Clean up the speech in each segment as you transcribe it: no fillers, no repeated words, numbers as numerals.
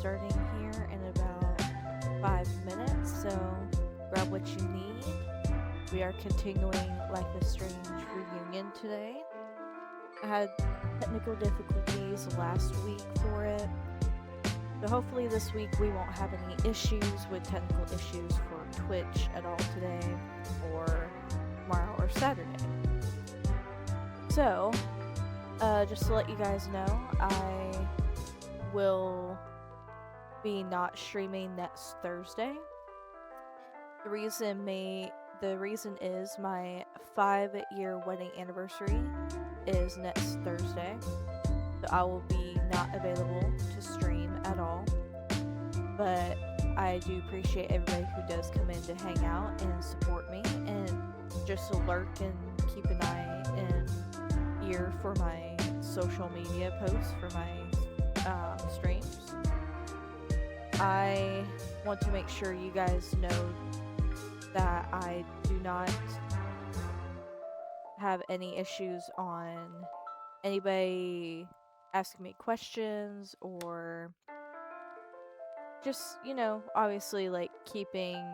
starting here in about 5 minutes, so grab what you need. We are continuing Life is Strange Reunion today. I had technical difficulties last week for it, so hopefully this week we won't have any issues with technical issues for Twitch at all today, or tomorrow or Saturday. So, just to let you guys know, I will be not streaming next Thursday. The reason is my 5-year wedding anniversary is next Thursday, so I will be not available to stream at all. But I do appreciate everybody who does come in to hang out and support me, and just to lurk and keep an eye and ear for my social media posts for my streams. I want to make sure you guys know that I do not have any issues on anybody asking me questions, or just, obviously, like, keeping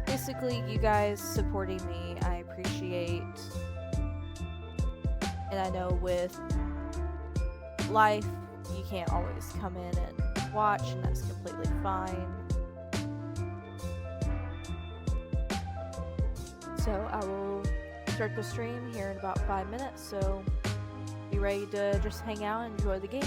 basically you guys supporting me. I appreciate, and I know with life you can't always come in and watch, and that's completely fine. So I will start the stream here in about 5 minutes, so be ready to just hang out and enjoy the game.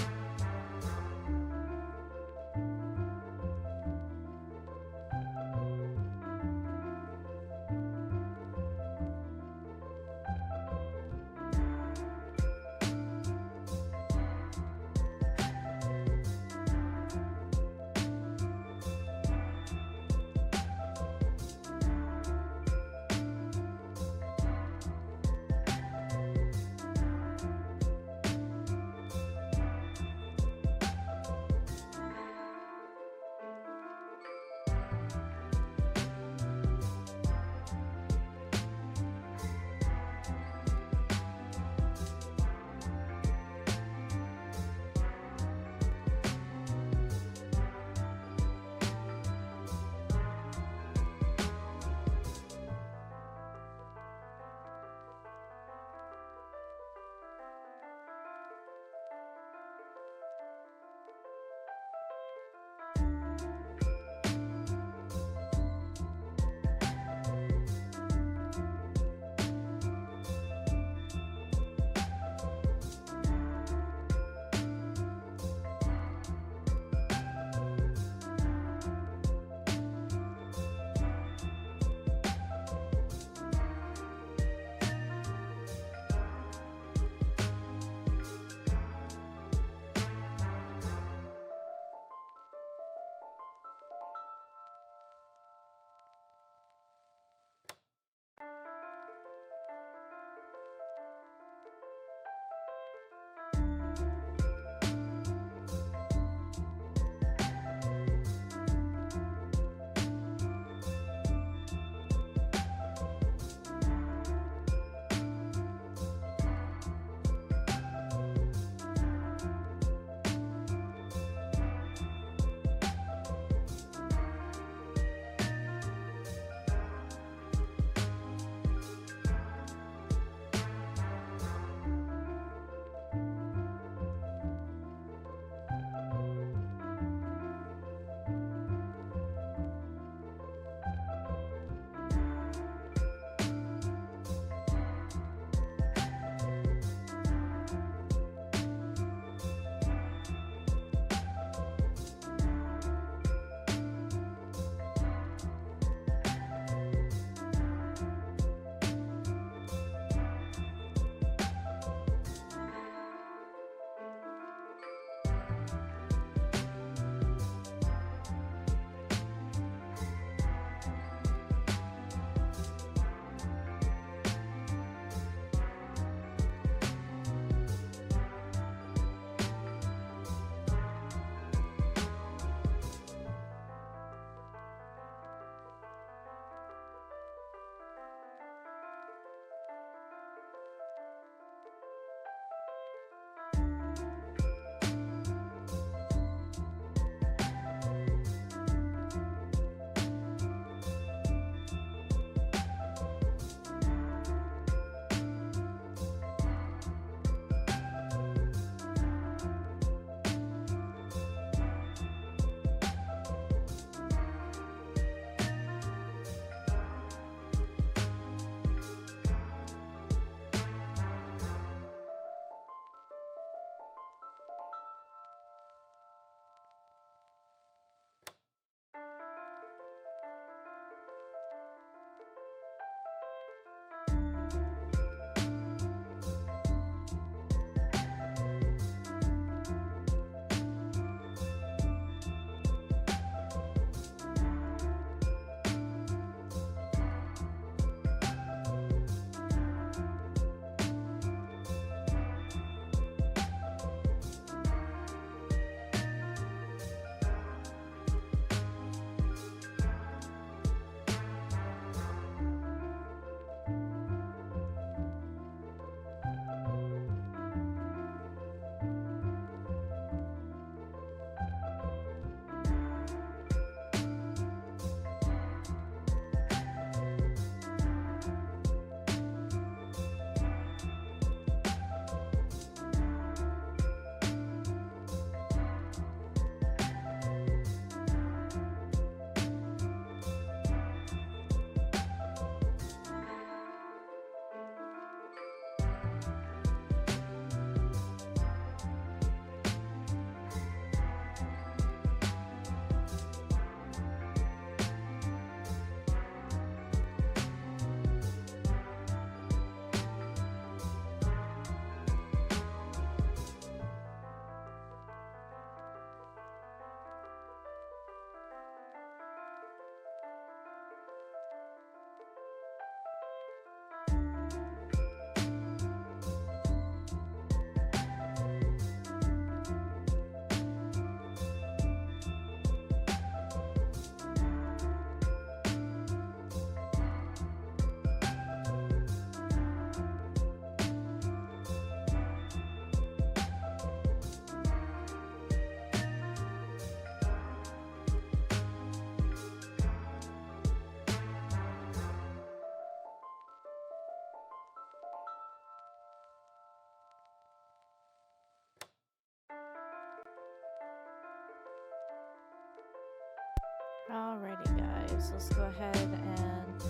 Alrighty, guys, let's go ahead and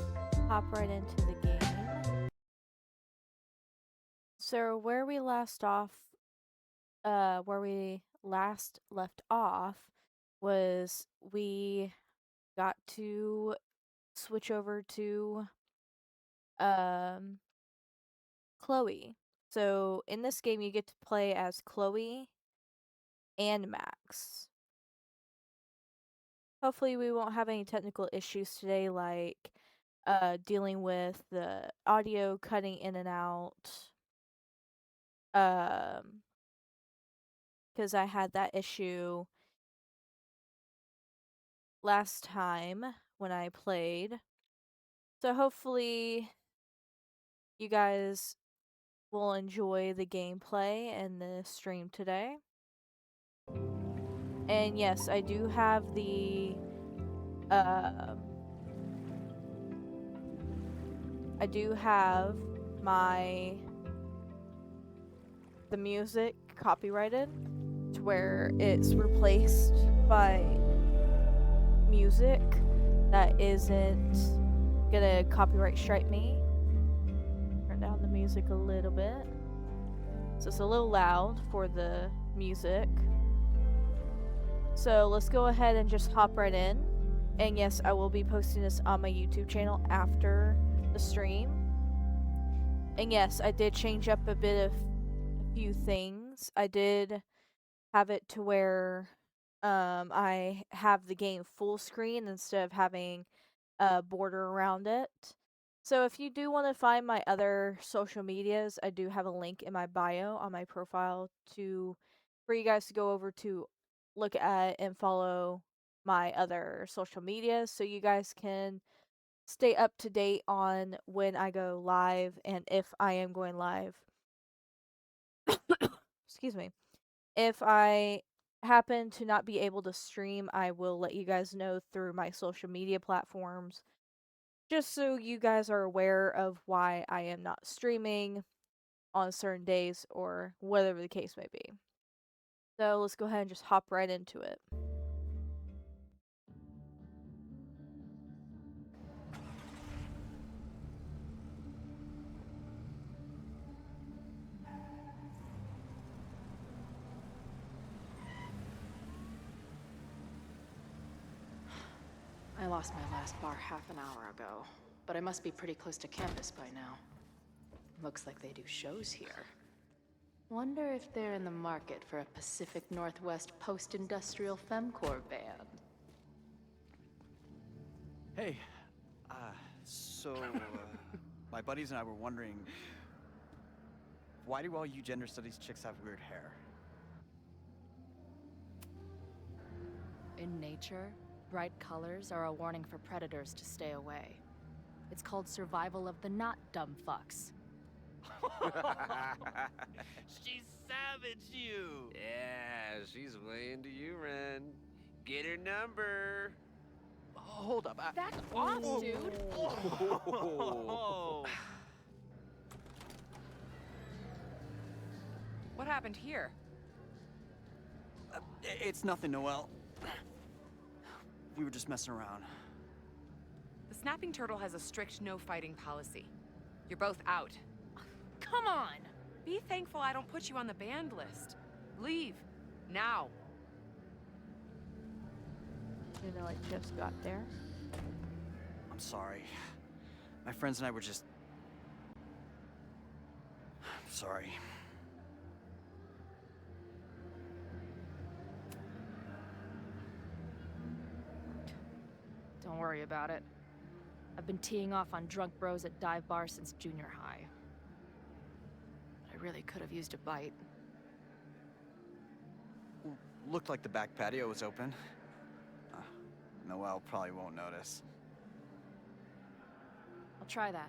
hop right into the game. So where we last left off was we got to switch over to um Chloe. So in this game you get to play as Chloe and Max. Hopefully we won't have any technical issues today, like dealing with the audio cutting in and out. Because I had that issue last time when I played. So hopefully you guys will enjoy the gameplay and the stream today. And yes, I do have the I do have the music copyrighted to where it's replaced by music that isn't gonna copyright strike me. Turn down the music a little bit. So it's a little loud for the music. So let's go ahead and just hop right in. And yes, I will be posting this on my YouTube channel after the stream. And yes, I did change up a few things. I did have it to where I have the game full screen instead of having a border around it. So if you do want to find my other social medias, I do have a link in my bio on my profile for you guys to go over to look at and follow my other social medias so you guys can stay up to date on when I go live and if I am going live. Excuse me. If I happen to not be able to stream, I will let you guys know through my social media platforms, just so you guys are aware of why I am not streaming on certain days or whatever the case may be. So let's go ahead and just hop right into it. I lost my last bar half an hour ago, but I must be pretty close to campus by now. Looks like they do shows here. Wonder if they're in the market for a Pacific Northwest post-industrial femcore band. Hey, my buddies and I were wondering, why do all you gender studies chicks have weird hair? In nature, bright colors are a warning for predators to stay away. It's called survival of the not dumb fucks. She savaged you! Yeah, she's way into you, Ren. Get her number. Hold up. Back off, dude! Oh. What happened here? It's nothing, Noelle. We were just messing around. The snapping turtle has a strict no-fighting policy. You're both out. Come on! Be thankful I don't put you on the banned list. Leave. Now. You know, I just got there. I'm sorry. My friends and I were just... I'm sorry. Don't worry about it. I've been teeing off on drunk bros at dive bars since junior high. But I really could have used a bite. Looked like the back patio was open. Noelle probably won't notice. I'll try that.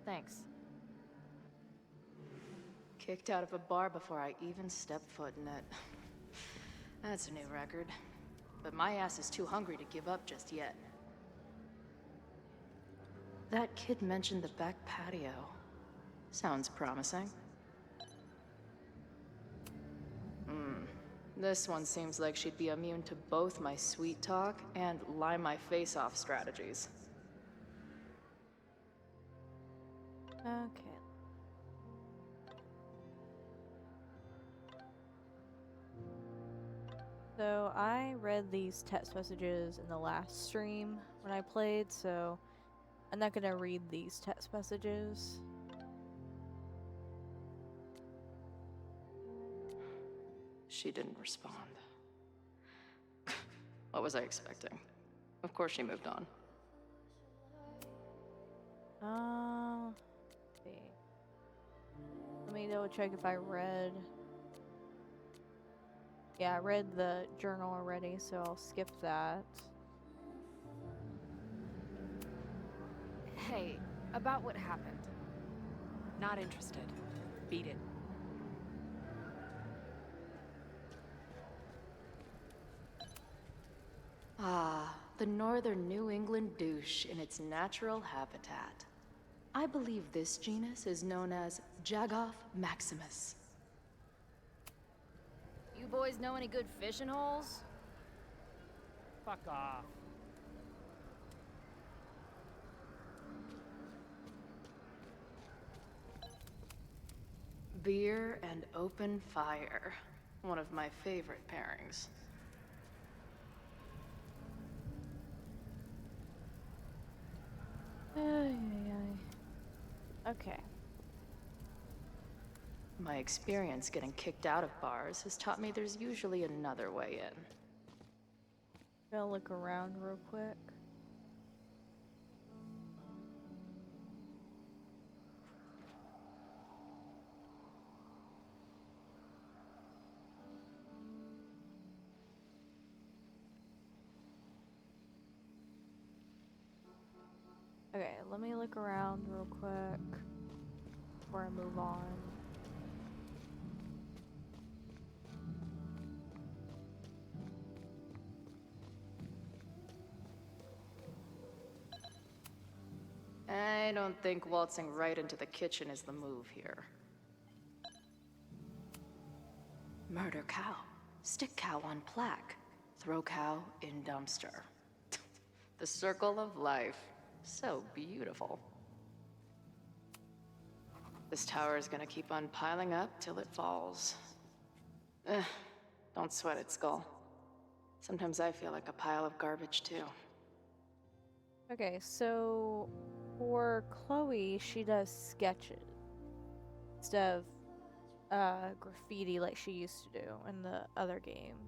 Thanks. Kicked out of a bar before I even stepped foot in it. That's a new record. But my ass is too hungry to give up just yet. That kid mentioned the back patio. Sounds promising. This one seems like she'd be immune to both my sweet talk and lie my face off strategies. Okay. So I read these text messages in the last stream when I played, so I'm not gonna read these text messages. She didn't respond. What was I expecting? Of course she moved on. Let's see. Let me double check if I read. Yeah, I read the journal already, so I'll skip that. Hey, about what happened. Not interested. Beat it. Ah, the northern New England douche in its natural habitat. I believe this genus is known as Jagoff maximus. You boys know any good fishing holes? Fuck off. Beer and open fire. One of my favorite pairings. Okay. My experience getting kicked out of bars has taught me there's usually another way in. Gonna look around real quick. Okay, let me look around real quick before I move on. I don't think waltzing right into the kitchen is the move here. Murder cow. Stick cow on plaque. Throw cow in dumpster. The circle of life. So beautiful. This tower is gonna keep on piling up till it falls. Don't sweat it, Skull. Sometimes I feel like a pile of garbage, too. Okay, so for Chloe, she does sketches instead of graffiti like she used to do in the other games.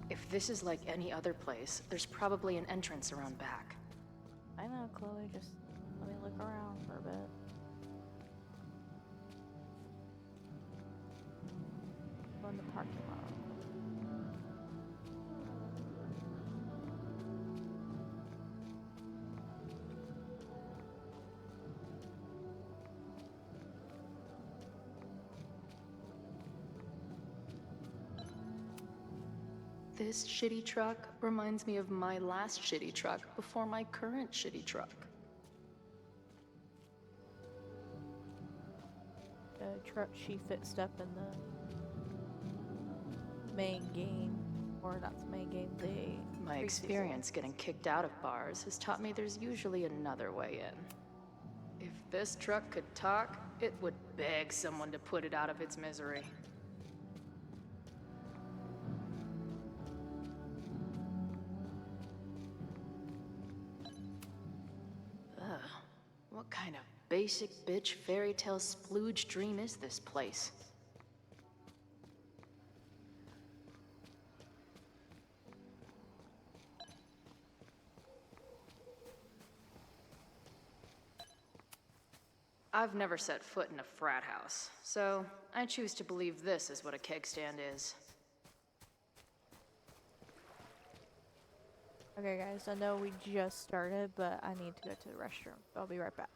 If this is like any other place, there's probably an entrance around back. I know, Chloe, just let me look around for a bit. Go in the parking lot. This shitty truck reminds me of my last shitty truck before my current shitty truck. The truck she fixed up in the main game, or not the main game, the My experience getting kicked out of bars has taught me there's usually another way in. If this truck could talk, it would beg someone to put it out of its misery. Ugh, what kind of basic bitch fairy tale splooge dream is this place? I've never set foot in a frat house, so I choose to believe this is what a keg stand is. Okay, guys, I know we just started, but I need to go to the restroom. I'll be right back.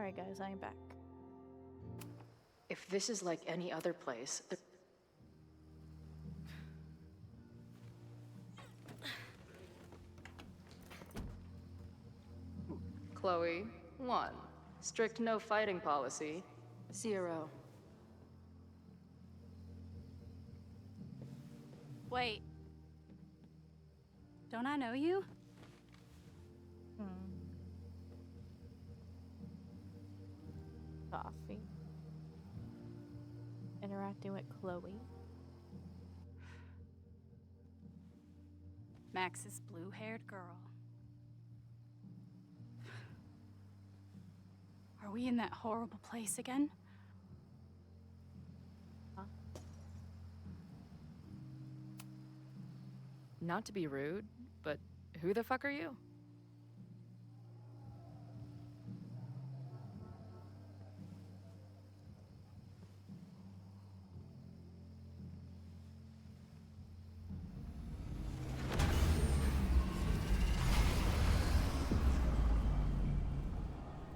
Alright guys, I am back. If this is like any other place, Chloe, 1. Strict no fighting policy. 0. Wait. Don't I know you? Coffee. Interacting with Chloe. Max's blue-haired girl. Are we in that horrible place again? Not to be rude, but who the fuck are you?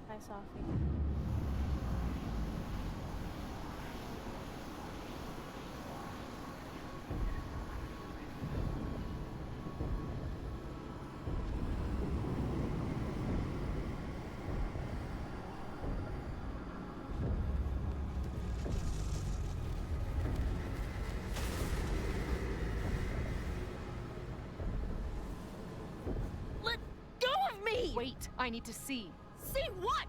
Hi, Sophie. Let go of me! Wait, I need to see. See what?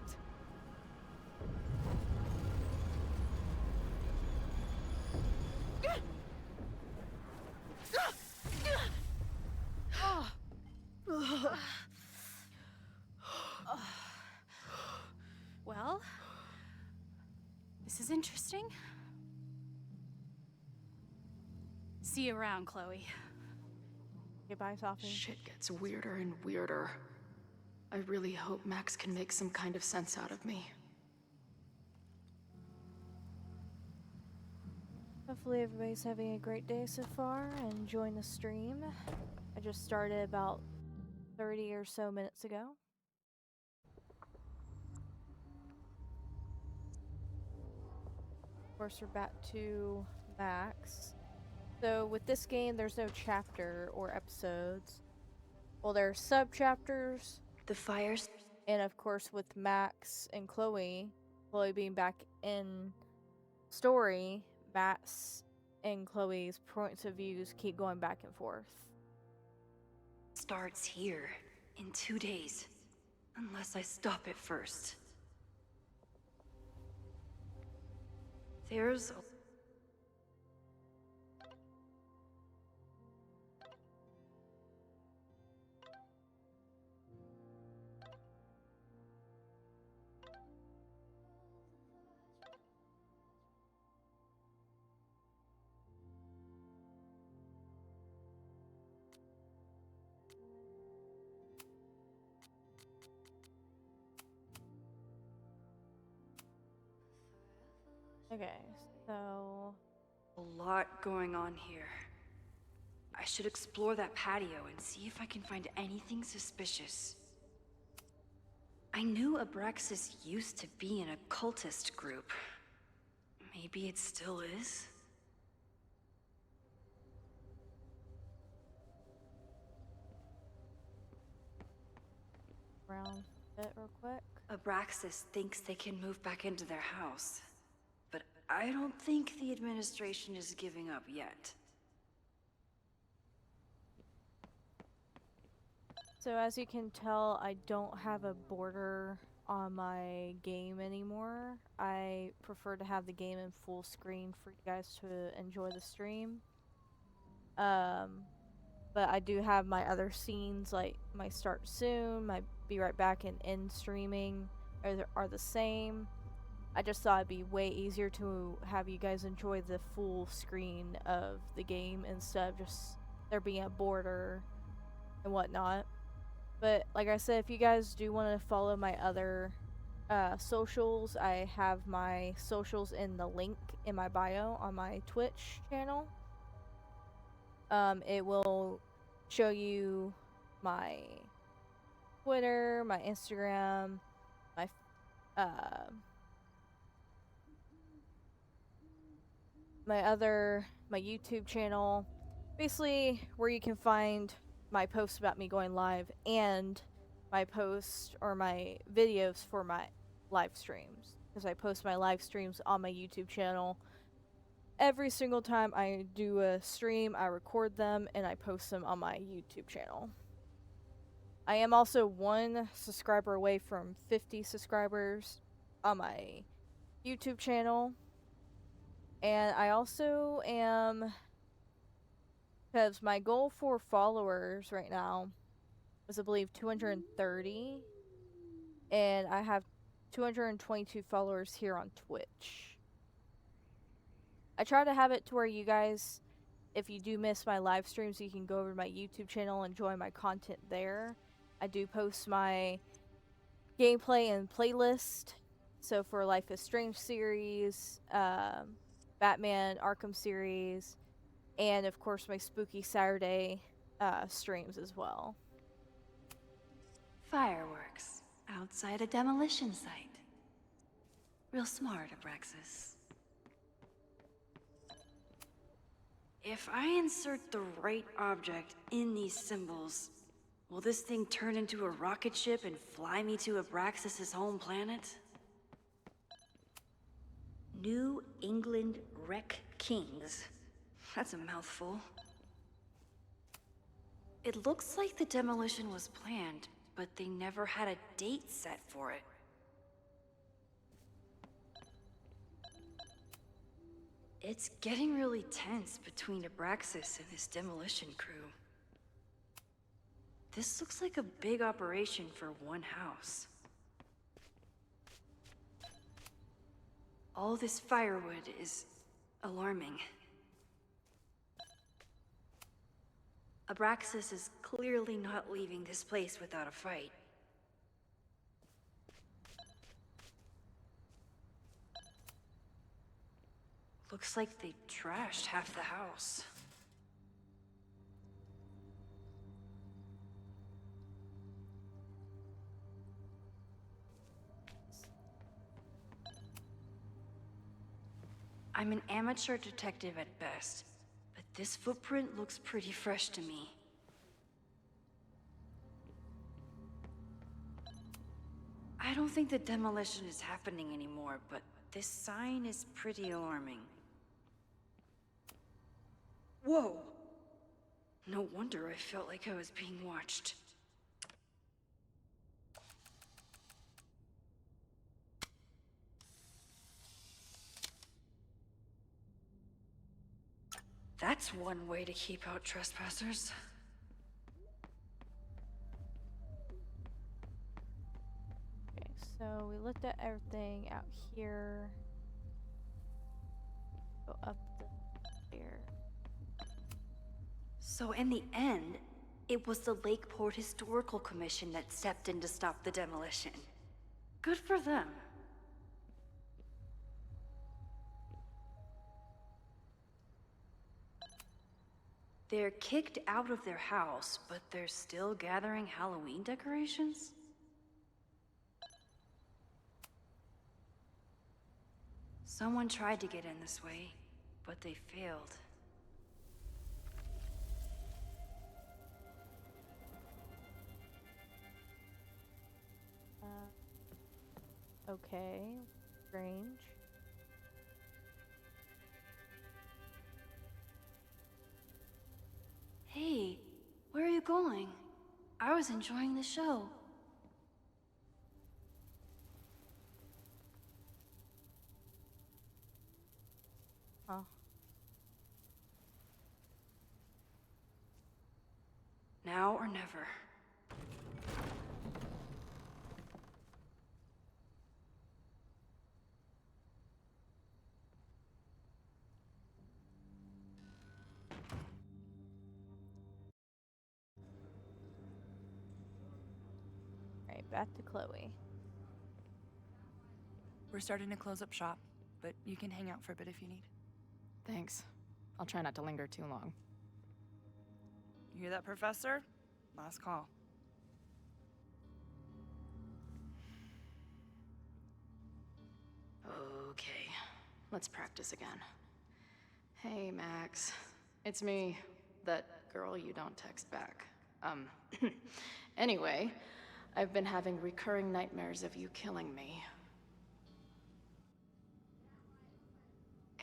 Well, this is interesting. See you around, Chloe. Goodbye, Sophie. Shit gets weirder and weirder. I really hope Max can make some kind of sense out of me. Hopefully everybody's having a great day so far and enjoying the stream. I just started about 30 or so minutes ago. Of course, we're back to Max. So with this game, there's no chapter or episodes. Well, there are sub-chapters. The fires? And of course, with Max and Chloe being back in story, Max and Chloe's points of views keep going back and forth. Starts here in 2 days. Unless I stop it first. There's Okay, so a lot going on here. I should explore that patio and see if I can find anything suspicious. I knew Abraxas used to be in a cultist group. Maybe it still is? round it real quick. Abraxas thinks they can move back into their house. But I don't think the administration is giving up yet. So as you can tell, I don't have a border on my game anymore. I prefer to have the game in full screen for you guys to enjoy the stream. But I do have my other scenes, like my start soon, my be right back and end streaming are the same. I just thought it'd be way easier to have you guys enjoy the full screen of the game instead of just there being a border and whatnot. But like I said, if you guys do want to follow my other socials, I have my socials in the link in my bio on my Twitch channel. It will show you my Twitter, my Instagram, my my YouTube channel, basically where you can find my posts about me going live and my posts or my videos for my live streams, because I post my live streams on my YouTube channel. Every single time I do a stream, I record them and I post them on my YouTube channel. I am also 1 subscriber away from 50 subscribers on my YouTube channel. And I also am, because my goal for followers right now is, I believe, 230. And I have 222 followers here on Twitch. I try to have it to where you guys, if you do miss my live streams, you can go over to my YouTube channel and enjoy my content there. I do post my gameplay and playlist. So for Life is Strange series, Batman Arkham series, and of course my Spooky Saturday streams as well. Fireworks outside a demolition site. Real smart, Abraxas. If I insert the right object in these symbols, will this thing turn into a rocket ship and fly me to Abraxas' home planet? New England Wreck Kings. That's a mouthful. It looks like the demolition was planned, but they never had a date set for it. It's getting really tense between Abraxas and his demolition crew. This looks like a big operation for one house. All this firewood is alarming. Abraxas is clearly not leaving this place without a fight. Looks like they trashed half the house. I'm an amateur detective at best, but this footprint looks pretty fresh to me. I don't think the demolition is happening anymore, but this sign is pretty alarming. Whoa! No wonder I felt like I was being watched. That's one way to keep out trespassers. Okay, so we looked at everything out here. Go up the here. So in the end, it was the Lakeport Historical Commission that stepped in to stop the demolition. Good for them. They're kicked out of their house, but they're still gathering Halloween decorations? Someone tried to get in this way, but they failed. Okay, strange. Hey, where are you going? I was enjoying the show. Huh. Now or never. Alright, back to Chloe. We're starting to close up shop, but you can hang out for a bit if you need. Thanks. I'll try not to linger too long. You hear that, Professor? Last call. let's practice again. Hey, Max. It's me, that girl you don't text back. Anyway, I've been having recurring nightmares of you killing me.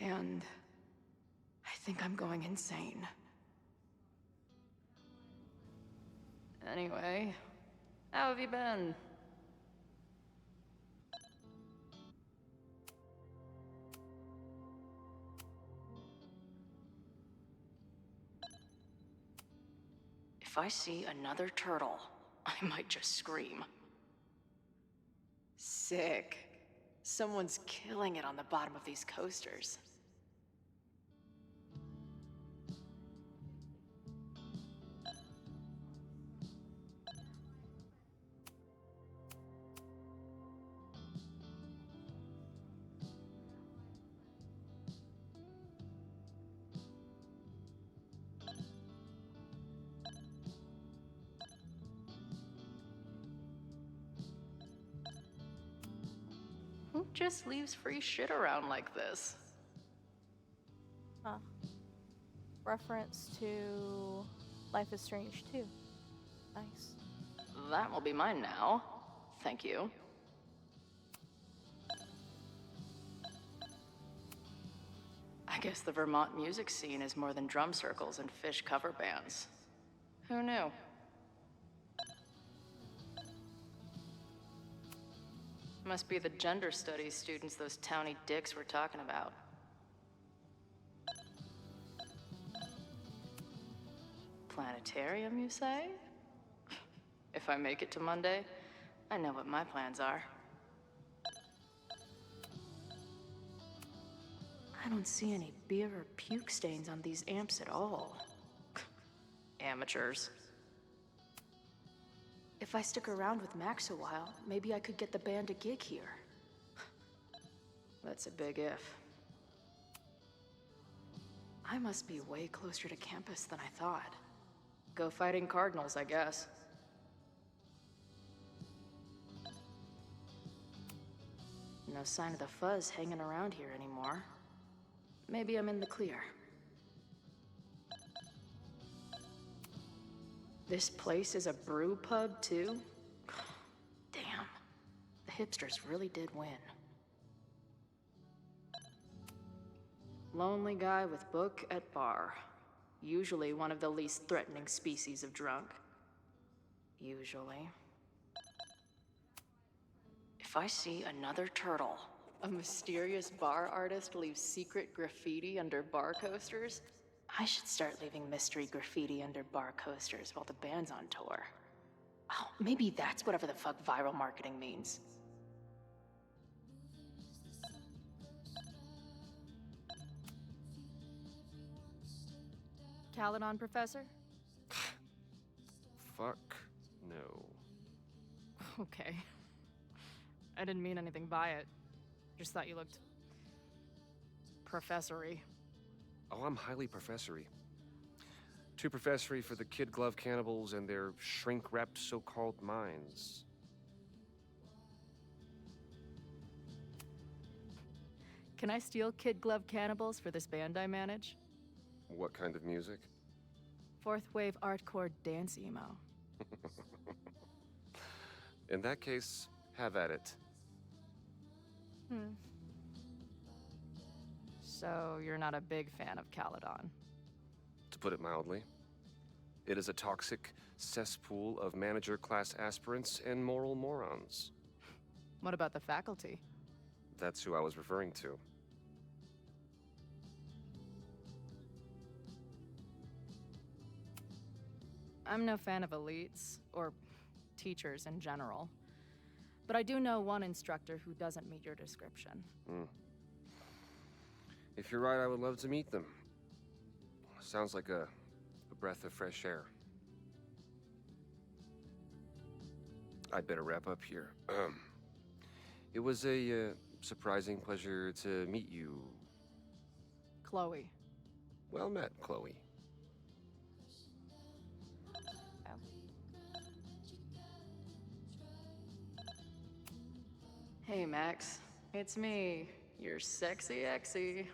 And I think I'm going insane. Anyway, how have you been? If I see another turtle, I might just scream. Sick. Someone's killing it on the bottom of these coasters. Who just leaves free shit around like this? Huh. Reference to Life is Strange 2. Nice. That will be mine now. Thank you. I guess the Vermont music scene is more than drum circles and fish cover bands. Who knew? Must be the gender studies students those towny dicks were talking about. Planetarium, you say? If I make it to Monday, I know what my plans are. I don't see any beer or puke stains on these amps at all. Amateurs. If I stick around with Max a while, maybe I could get the band a gig here. That's a big if. I must be way closer to campus than I thought. Go fighting Cardinals, I guess. No sign of the fuzz hanging around here anymore. Maybe I'm in the clear. This place is a brew pub, too? Damn. The hipsters really did win. Lonely guy with book at bar. Usually one of the least threatening species of drunk. Usually. If I see another turtle, a mysterious bar artist leaves secret graffiti under bar coasters, I should start leaving mystery graffiti under bar coasters while the band's on tour. Oh, maybe that's whatever the fuck viral marketing means. Caledon, Professor? Fuck no. Okay. I didn't mean anything by it. Just thought you looked... professory. Oh, I'm highly professory. Too professory for the kid glove cannibals and their shrink-wrapped so-called minds. Can I steal kid glove cannibals for this band I manage? What kind of music? Fourth wave artcore dance emo. In that case, have at it. So you're not a big fan of Caledon? To put it mildly. It is a toxic cesspool of manager-class aspirants and moral morons. What about the faculty? That's who I was referring to. I'm no fan of elites, or teachers in general. But I do know one instructor who doesn't meet your description. If you're right, I would love to meet them. Sounds like a breath of fresh air. I'd better wrap up here. It was a surprising pleasure to meet you. Chloe. Well met, Chloe. Hey, Max. It's me, You're sexy, exy.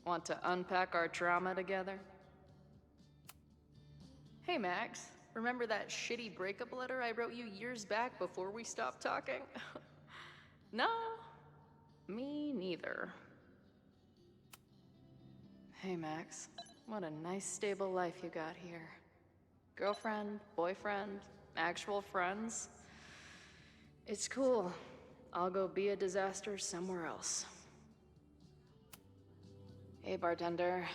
Want to unpack our trauma together? Hey, Max. Remember that shitty breakup letter I wrote you years back before we stopped talking? No, me neither. Hey, Max. What a nice, stable life you got here. Girlfriend, boyfriend, actual friends. It's cool. I'll go be a disaster somewhere else. Hey, bartender.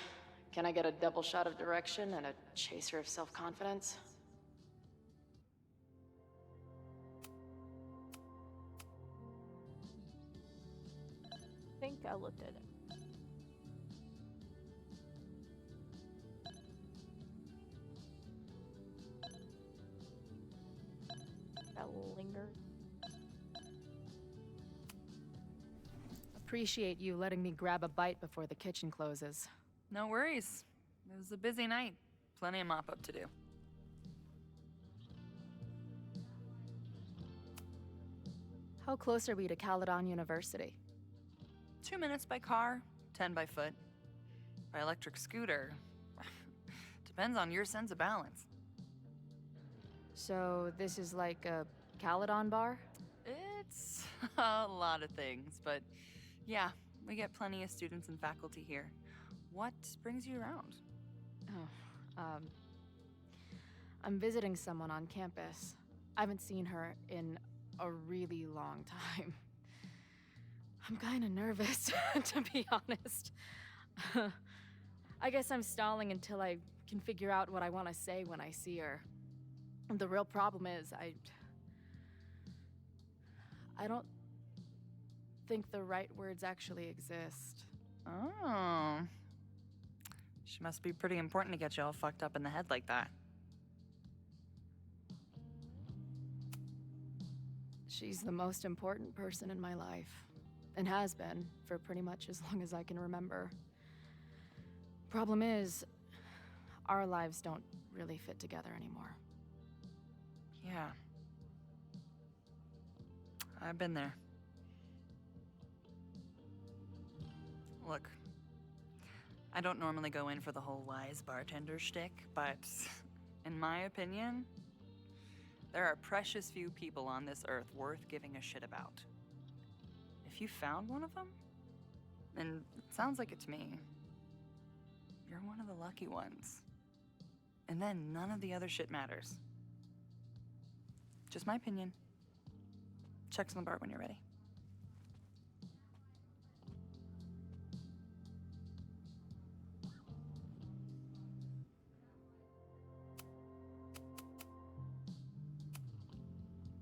Can I get a double shot of direction and a chaser of self-confidence? I think I looked at it. That lingered. Appreciate you letting me grab a bite before the kitchen closes. No worries. It was a busy night. Plenty of mop-up to do. How close are we to Caledon University? 2 minutes by car, 10 by foot. By electric scooter. Depends on your sense of balance. So this is like a Caledon bar? It's a lot of things, but yeah, we get plenty of students and faculty here. What brings you around? Oh, I'm visiting someone on campus. I haven't seen her in a really long time. I'm kinda nervous, to be honest. I guess I'm stalling until I can figure out what I want to say when I see her. The real problem is, I don't think the right words actually exist. Oh. She must be pretty important to get you all fucked up in the head like that. She's the most important person in my life, and has been for pretty much as long as I can remember. Problem is, our lives don't really fit together anymore. Yeah. I've been there. Look, I don't normally go in for the whole wise bartender shtick, but in my opinion, there are precious few people on this earth worth giving a shit about. If you found one of them, and it sounds like it to me, you're one of the lucky ones. And then none of the other shit matters. Just my opinion. Check's on the bar when you're ready.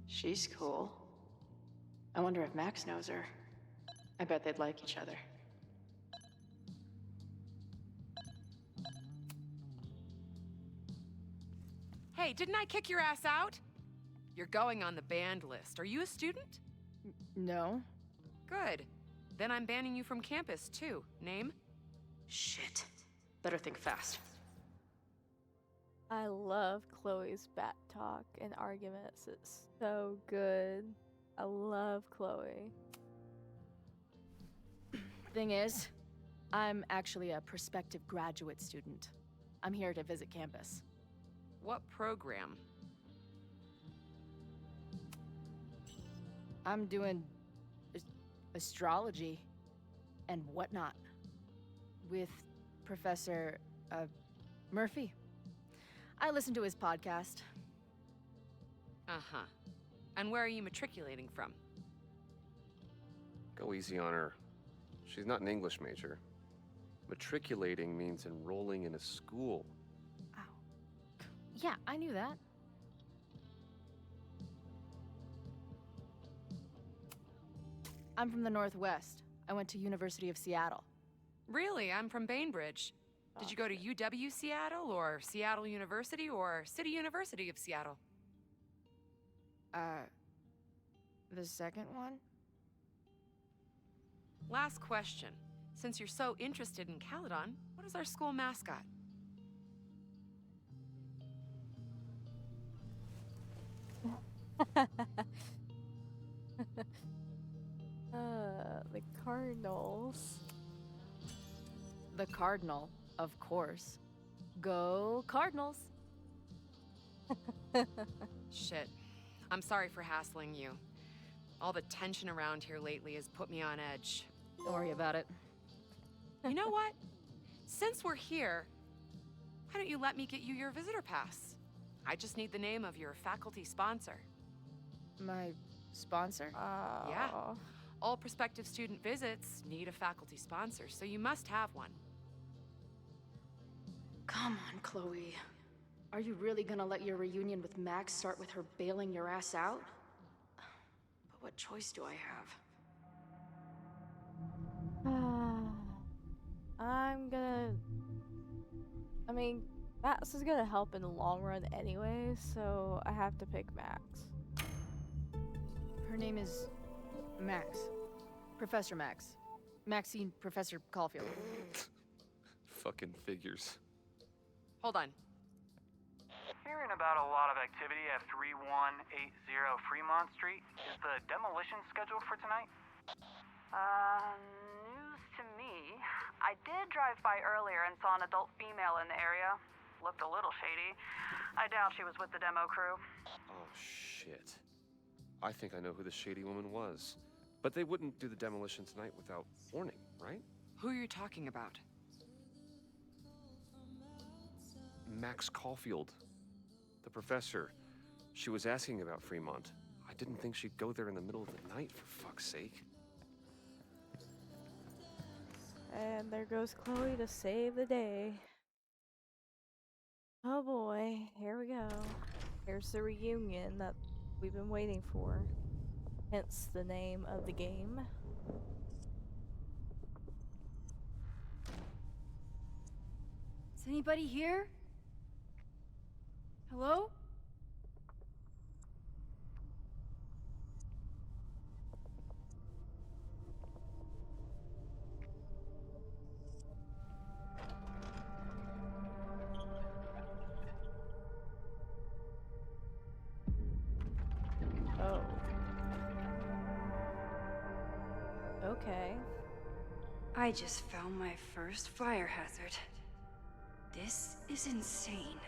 She's cool. I wonder if Max knows her. I bet they'd like each other. Hey, didn't I kick your ass out? You're going on the banned list. Are you a student? No. Good. Then I'm banning you from campus, too. Name? Shit. Better think fast. I love Chloe's bat talk and arguments. It's so good. I love Chloe. Thing is, I'm actually a prospective graduate student. I'm here to visit campus. What program? I'm doing astrology and whatnot with Professor Murphy. I listen to his podcast. Uh-huh. And where are you matriculating from? Go easy on her. She's not an English major. Matriculating means enrolling in a school. Ow. Yeah, I knew that. I'm from the Northwest. I went to University of Seattle. Really? I'm from Bainbridge. Did you go to UW Seattle, or Seattle University, or City University of Seattle? The second one? Last question. Since you're so interested in Caledon, what is our school mascot? The The Cardinals. The Cardinal, of course. Go Cardinals! Shit. I'm sorry for hassling you. All the tension around here lately has put me on edge. Don't worry about it. You know what? Since we're here, why don't you let me get you your visitor pass? I just need the name of your faculty sponsor. My sponsor? Yeah. All prospective student visits need a faculty sponsor, so you must have one. Come on, Chloe. Are you really gonna let your reunion with Max start with her bailing your ass out? But what choice do I have? I mean, Max is gonna help in the long run anyway, so I have to pick Max. Her name is Max. Professor Max. Maxine Professor Caulfield. Fucking figures. Hold on. Hearing about a lot of activity at 3180 Fremont Street. Is the demolition scheduled for tonight? News to me. I did drive by earlier and saw an adult female in the area. Looked a little shady. I doubt she was with the demo crew. Oh, shit. I think I know who the shady woman was. But they wouldn't do the demolition tonight without warning, right? Who are you talking about? Max Caulfield. The professor. She was asking about Fremont. I didn't think she'd go there in the middle of the night, for fuck's sake. And there goes Chloe to save the day. Oh boy, here we go. Here's the reunion that we've been waiting for. Hence the name of the game. Is anybody here? Hello? Oh. Okay. I just found my first fire hazard. This is insane.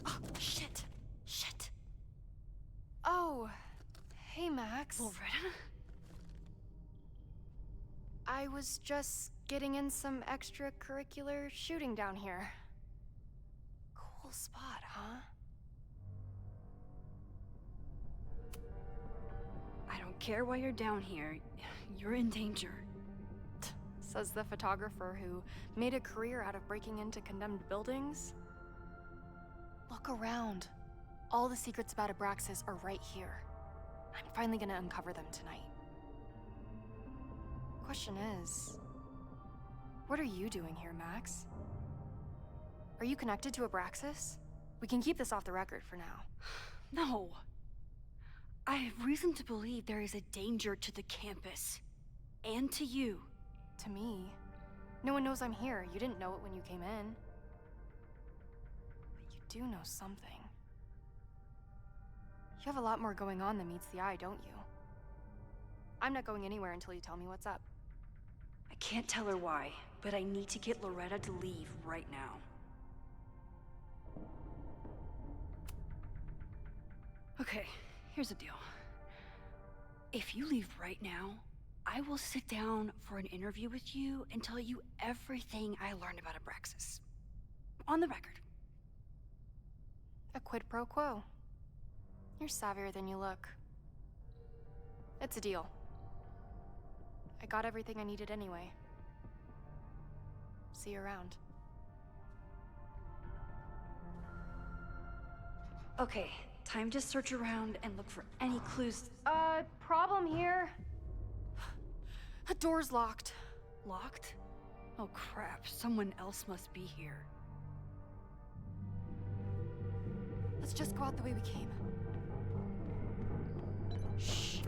Oh, shit. Shit. Oh, hey, Max. Loretta? I was just getting in some extracurricular shooting down here. Cool spot, huh? I don't care why you're down here. You're in danger. Says the photographer who made a career out of breaking into condemned buildings. Look around. All the secrets about Abraxas are right here. I'm finally gonna uncover them tonight. Question is, what are you doing here, Max? Are you connected to Abraxas? We can keep this off the record for now. No. I have reason to believe there is a danger to the campus. And to you. To me? No one knows I'm here. You didn't know it when you came in. But you do know something. You have a lot more going on than meets the eye, don't you? I'm not going anywhere until you tell me what's up. I can't tell her why, but I need to get Loretta to leave right now. Okay, here's the deal. If you leave right now, I will sit down for an interview with you and tell you everything I learned about Abraxas. On the record. A quid pro quo. You're savvier than you look. It's a deal. I got everything I needed anyway. See you around. Okay, time to search around and look for any clues. Problem here. The door's locked. Locked? Oh crap, someone else must be here. Let's just go out the way we came. Shh.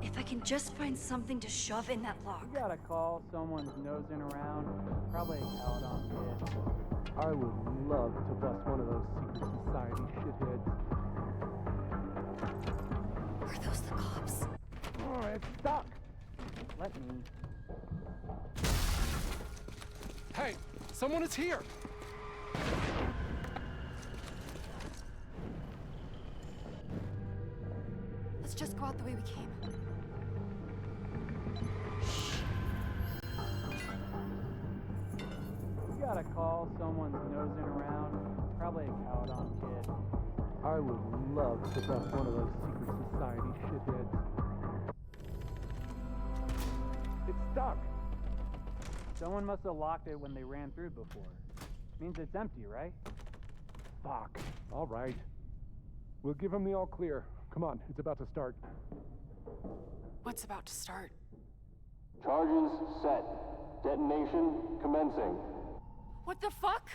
If I can just find something to shove in that lock. You gotta call someone's nosing around. Probably a Caledon kid. I would love to bust one of those secret society shitheads. Are those the cops? Oh, it's stuck! Let me. Hey, someone is here! Let's just go out the way we came. You gotta call someone's nosing around. Probably a Caledon kid. I would love to bust one of those secret society shitheads. It's stuck. Someone must have locked it when they ran through before. Means it's empty, right? Fuck. All right. We'll give him the all clear. Come on, it's about to start. What's about to start? Charges set. Detonation commencing. What the fuck?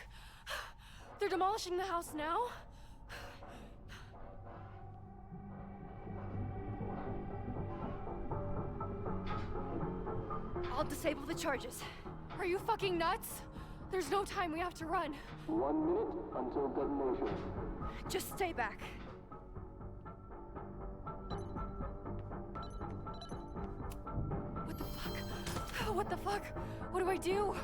They're demolishing the house now? I'll disable the charges. Are you fucking nuts? There's no time, we have to run. 1 minute until detonation. Just stay back. What the fuck? What the fuck? What do I do?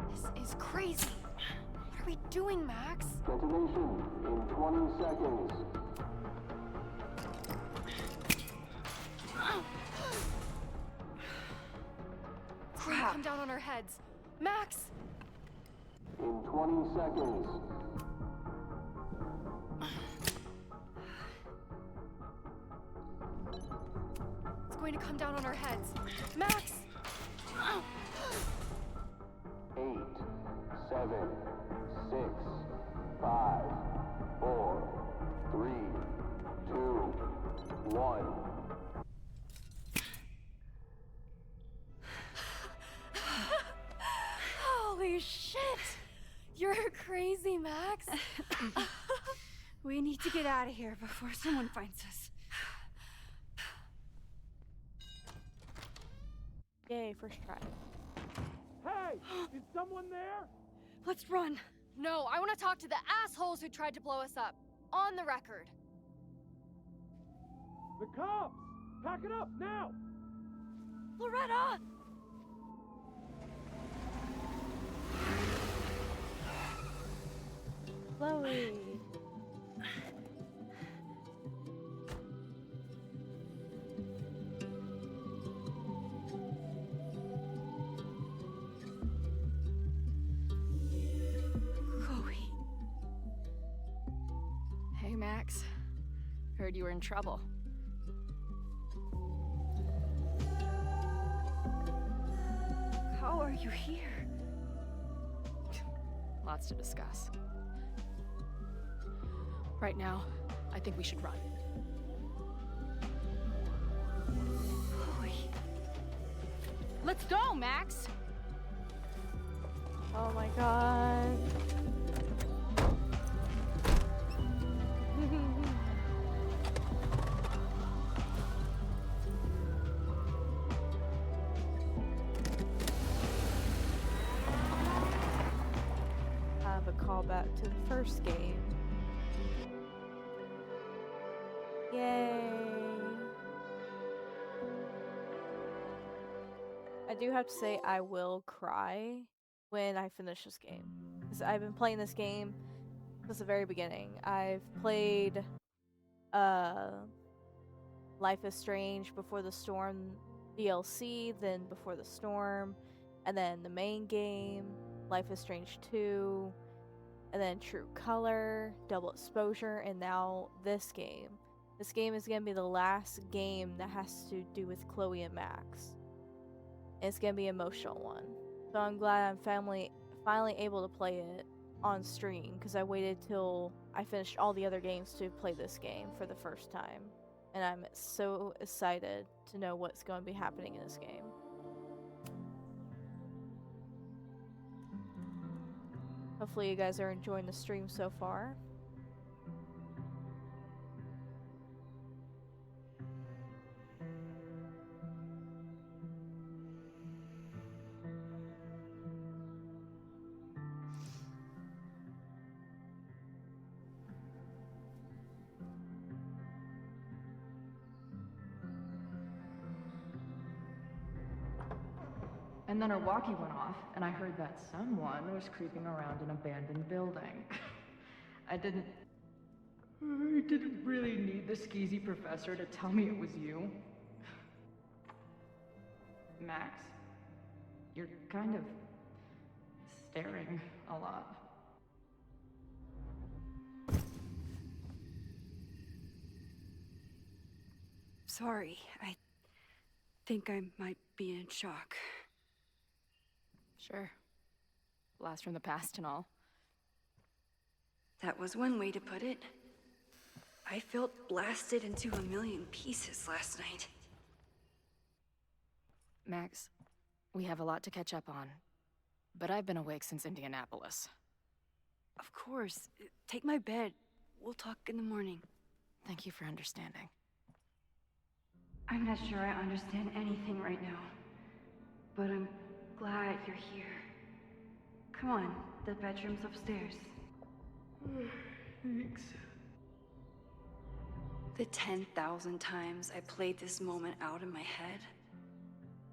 This is crazy. What are we doing, Max? Detonation in 20 seconds. It's going to come down on our heads. Max! In 20 seconds. It's going to come down on our heads. Max! 8, 7, 6, 5, 4, 3, 2, 1. Holy shit! You're crazy, Max. We need to get out of here before someone finds us. Yay, first try. Hey! Is someone there? Let's run. No, I want to talk to the assholes who tried to blow us up. On the record. The cops! Pack it up now! Loretta! Chloe. Chloe. Hey, Max. Heard you were in trouble. How are you here? Lots to discuss. Right now, I think we should run. Chloe. Let's go, Max! Oh my god. Have a callback to the first game. Yay. I do have to say I will cry when I finish this game. Because I've been playing this game since the very beginning. I've played Life is Strange Before the Storm DLC, then Before the Storm, and then the main game, Life is Strange 2, and then True Color, Double Exposure, and now this game. This game is going to be the last game that has to do with Chloe and Max. And it's going to be an emotional one. So I'm glad I'm finally able to play it on stream, because I waited till I finished all the other games to play this game for the first time. And I'm so excited to know what's going to be happening in this game. Hopefully you guys are enjoying the stream so far. And then her walkie went off, and I heard that someone was creeping around an abandoned building. I didn't really need the skeezy professor to tell me it was you. Max, you're kind of staring a lot. Sorry, I think I might be in shock. Sure. Blast from the past and all. That was one way to put it. I felt blasted into a million pieces last night. Max, we have a lot to catch up on, but I've been awake since Indianapolis. Of course. Take my bed. We'll talk in the morning. Thank you for understanding. I'm not sure I understand anything right now, but I'm glad you're here. Come on, the bedroom's upstairs. Thanks. The 10,000 times I played this moment out in my head,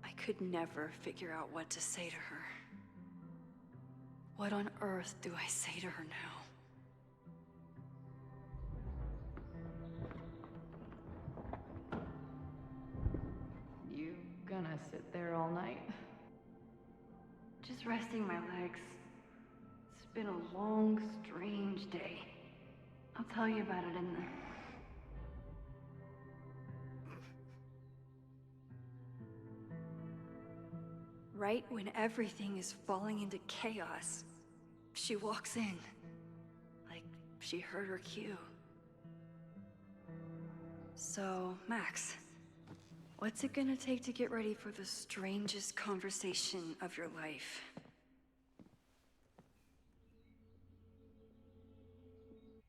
I could never figure out what to say to her. What on earth do I say to her now? You gonna sit there all night? Just resting my legs. It's been a long, strange day. I'll tell you about it in the... Right when everything is falling into chaos, she walks in. Like she heard her cue. So, Max, what's it gonna take to get ready for the strangest conversation of your life?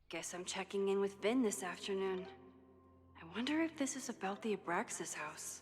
Guess I'm checking in with Vin this afternoon. I wonder if this is about the Abraxas house.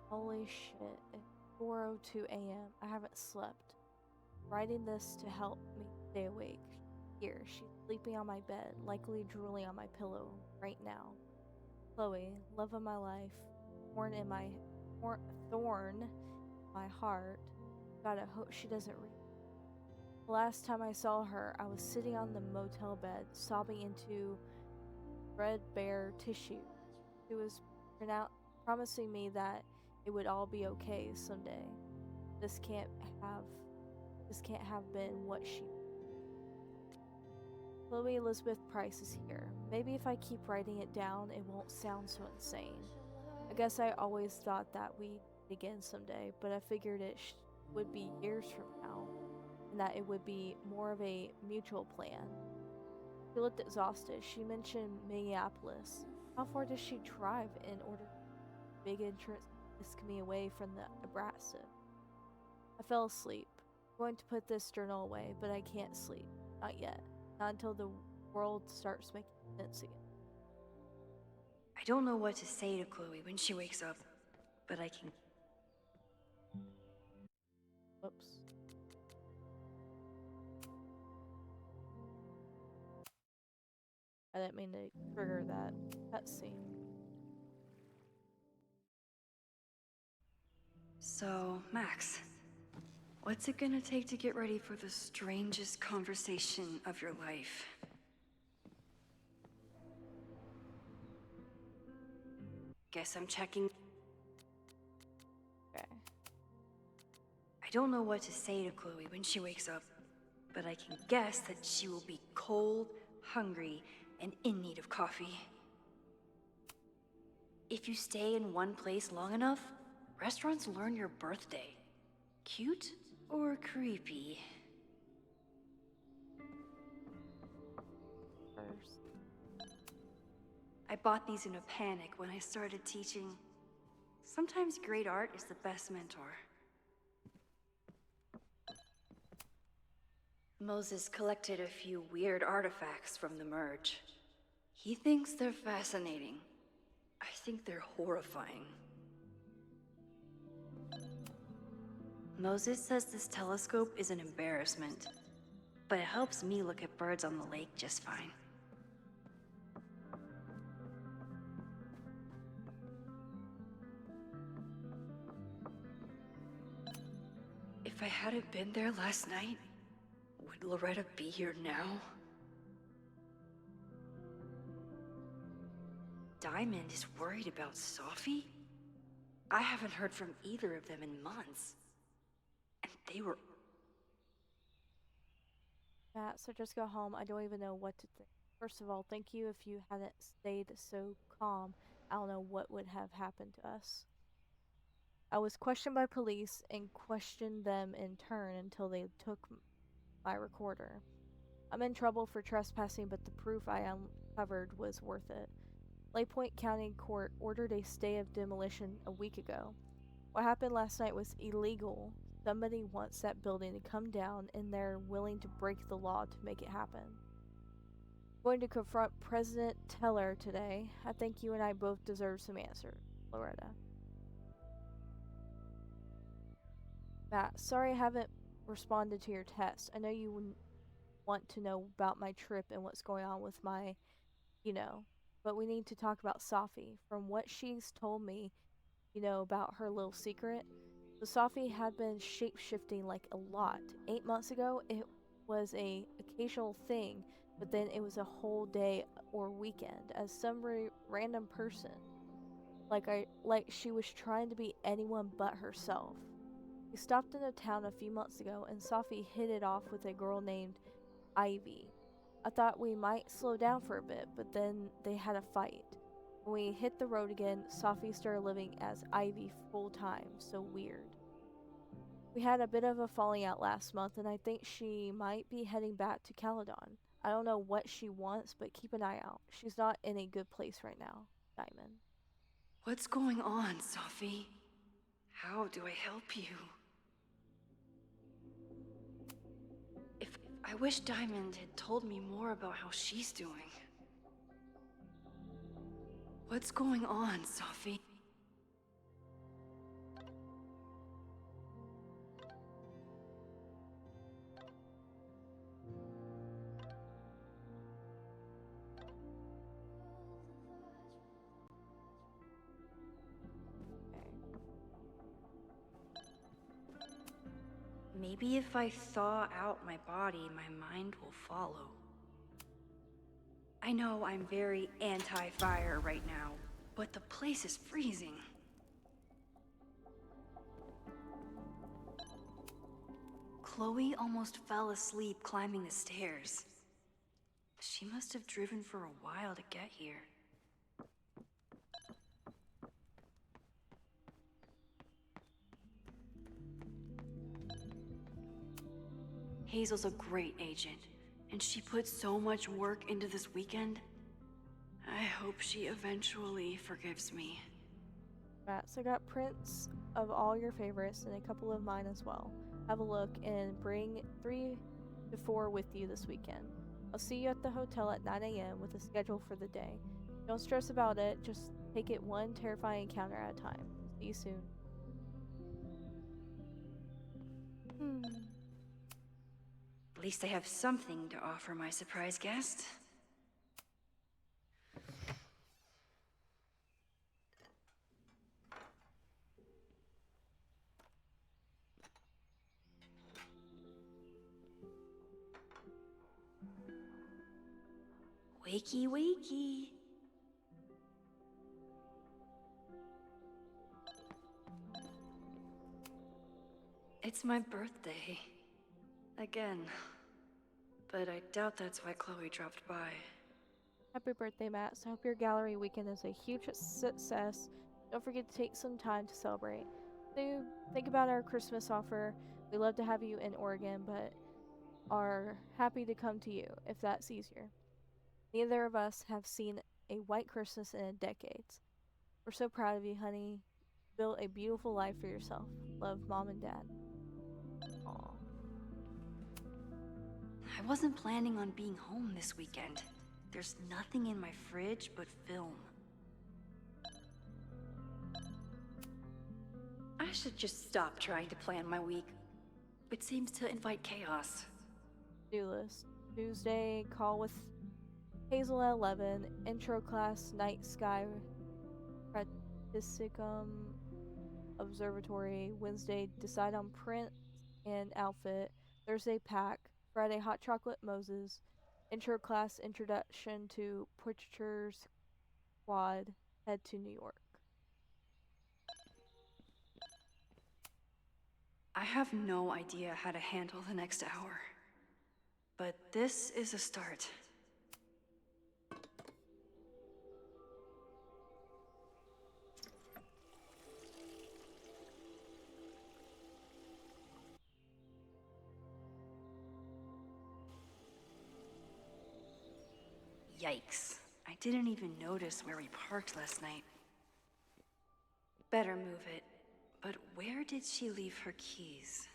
Holy shit, it's 4:02 a.m. I haven't slept. Writing this to help me stay awake. Here, she's sleeping on my bed, likely drooling on my pillow right now. Chloe, love of my life, thorn in my heart. Gotta hope she doesn't read. The last time I saw her, I was sitting on the motel bed, sobbing into threadbare tissue. She was promising me that it would all be okay someday. This can't have been what she... Chloe Elizabeth Price is here. Maybe if I keep writing it down, it won't sound so insane. I guess I always thought that we'd meet again someday, but I figured it would be years from now, and that it would be more of a mutual plan. She looked exhausted. She mentioned Minneapolis. How far does she drive in order to big entrance whisk me away from the Nebraska? I fell asleep. I'm going to put this journal away, but I can't sleep. Not yet. Not until the world starts making sense again. I don't know what to say to Chloe when she wakes up, but I can... Whoops. I didn't mean to trigger that cutscene. So, Max, what's it gonna take to get ready for the strangest conversation of your life? Guess I'm checking. Okay. I don't know what to say to Chloe when she wakes up, but I can guess that she will be cold, hungry, and in need of coffee. If you stay in one place long enough, restaurants learn your birthday. Cute or creepy? I bought these in a panic when I started teaching. Sometimes great art is the best mentor. Moses collected a few weird artifacts from the merge. He thinks they're fascinating. I think they're horrifying. Moses says this telescope is an embarrassment, but it helps me look at birds on the lake just fine. If I hadn't been there last night, would Loretta be here now? Diamond is worried about Sophie? I haven't heard from either of them in months. And they were... Matt, so just go home. I don't even know what to think. First of all, thank you. If you hadn't stayed so calm, I don't know what would have happened to us. I was questioned by police and questioned them in turn until they took my recorder. I'm in trouble for trespassing, but the proof I uncovered was worth it. Lake Point County Court ordered a stay of demolition a week ago. What happened last night was illegal. Somebody wants that building to come down, and they're willing to break the law to make it happen. I'm going to confront President Teller today. I think you and I both deserve some answers, Loretta. Matt, sorry I haven't responded to your text. I know you wouldn't want to know about my trip and what's going on with my, but we need to talk about Sophie. From what she's told me, about her little secret, so Sophie had been shape-shifting like a lot. 8 months ago, it was a occasional thing, but then it was a whole day or weekend as some random person. Like she was trying to be anyone but herself. We stopped in a town a few months ago, and Sophie hit it off with a girl named Ivy. I thought we might slow down for a bit, but then they had a fight. When we hit the road again, Sophie started living as Ivy full-time, so weird. We had a bit of a falling out last month, and I think she might be heading back to Caledon. I don't know what she wants, but keep an eye out. She's not in a good place right now, Diamond. What's going on, Sophie? How do I help you? I wish Diamond had told me more about how she's doing. What's going on, Sophie? Maybe if I thaw out my body, my mind will follow. I know I'm very anti-fire right now, but the place is freezing. Chloe almost fell asleep climbing the stairs. She must have driven for a while to get here. Hazel's a great agent, and she put so much work into this weekend. I hope she eventually forgives me. Right, so I got prints of all your favorites and a couple of mine as well. Have a look and bring 3 to 4 with you this weekend. I'll see you at the hotel at 9 a.m. with a schedule for the day. Don't stress about it, just take it one terrifying encounter at a time. See you soon. At least I have something to offer my surprise guest. Wakey, wakey. It's my birthday. Again. But I doubt that's why Chloe dropped by. Happy birthday, Matt. So I hope your gallery weekend is a huge success. Don't forget to take some time to celebrate. So think about our Christmas offer. We love to have you in Oregon, but are happy to come to you if that's easier. Neither of us have seen a white Christmas in decades. We're so proud of you, honey. Built a beautiful life for yourself. Love, Mom and Dad. Aw. I wasn't planning on being home this weekend. There's nothing in my fridge but film. I should just stop trying to plan my week. It seems to invite chaos. Do list. Tuesday, call with Hazel at 11. Intro class, night sky practicum observatory. Wednesday, decide on print and outfit. Thursday, pack. Friday, hot chocolate Moses. Intro class, introduction to portraitures quad. Head to New York. I have no idea how to handle the next hour. But this is a start. Yikes. I didn't even notice where we parked last night. Better move it. But where did she leave her keys?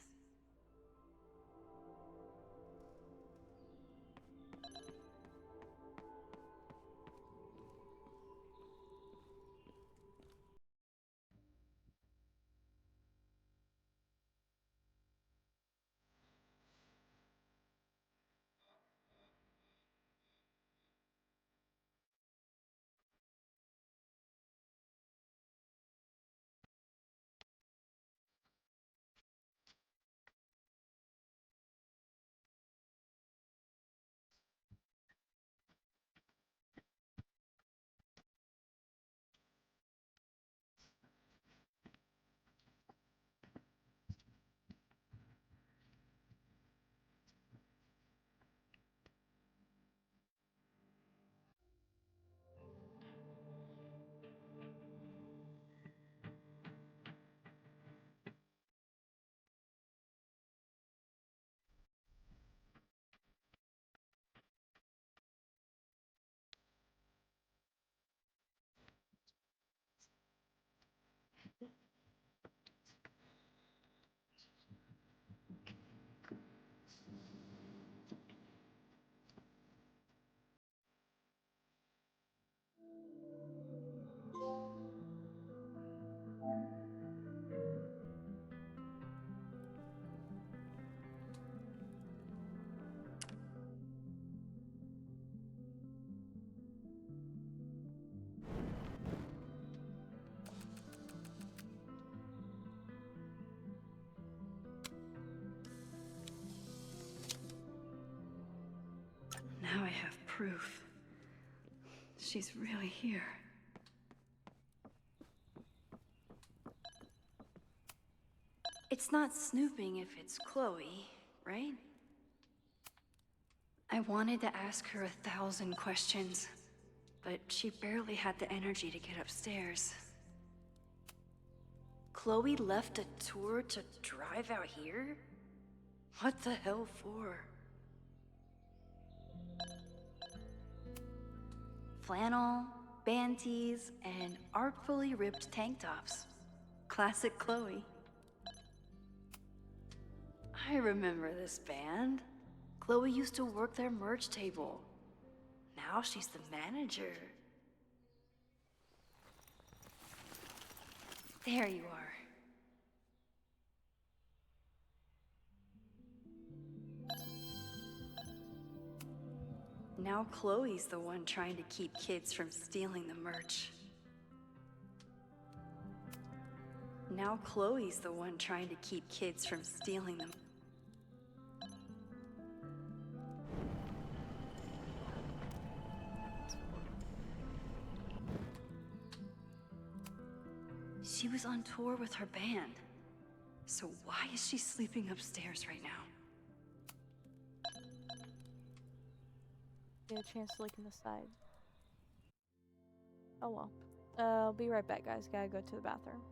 Now I have proof. She's really here. It's not snooping if it's Chloe, right? I wanted to ask her 1,000 questions, but she barely had the energy to get upstairs. Chloe left a tour to drive out here? What the hell for? Flannel, band tees, and artfully ripped tank tops. Classic Chloe. I remember this band. Chloe used to work their merch table. Now she's the manager. There you are. Now Chloe's the one trying to keep kids from stealing the merch. Now Chloe's the one trying to keep kids from stealing them. She was on tour with her band. So why is she sleeping upstairs right now? Get a chance to look in the side. Oh well. I'll be right back, guys. Gotta go to the bathroom.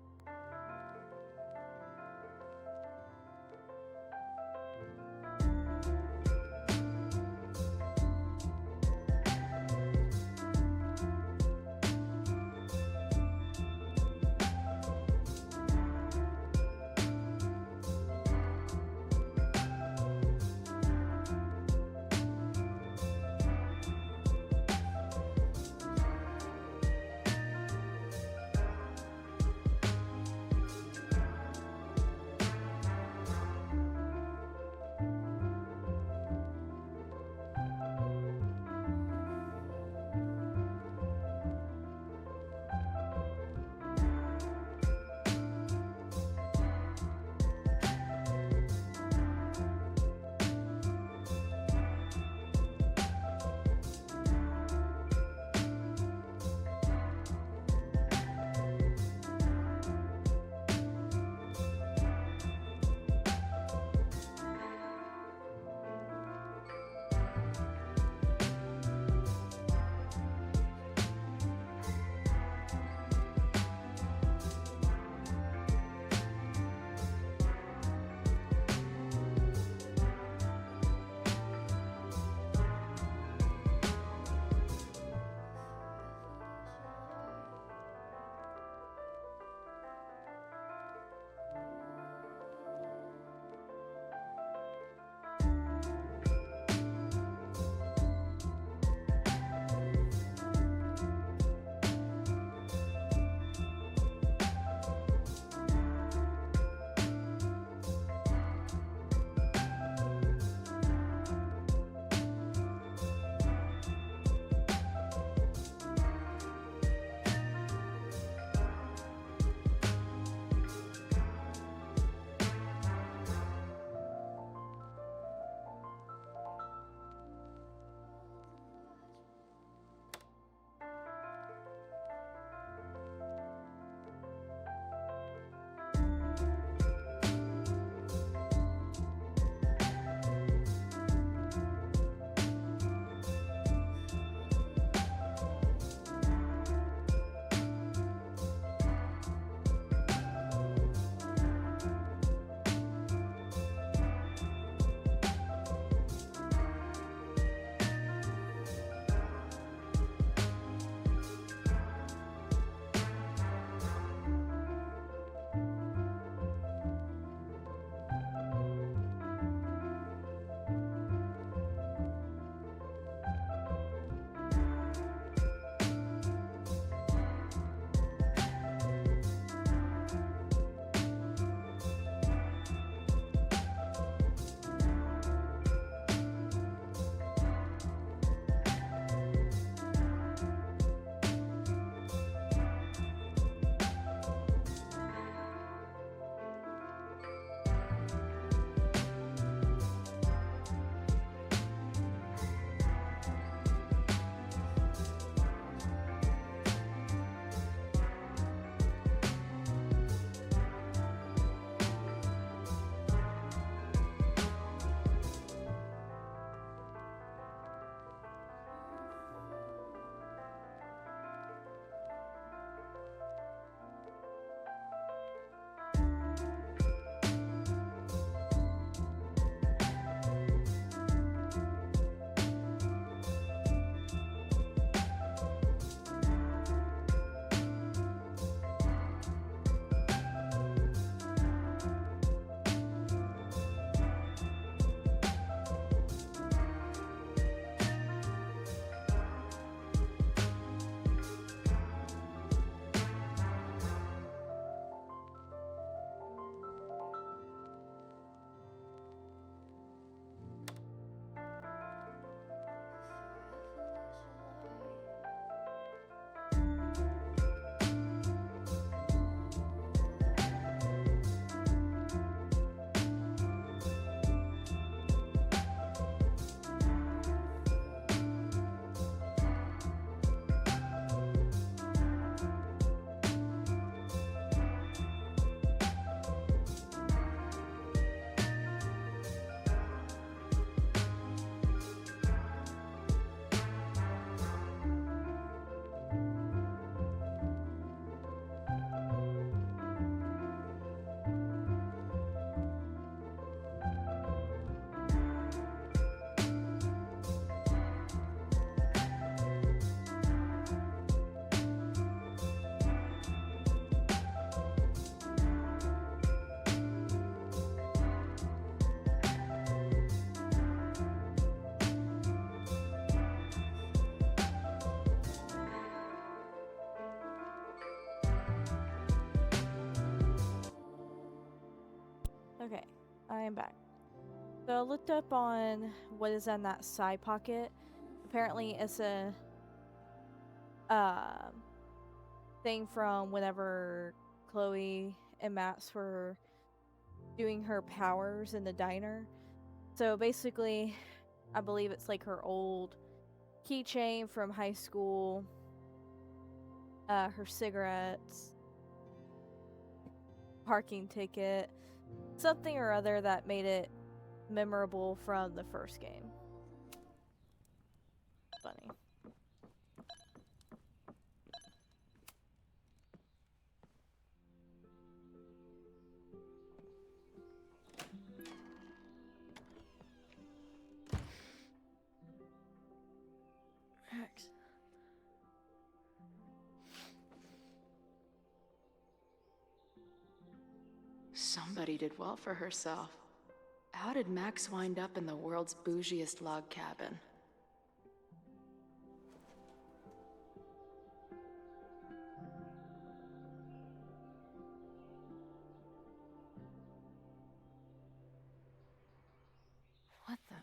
Okay, I am back. So I looked up on what is in that side pocket. Apparently, it's a thing from whenever Chloe and Max were doing her powers in the diner. So basically, I believe it's like her old keychain from high school, her cigarettes, parking ticket, something or other that made it memorable from the first game. Funny. Max. Somebody did well for herself. How did Max wind up in the world's bougiest log cabin? What the?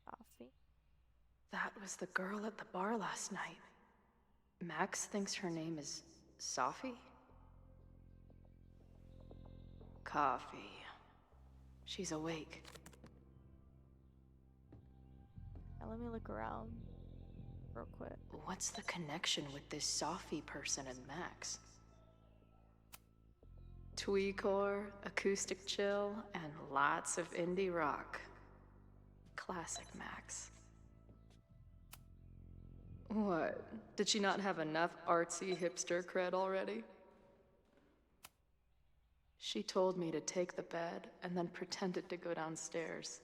Coffee. That was the girl at the bar last night. Max thinks her name is Sophie? Coffee. She's awake. Now let me look around real quick. What's the connection with this Sophie person and Max? Tweecore, acoustic chill, and lots of indie rock. Classic Max. What? Did she not have enough artsy hipster cred already? She told me to take the bed and then pretended to go downstairs.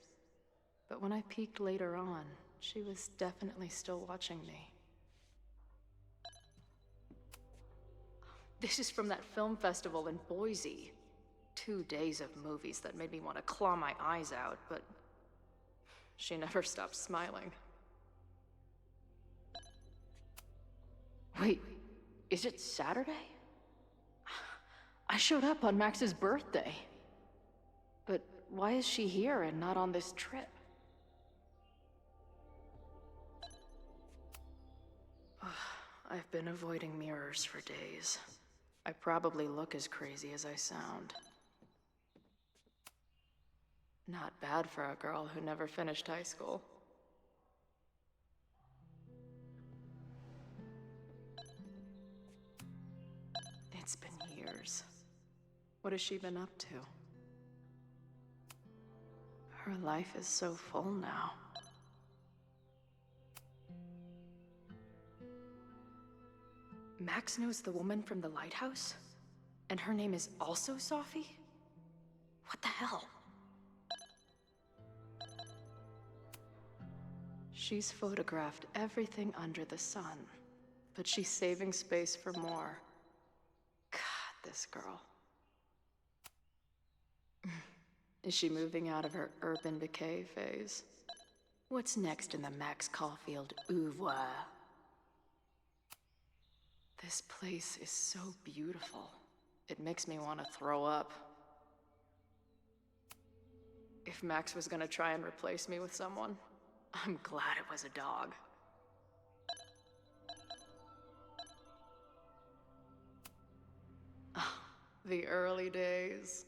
But when I peeked later on, she was definitely still watching me. This is from that film festival in Boise. 2 days of movies that made me want to claw my eyes out, but she never stopped smiling. Wait, is it Saturday? I showed up on Max's birthday. But why is she here and not on this trip? I've been avoiding mirrors for days. I probably look as crazy as I sound. Not bad for a girl who never finished high school. It's been years. What has she been up to? Her life is so full now. Max knows the woman from the lighthouse? And her name is also Sophie? What the hell? She's photographed everything under the sun, but she's saving space for more. God, this girl. Is she moving out of her urban decay phase? What's next in the Max Caulfield oeuvre? This place is so beautiful. It makes me want to throw up. If Max was gonna try and replace me with someone, I'm glad it was a dog. The early days,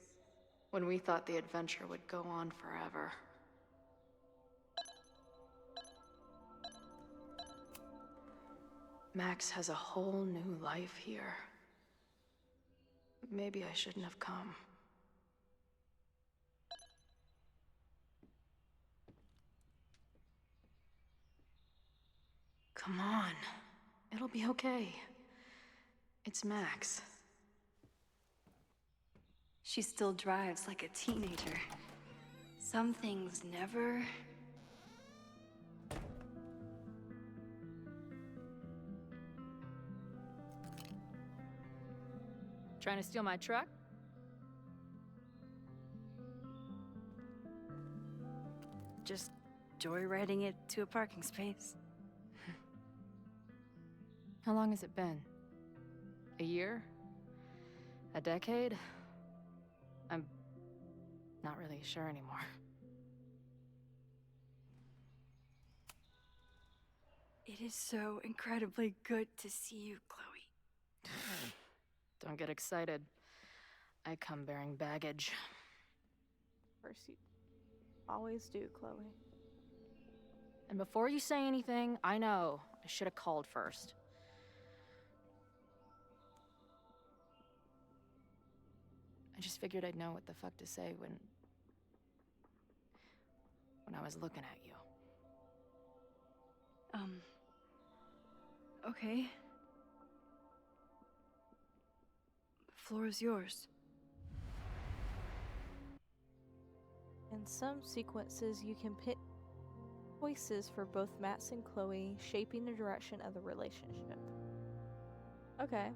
when we thought the adventure would go on forever. Max has a whole new life here. Maybe I shouldn't have come. Come on. It'll be okay. It's Max. She still drives like a teenager. Some things never... Trying to steal my truck? Just joyriding it to a parking space. How long has it been? A year? A decade? I'm not really sure anymore. It is so incredibly good to see you, Chloe. Don't get excited. I come bearing baggage. Of course you always do, Chloe. And before you say anything, I know I should have called first. I just figured I'd know what the fuck to say when I was looking at you. Okay. The floor is yours. In some sequences, you can pick choices for both Max and Chloe, shaping the direction of the relationship. Okay.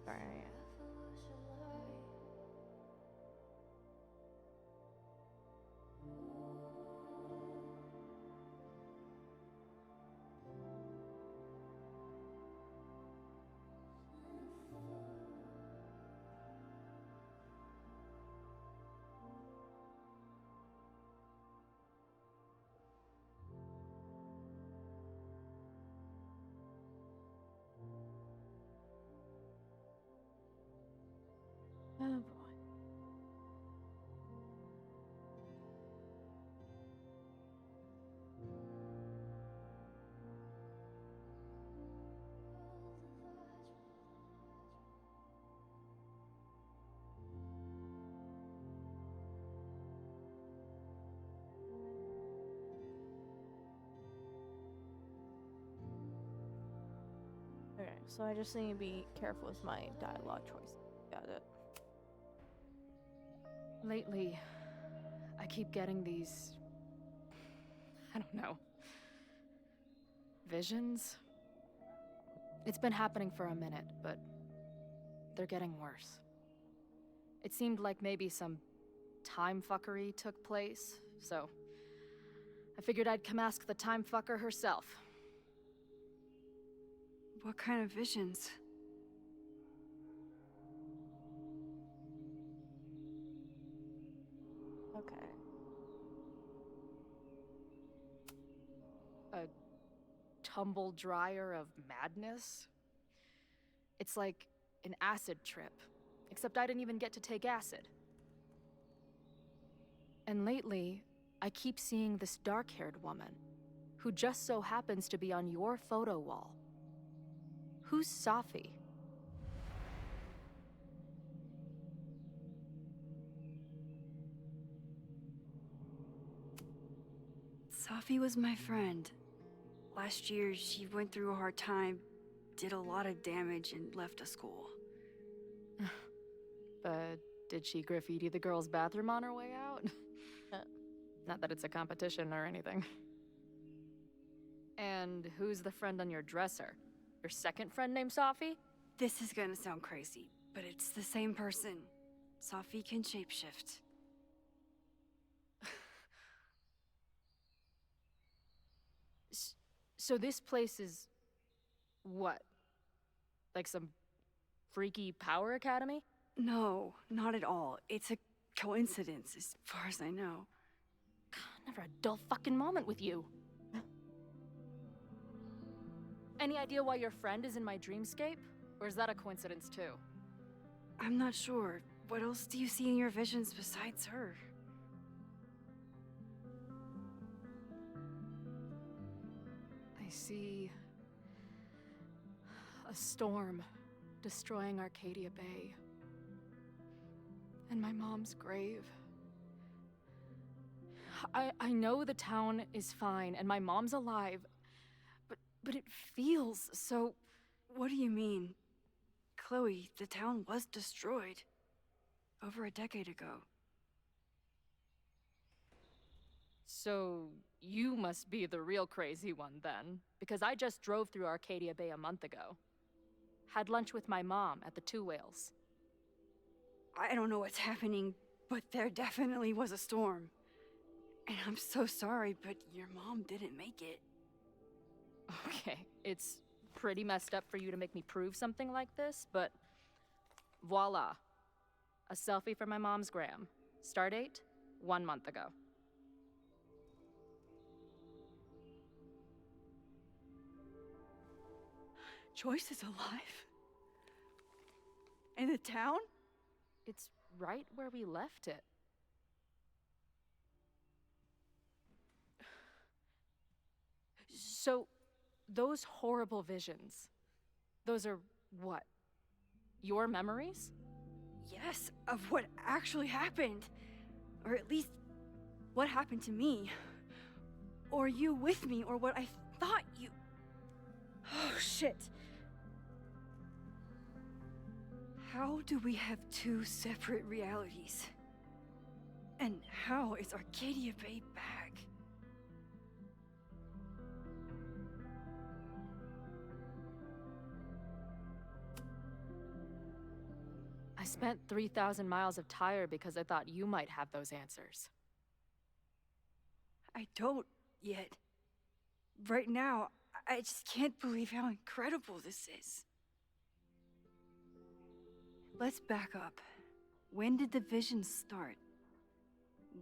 Alright. Oh boy. Okay, so I just need to be careful with my dialogue choices. Got it. Lately, I keep getting these, I don't know, visions? It's been happening for a minute, but they're getting worse. It seemed like maybe some time fuckery took place, so I figured I'd come ask the time fucker herself. What kind of visions? Okay. A tumble dryer of madness? It's like an acid trip, except I didn't even get to take acid. And lately, I keep seeing this dark-haired woman, who just so happens to be on your photo wall. Who's Safi? Safi was my friend. Last year, she went through a hard time, did a lot of damage, and left the school. But did she graffiti the girls' bathroom on her way out? Not that it's a competition or anything. And who's the friend on your dresser? Your second friend named Safi? This is gonna sound crazy, but it's the same person. Safi can shapeshift. So this place is... what? Like some freaky power academy? No, not at all. It's a coincidence, as far as I know. Never a dull fucking moment with you. Any idea why your friend is in my dreamscape? Or is that a coincidence too? I'm not sure. What else do you see in your visions besides her? I see... a storm destroying Arcadia Bay. And my mom's grave. I know the town is fine and my mom's alive, but it feels so... What do you mean? Chloe, the town was destroyed. Over a decade ago. So, you must be the real crazy one then, because I just drove through Arcadia Bay a month ago. Had lunch with my mom at the Two Whales. I don't know what's happening, but there definitely was a storm. And I'm so sorry, but your mom didn't make it. Okay, it's pretty messed up for you to make me prove something like this, but voila. A selfie from my mom's gram. Stardate, 1 month ago. Joyce is alive? In the town? It's right where we left it. So, those horrible visions, those are what? Your memories? Yes, of what actually happened. Or at least, what happened to me. Or you with me, or what I thought you... Oh, shit. How do we have two separate realities? And how is Arcadia Bay back? I spent 3,000 miles of tire because I thought you might have those answers. I don't yet. Right now, I just can't believe how incredible this is. Let's back up. When did the vision start?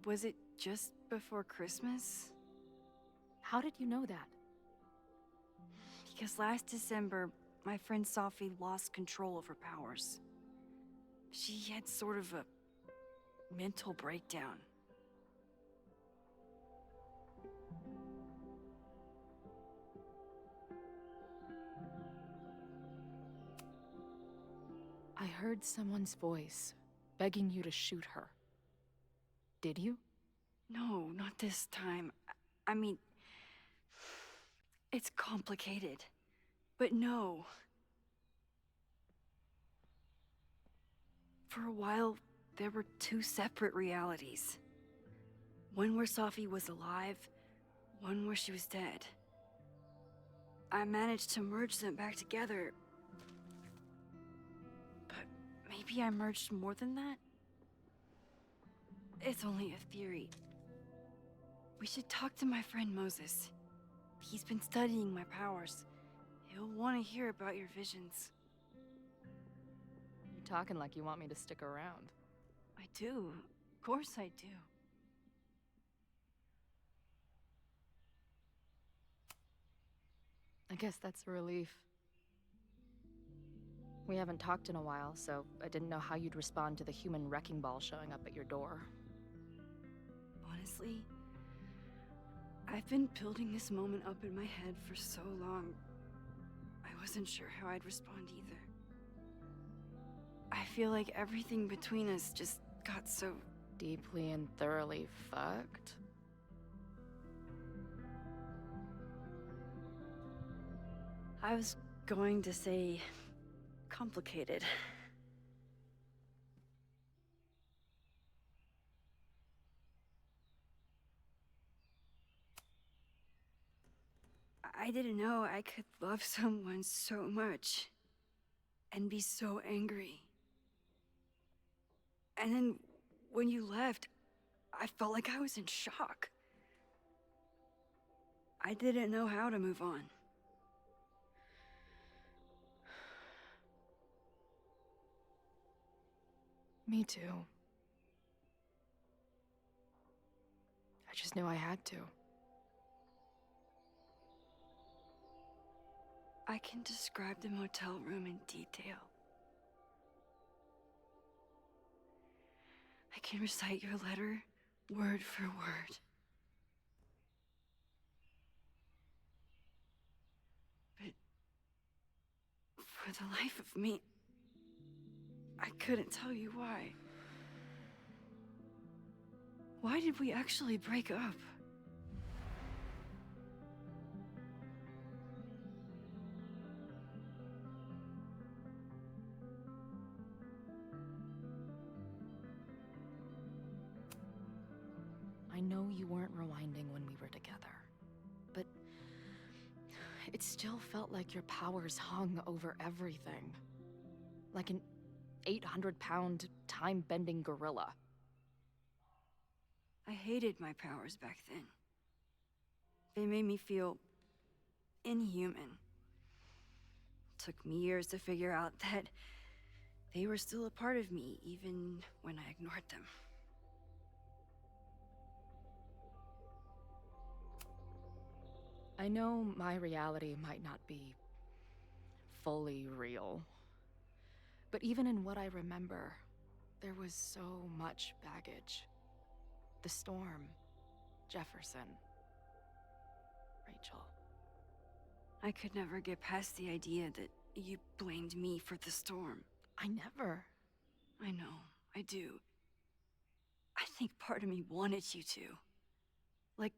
Was it just before Christmas? How did you know that? Because last December, my friend Sophie lost control of her powers. She had sort of a mental breakdown. I heard someone's voice, begging you to shoot her. Did you? No, not this time. I mean, it's complicated. But no. For a while, there were two separate realities. One where Sophie was alive, one where she was dead. I managed to merge them back together. But maybe I merged more than that? It's only a theory. We should talk to my friend Moses. He's been studying my powers. He'll want to hear about your visions. You're talking like you want me to stick around. I do. Of course I do. I guess that's a relief. We haven't talked in a while, so I didn't know how you'd respond to the human wrecking ball showing up at your door. Honestly, I've been building this moment up in my head for so long. I wasn't sure how I'd respond either. I feel like everything between us just got so... deeply and thoroughly fucked? I was going to say... complicated. I didn't know I could love someone so much and be so angry. And then when you left, I felt like I was in shock. I didn't know how to move on. Me too. I just knew I had to. I can describe the motel room in detail. I can recite your letter word for word. But for the life of me, I couldn't tell you why. Why did we actually break up? I know you weren't rewinding when we were together, but it still felt like your powers hung over everything. Like an 800-pound, time-bending gorilla. I hated my powers back then. They made me feel inhuman. Took me years to figure out that they were still a part of me, even when I ignored them. I know my reality might not be fully real, but even in what I remember, there was so much baggage. The storm, Jefferson, Rachel. I could never get past the idea that you blamed me for the storm. I never. I know, I do. I think part of me wanted you to. Like,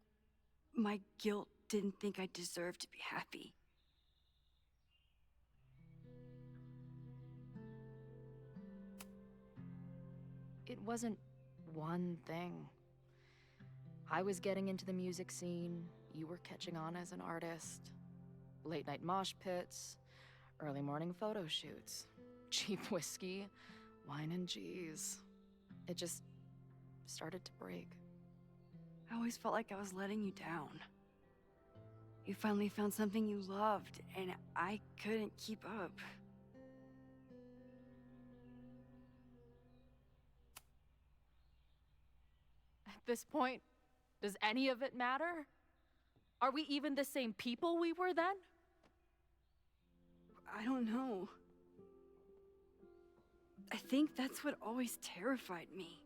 my guilt didn't think I deserved to be happy. It wasn't one thing. I was getting into the music scene, you were catching on as an artist. Late night mosh pits, early morning photo shoots, cheap whiskey, wine and cheese. It just started to break. I always felt like I was letting you down. You finally found something you loved, and I couldn't keep up. At this point, does any of it matter? Are we even the same people we were then? I don't know. I think that's what always terrified me.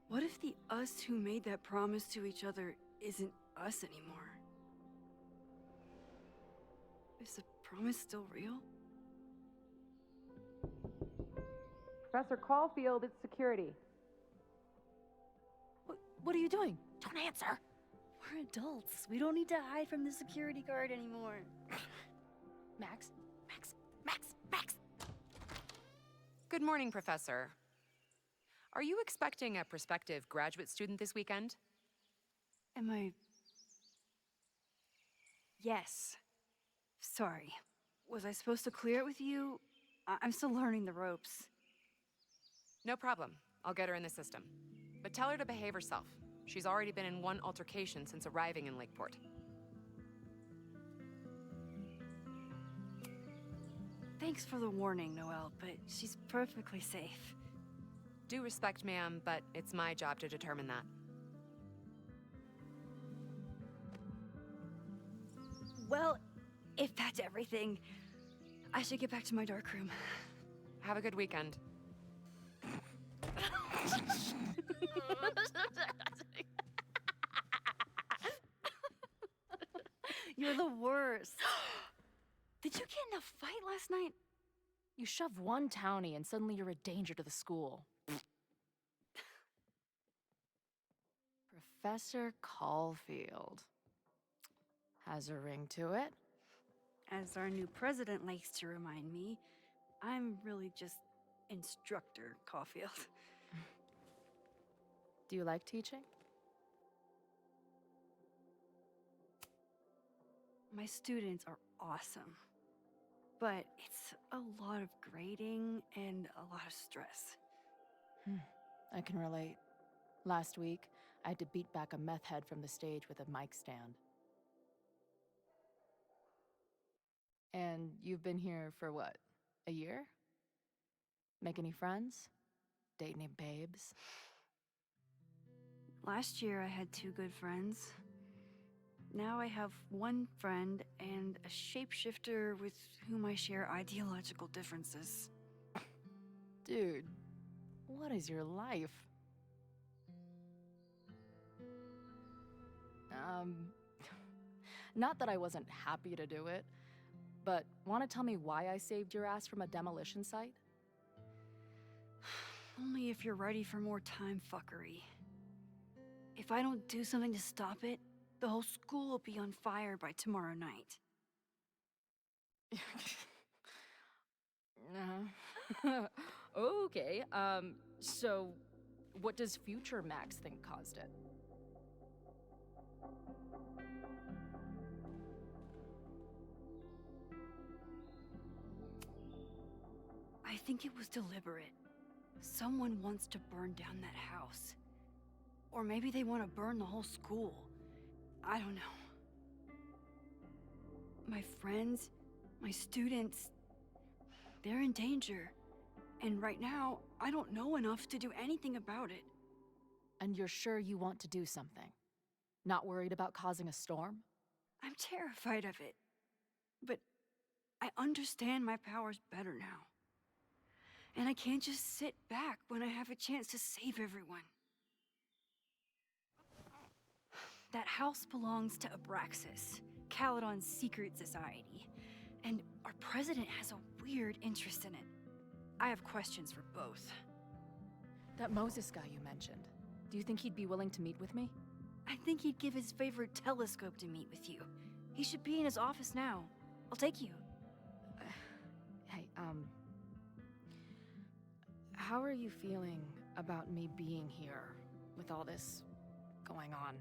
What if the us who made that promise to each other isn't us anymore? Is the promise still real? Professor Caulfield, it's security. What are you doing? Don't answer. We're adults. We don't need to hide from the security guard anymore. Max. Good morning, Professor. Are you expecting a prospective graduate student this weekend? Am I... Yes. Sorry. Was I supposed to clear it with you? I'm still learning the ropes. No problem. I'll get her in the system. But tell her to behave herself. She's already been in one altercation since arriving in Lakeport. Thanks for the warning, Noelle, but she's perfectly safe. Due respect, ma'am, but it's my job to determine that. Well, if that's everything, I should get back to my dark room. Have a good weekend. You're the worst. Did you get in a fight last night? You shove one townie and suddenly you're a danger to the school. Professor Caulfield. Has a ring to it. As our new president likes to remind me, I'm really just Instructor Caulfield. Do you like teaching? My students are awesome. But it's a lot of grading and a lot of stress. I can relate. Last week, I had to beat back a meth head from the stage with a mic stand. And you've been here for what? A year? Make any friends? date any babes? Last year I had 2 good friends. Now I have 1 friend and a shapeshifter with whom I share ideological differences. Dude, what is your life? Not that I wasn't happy to do it, but want to tell me why I saved your ass from a demolition site? Only if you're ready for more time fuckery. If I don't do something to stop it, the whole school will be on fire by tomorrow night. Okay, so what does future Max think caused it? I think it was deliberate. Someone wants to burn down that house. Or maybe they want to burn the whole school. I don't know. My friends, my students, they're in danger. And right now, I don't know enough to do anything about it. And you're sure you want to do something? Not worried about causing a storm? I'm terrified of it. But I understand my powers better now. And I can't just sit back when I have a chance to save everyone. That house belongs to Abraxas, Caledon's secret society. And our president has a weird interest in it. I have questions for both. That Moses guy you mentioned, do you think he'd be willing to meet with me? I think he'd give his favorite telescope to meet with you. He should be in his office now. I'll take you. Hey, how are you feeling about me being here with all this going on?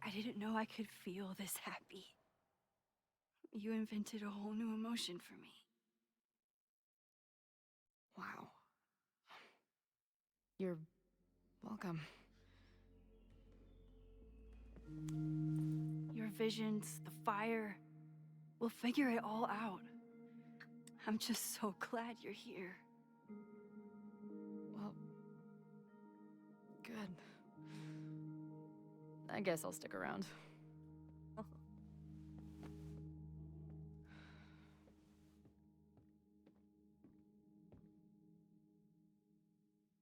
I didn't know I could feel this happy. You invented a whole new emotion for me. Wow. You're welcome. Your visions, the fire, we'll figure it all out. I'm just so glad you're here. Well, good. I guess I'll stick around.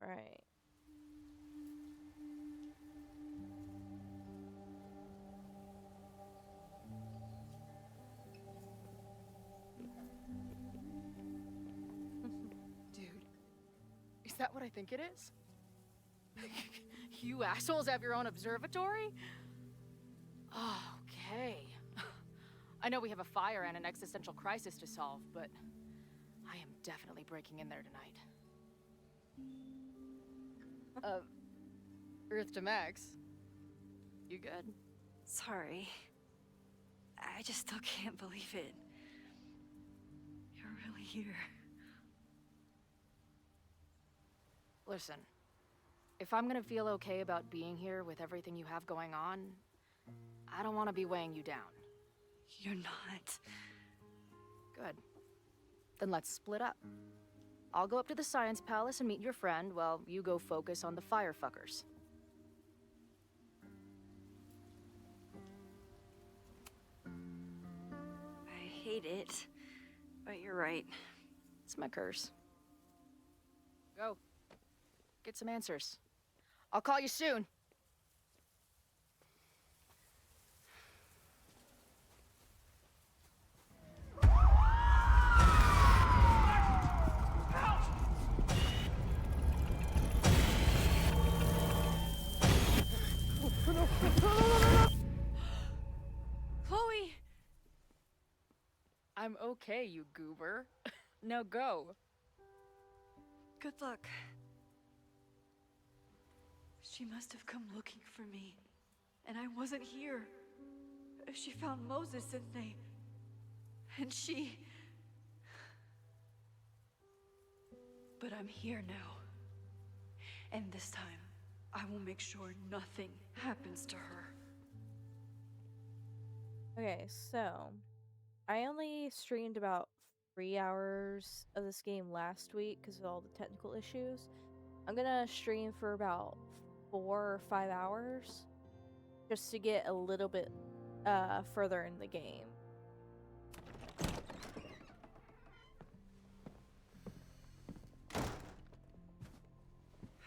Right. Dude, is that what I think it is? You assholes have your own observatory? Okay. I know we have a fire and an existential crisis to solve, but I am definitely breaking in there tonight. Earth to Max. You good? Sorry. I just still can't believe it. You're really here. Listen, if I'm gonna feel okay about being here with everything you have going on, I don't want to be weighing you down. You're not. Good. Then let's split up. I'll go up to the Science Palace and meet your friend while you go focus on the firefuckers. I hate it, but you're right. It's my curse. Go. Get some answers. I'll call you soon. Chloe! I'm okay, you goober. Now go. Good luck. She must have come looking for me, and I wasn't here. She found Moses, and she... But I'm here now. And this time, I will make sure nothing happens to her. Okay, so I only streamed about 3 hours of this game last week because of all the technical issues. I'm gonna stream for about 4 or 5 hours just to get a little bit further in the game.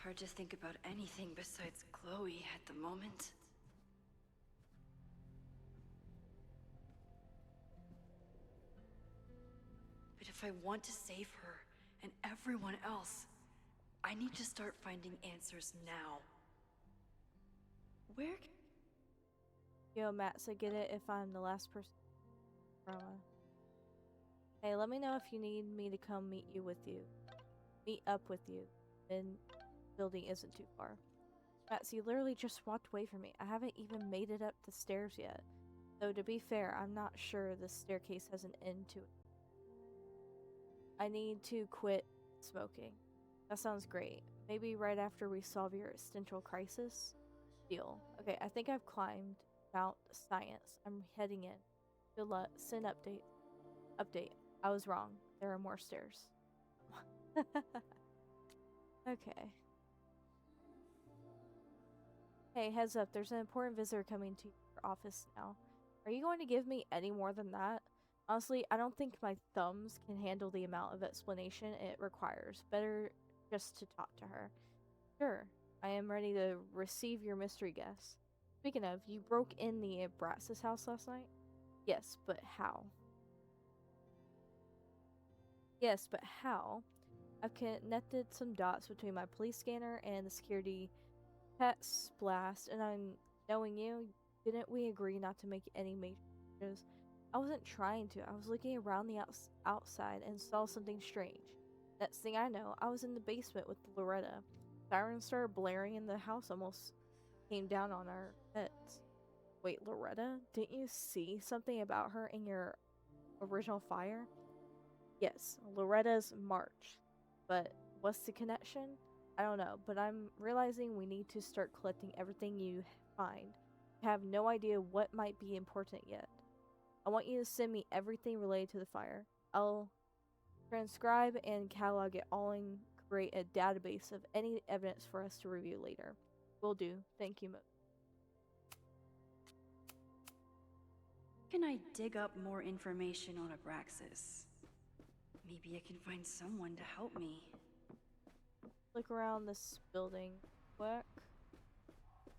Hard to think about anything besides Chloe at the moment. But if I want to save her and everyone else, I need to start finding answers now. Where? Yo, Matt, so get it if I'm the last person. Hey, let me know if you need me to come meet up with you. And building isn't too far. Matt, you literally just walked away from me. I haven't even made it up the stairs yet. Though to be fair, I'm not sure the staircase has an end to it. I need to quit smoking. That sounds great. Maybe right after we solve your existential crisis? Deal. Okay, I think I've climbed Mount Science. I'm heading in. Good luck. Send update. Update. I was wrong. There are more stairs. Okay. Hey, heads up. There's an important visitor coming to your office now. Are you going to give me any more than that? Honestly, I don't think my thumbs can handle the amount of explanation it requires. Better just to talk to her. Sure. I am ready to receive your mystery guess. Speaking of, you broke in the Abraxas house last night? Yes, but how? Yes, but how? I've connected some dots between my police scanner and the security text blast, and I'm knowing you, didn't we agree not to make any major changes? I wasn't trying to. I was looking around the outside and saw something strange. Next thing I know, I was in the basement with Loretta. Sirens started blaring and the house almost came down on our heads. Wait, Loretta? Didn't you see something about her in your original fire? Yes, Loretta's March. But what's the connection? I don't know, but I'm realizing we need to start collecting everything you find. I have no idea what might be important yet. I want you to send me everything related to the fire. I'll transcribe and catalog it all and create a database of any evidence for us to review later. Will do. Thank you, Mo. Can I dig up more information on Abraxas? Maybe I can find someone to help me. Look around this building quick,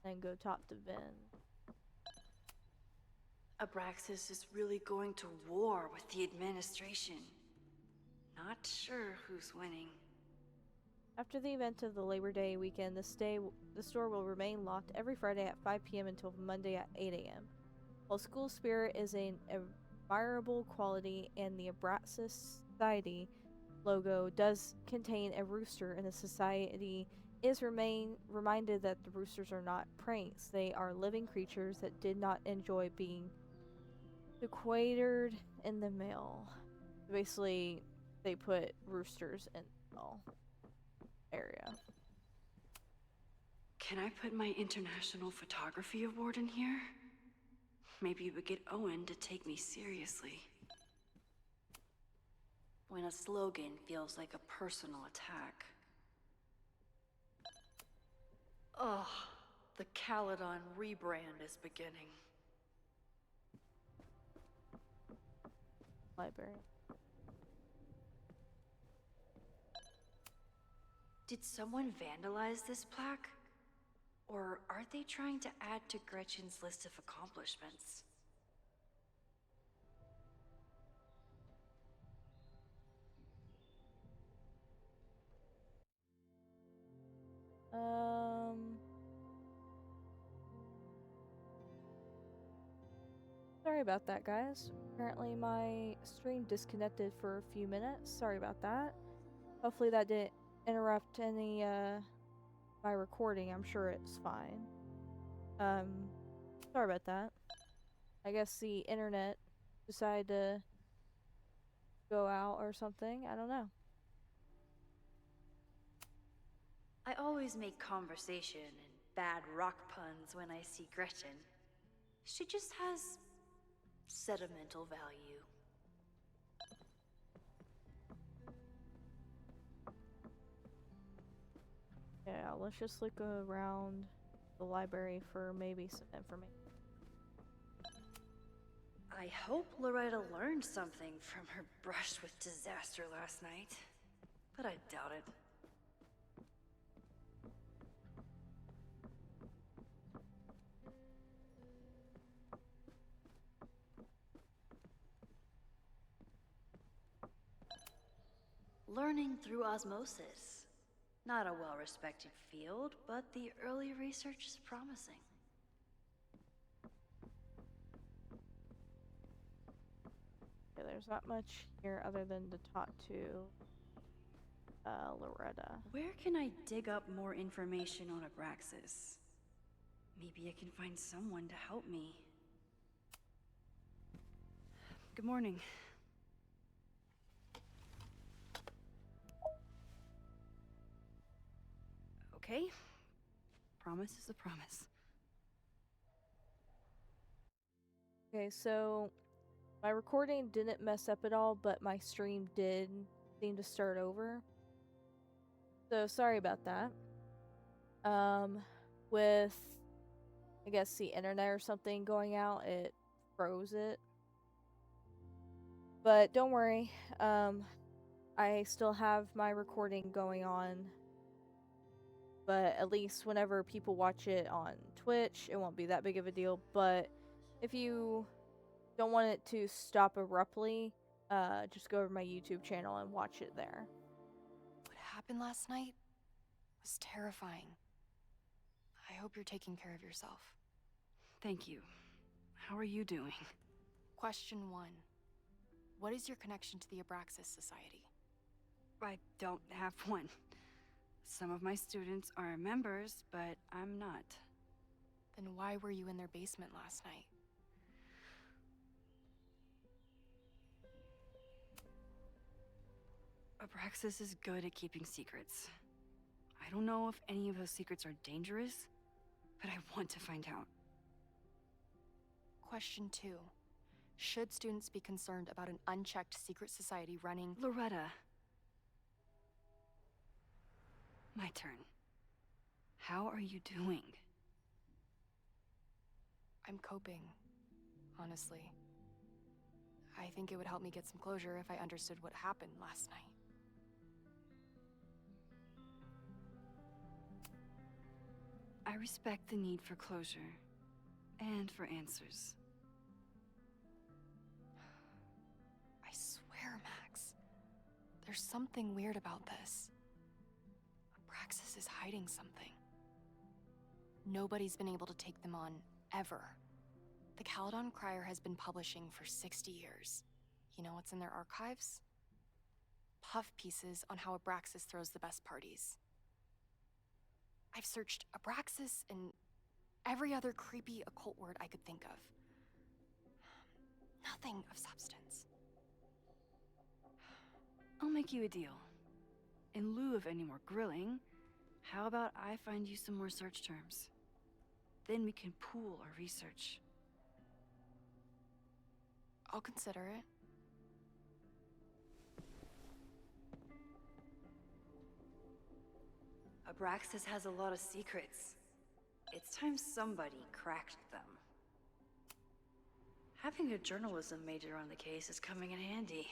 then go talk to Ben. Abraxas is really going to war with the administration. Not sure who's winning. After the event of the Labor Day weekend, the store will remain locked every Friday at 5 p.m. until Monday at 8 a.m. While school spirit is an admirable quality and the Abraxas Society logo does contain a rooster, and the society is reminded that the roosters are not pranks. They are living creatures that did not enjoy being sequestered in the mail. Basically, they put roosters in the mail area. Can I put my International Photography Award in here? Maybe it would get Owen to take me seriously. When a slogan feels like a personal attack. Ugh, the Caledon rebrand is beginning. Library. Did someone vandalize this plaque? Or are they trying to add to Gretchen's list of accomplishments? Sorry about that, guys. Apparently my stream disconnected for a few minutes. Sorry about that. Hopefully that didn't interrupt any my recording. I'm sure it's fine. Sorry about that. I guess the internet decided to go out or something. I don't know. I always make conversation and bad rock puns when I see Gretchen. She just has sentimental value. Yeah, let's just look around the library for maybe some information. I hope Loretta learned something from her brush with disaster last night, but I doubt it. Learning through osmosis. Not a well-respected field, but the early research is promising. Yeah, there's not much here other than to talk to Loretta. Where can I dig up more information on Abraxas? Maybe I can find someone to help me. Good morning. Okay. Promise is a promise. Okay, so my recording didn't mess up at all, but my stream did seem to start over. So sorry about that. With I guess the internet or something going out, it froze it. But don't worry, I still have my recording going on. But at least whenever people watch it on Twitch, it won't be that big of a deal. But if you don't want it to stop abruptly, just go over to my YouTube channel and watch it there. What happened last night was terrifying. I hope you're taking care of yourself. Thank you. How are you doing? Question 1. What is your connection to the Abraxas Society? I don't have one. Some of my students are members, but I'm not. Then why were you in their basement last night? Abraxas is good at keeping secrets. I don't know if any of those secrets are dangerous, but I want to find out. Question 2. Should students be concerned about an unchecked secret society running— Loretta. My turn. How are you doing? I'm coping, honestly. I think it would help me get some closure if I understood what happened last night. I respect the need for closure, and for answers. I swear, Max, there's something weird about this. Abraxas is hiding something. Nobody's been able to take them on, ever. The Caledon Crier has been publishing for 60 years. You know what's in their archives? Puff pieces on how Abraxas throws the best parties. I've searched Abraxas and every other creepy occult word I could think of. Nothing of substance. I'll make you a deal. In lieu of any more grilling, how about I find you some more search terms? Then we can pool our research. I'll consider it. Abraxas has a lot of secrets. It's time somebody cracked them. Having a journalism major on the case is coming in handy.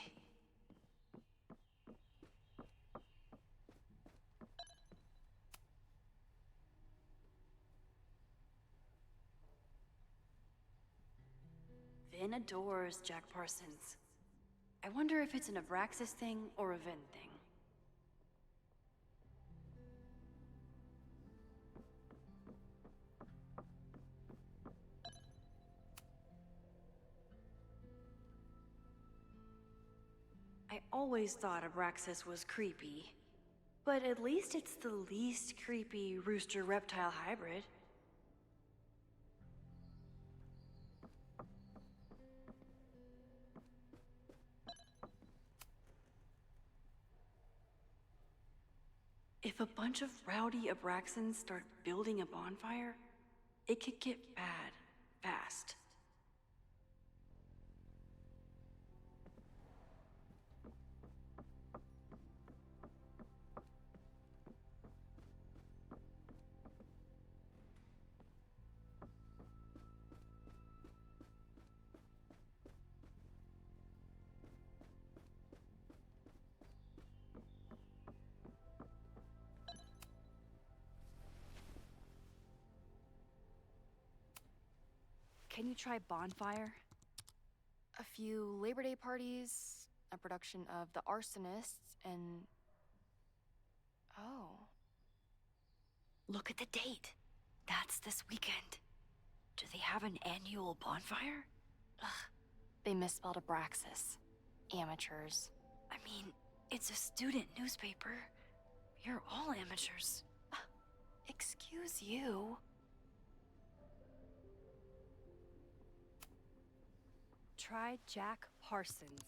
Vin adores Jack Parsons. I wonder if it's an Abraxas thing or a Vin thing. I always thought Abraxas was creepy, but at least it's the least creepy rooster-reptile hybrid. If a bunch of rowdy Abraxans start building a bonfire, it could get bad, fast. Can you try bonfire? A few Labor Day parties, a production of The Arsonists, and... Oh. Look at the date. That's this weekend. Do they have an annual bonfire? Ugh. They misspelled Abraxas. Amateurs. I mean, it's a student newspaper. You're all amateurs. Excuse you. Try Jack Parsons.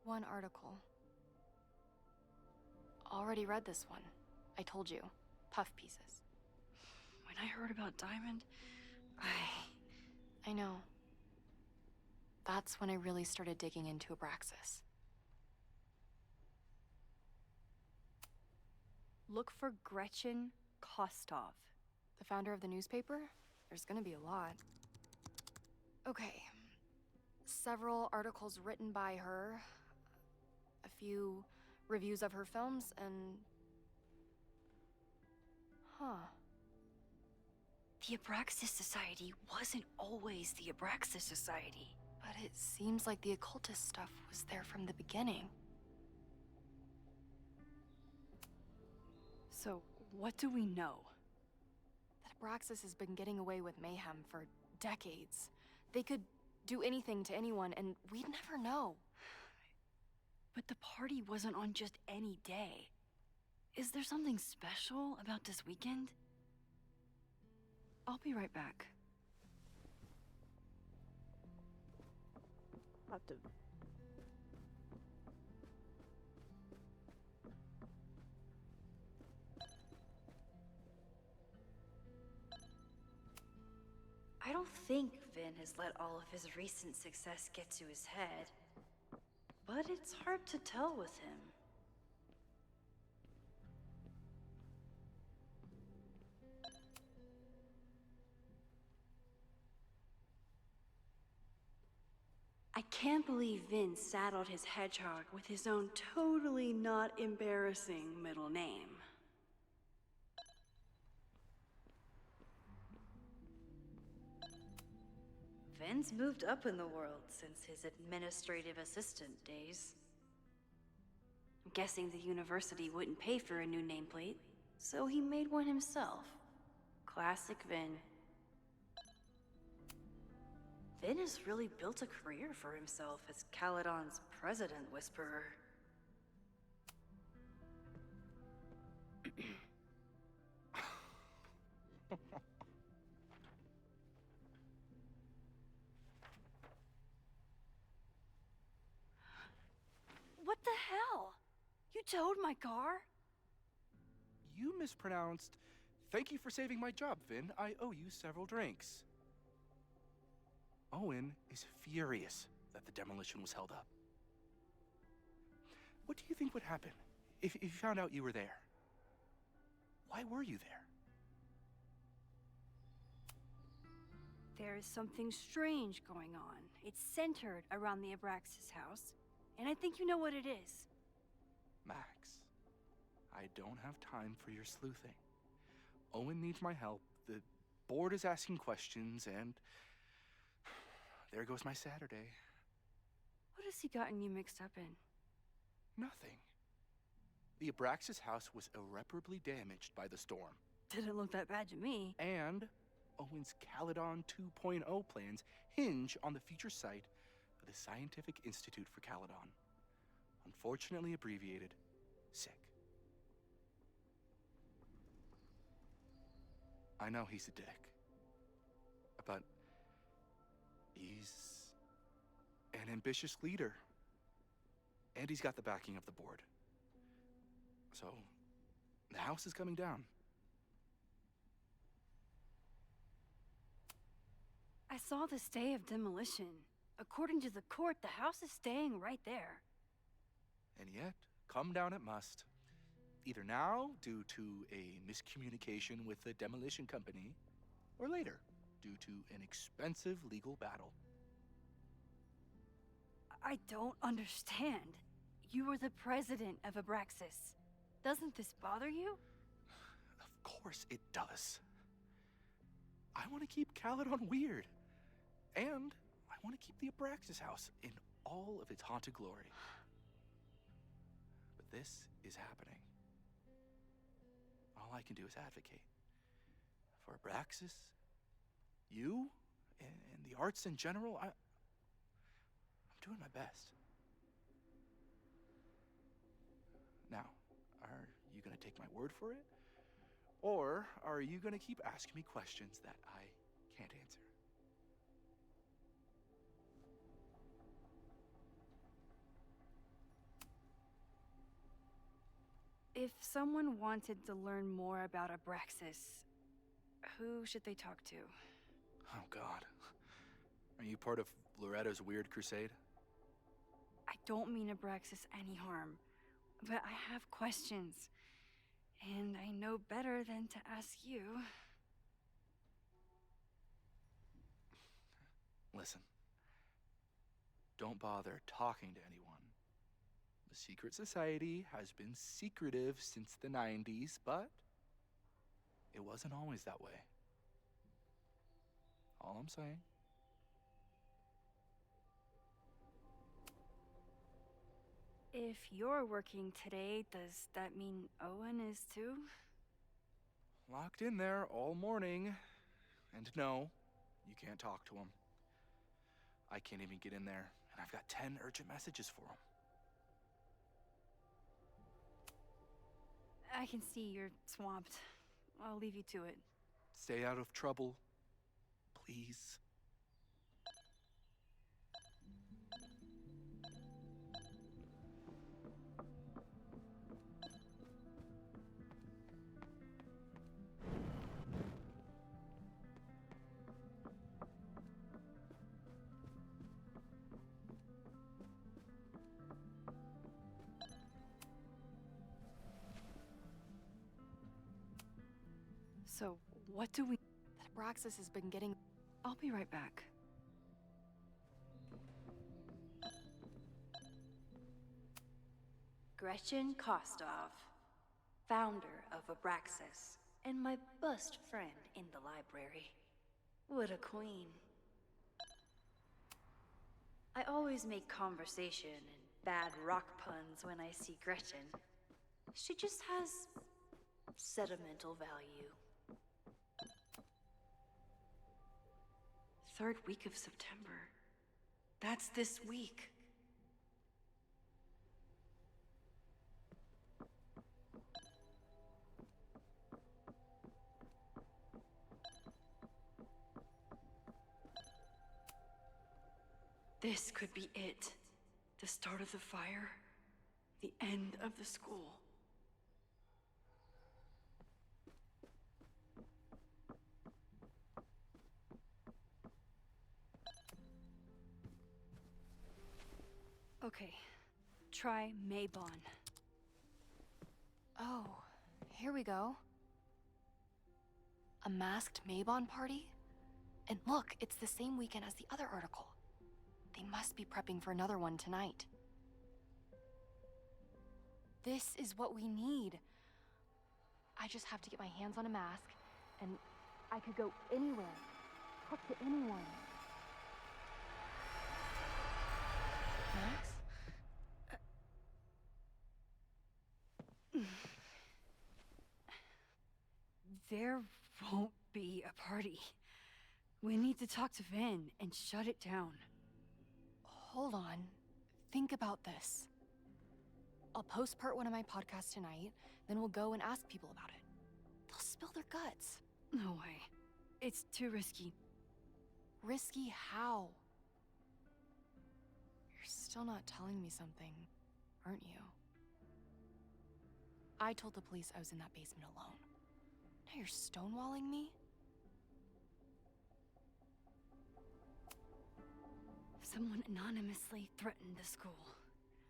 One article. Already read this one. I told you. Puff pieces. When I heard about Diamond, I know. That's when I really started digging into Abraxas. Look for Gretchen Kostov. The founder of the newspaper? There's gonna be a lot. Okay. Several articles written by her. A few reviews of her films, and... Huh. The Abraxas Society wasn't always the Abraxas Society. But it seems like the occultist stuff was there from the beginning. So, what do we know? That Abraxas has been getting away with mayhem for decades. They could do anything to anyone, and we'd never know. But the party wasn't on just any day. Is there something special about this weekend? I'll be right back. Have to. I don't think Vin has let all of his recent success get to his head. But it's hard to tell with him. I can't believe Vin saddled his hedgehog with his own totally not embarrassing middle name. Vin's moved up in the world since his administrative assistant days. I'm guessing the university wouldn't pay for a new nameplate, so he made one himself. Classic Vin. Vin has really built a career for himself as Caledon's president whisperer. What the hell? You towed my car? You mispronounced. Thank you for saving my job, Vin. I owe you several drinks. Owen is furious that the demolition was held up. What do you think would happen if you found out you were there? Why were you there? There is something strange going on. It's centered around the Abraxas house, and I think you know what it is. Max, I don't have time for your sleuthing. Owen needs my help. The board is asking questions, and there goes my Saturday. What has he gotten you mixed up in? Nothing. The Abraxas house was irreparably damaged by the storm. Didn't look that bad to me. And Owen's Caledon 2.0 plans hinge on the future site of the Scientific Institute for Caledon. Unfortunately abbreviated, SICK. I know he's a dick, but he's an ambitious leader. And he's got the backing of the board. So, the house is coming down. I saw the stay of demolition. According to the court, the house is staying right there. And yet, come down it must. Either now, due to a miscommunication with the demolition company, or later, due to an expensive legal battle. I don't understand. You are the president of Abraxas. Doesn't this bother you? Of course it does. I want to keep Caledon weird. And I want to keep the Abraxas house in all of its haunted glory. But this is happening. All I can do is advocate. For Abraxas, you, and the arts in general, I'm doing my best. Now, are you gonna take my word for it? Or are you gonna keep asking me questions that I can't answer? If someone wanted to learn more about Abraxas, who should they talk to? Oh, God. Are you part of Loretta's weird crusade? I don't mean Abraxas any harm, but I have questions. And I know better than to ask you. Listen. Don't bother talking to anyone. The secret society has been secretive since the 90s, but it wasn't always that way. All I'm saying. If you're working today, does that mean Owen is too? Locked in there all morning. And no, you can't talk to him. I can't even get in there, and I've got 10 urgent messages for him. I can see you're swamped. I'll leave you to it. Stay out of trouble, please. So, what do we... That Abraxas has been getting... I'll be right back. Gretchen Kostov, founder of Abraxas, and my best friend in the library. What a queen. I always make conversation and bad rock puns when I see Gretchen. She just has sentimental value. 3rd week of September. That's this week. This could be it. The start of the fire. The end of the school. Okay, try Maybon. Oh, here we go. A masked Maybon party? And look, it's the same weekend as the other article. They must be prepping for another one tonight. This is what we need. I just have to get my hands on a mask, and I could go anywhere, talk to anyone. Max? There won't be a party. We need to talk to Vin and shut it down. Hold on. Think about this. I'll post part 1 of my podcast tonight, then we'll go and ask people about it. They'll spill their guts. No way. It's too risky. Risky how? You're still not telling me something, aren't you? I told the police I was in that basement alone. Now you're stonewalling me? Someone anonymously threatened the school.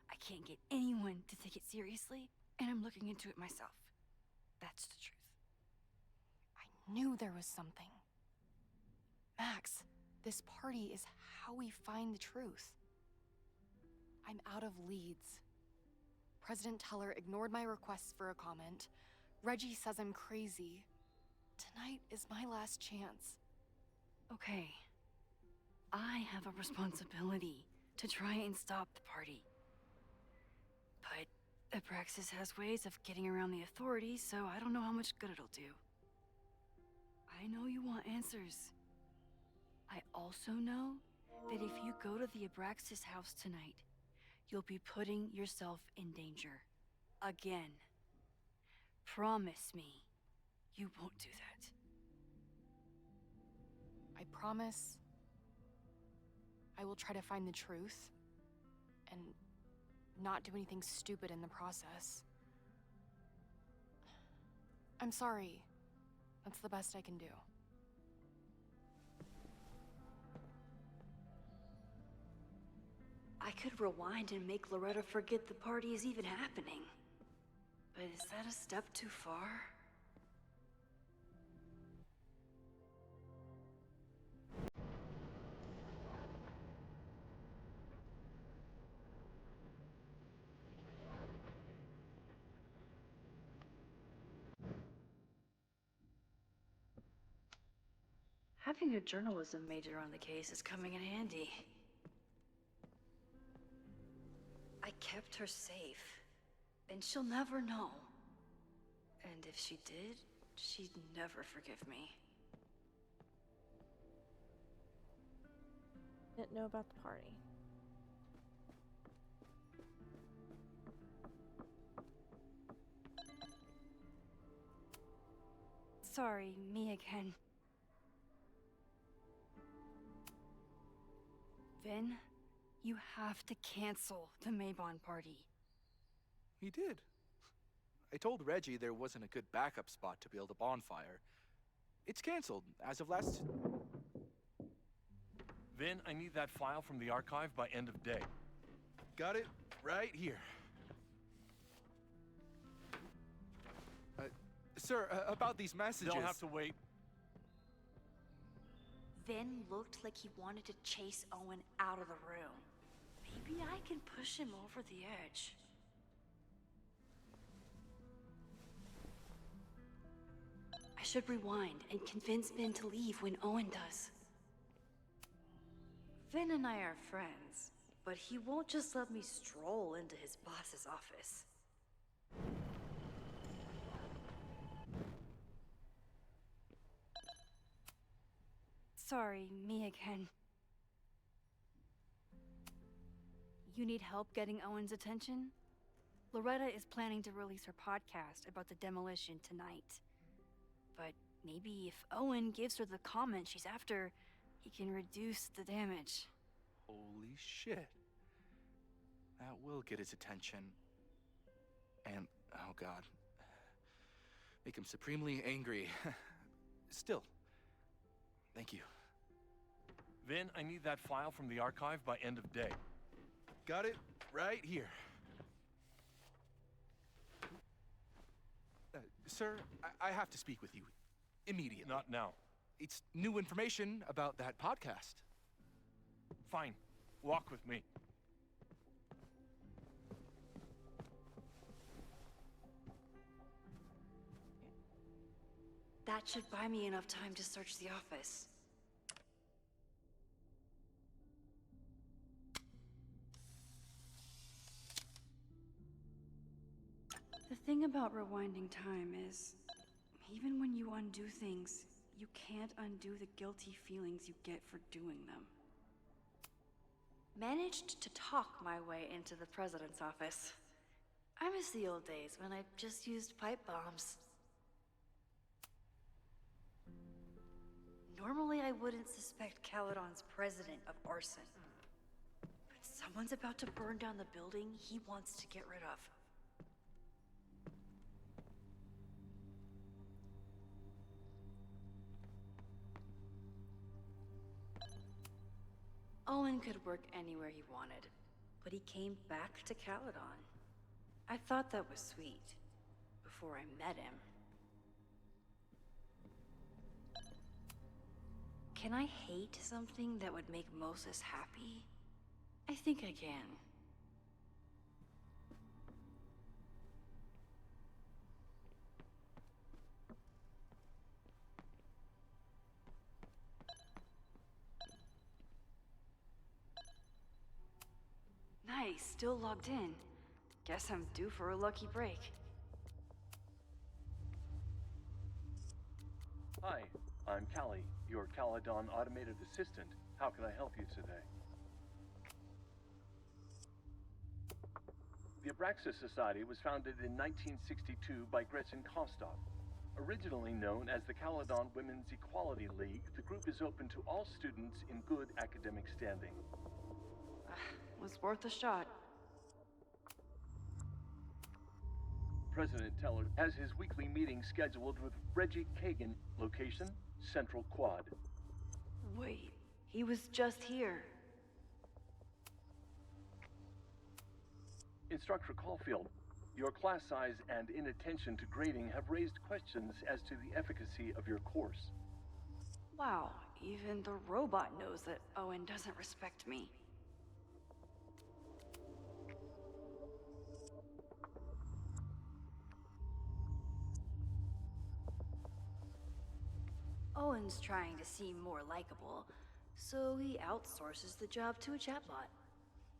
I can't get anyone to take it seriously, and I'm looking into it myself. That's the truth. I knew there was something. Max, this party is how we find the truth. I'm out of leads. President Teller ignored my requests for a comment. Reggie says I'm crazy. Tonight is my last chance. Okay. I have a responsibility to try and stop the party. But Abraxas has ways of getting around the authorities, so I don't know how much good it'll do. I know you want answers. I also know that if you go to the Abraxas house tonight, you'll be putting yourself in danger. Again. Promise me you won't do that. I promise I will try to find the truth and not do anything stupid in the process. I'm sorry. That's the best I can do. I could rewind and make Loretta forget the party is even happening. But is that a step too far? Having a journalism major on the case is coming in handy. I kept her safe, and she'll never know. And if she did, she'd never forgive me. Didn't know about the party. Sorry, me again. Vin, you have to cancel the Maybon party. He did. I told Reggie there wasn't a good backup spot to build a bonfire. It's canceled as of last... Vin, I need that file from the archive by end of day. Got it right here. Sir, about these messages... They'll have to wait. Vin looked like he wanted to chase Owen out of the room. Maybe I can push him over the edge. I should rewind and convince Vin to leave when Owen does. Vin and I are friends, but he won't just let me stroll into his boss's office. Sorry, me again. You need help getting Owen's attention? Loretta is planning to release her podcast about the demolition tonight. But maybe if Owen gives her the comment she's after, he can reduce the damage. Holy shit. That will get his attention. And, oh god. Make him supremely angry. Still, thank you. Vin, I need that file from the archive by end of day. Got it right here. Sir, I have to speak with you immediately. Not now. It's new information about that podcast. Fine. Walk with me. That should buy me enough time to search the office. The thing about rewinding time is, even when you undo things, you can't undo the guilty feelings you get for doing them. Managed to talk my way into the president's office. I miss the old days when I just used pipe bombs. Normally I wouldn't suspect Caledon's president of arson. But someone's about to burn down the building he wants to get rid of. Owen could work anywhere he wanted, but he came back to Caledon. I thought that was sweet, before I met him. Can I hate something that would make Moses happy? I think I can. still logged in. Guess I'm due for a lucky break. Hi, I'm Callie, your Caledon automated assistant. How can I help you today? The Abraxas Society was founded in 1962 by Gretchen Kostov. Originally known as the Caledon Women's Equality League, the group is open to all students in good academic standing. Was worth a shot. President Teller has his weekly meeting scheduled with Reggie Kagan. Location, Central Quad. Wait, he was just here. Instructor Caulfield, your class size and inattention to grading have raised questions as to the efficacy of your course. Wow, even the robot knows that Owen doesn't respect me. Owen's trying to seem more likable, so he outsources the job to a chatbot.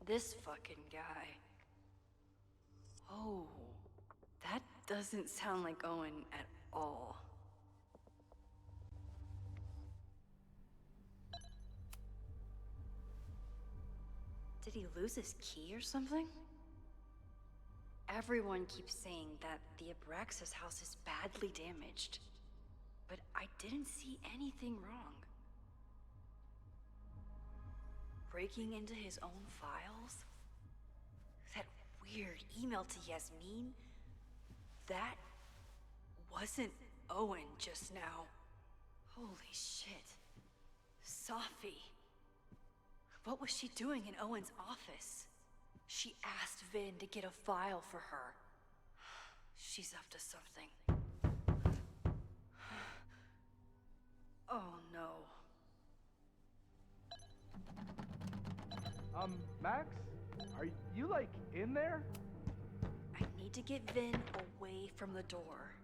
This fucking guy. Oh, that doesn't sound like Owen at all. Did he lose his key or something? Everyone keeps saying that the Abraxas house is badly damaged. But I didn't see anything wrong. Breaking into his own files? That weird email to Yasmin? That wasn't Owen just now. Holy shit. Sophie. What was she doing in Owen's office? She asked Vin to get a file for her. She's up to something. Oh no. Max? Are you, like, in there? I need to get Vin away from the door.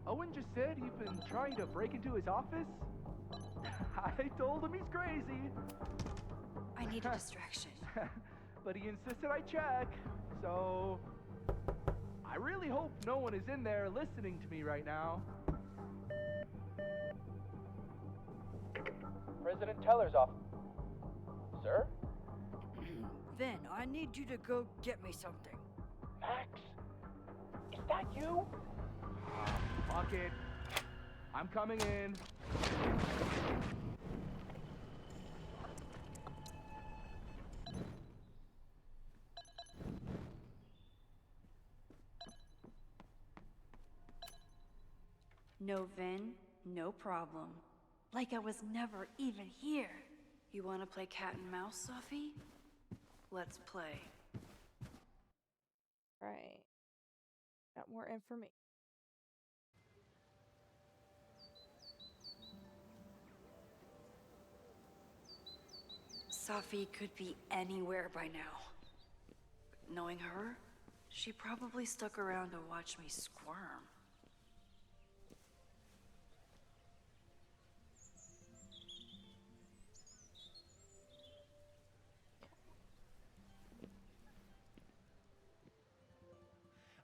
Owen just said you've been trying to break into his office? I told him he's crazy. I need a distraction. But he insisted I check, so... I really hope no one is in there listening to me right now. President Teller's office. Sir? Vin, I need you to go get me something. Max? Is that you? Fuck it. I'm coming in. No Vin, no problem. Like I was never even here. You wanna play cat and mouse, Sophie? Let's play. Right. Got more information. Sophie could be anywhere by now. Knowing her, she probably stuck around to watch me squirm.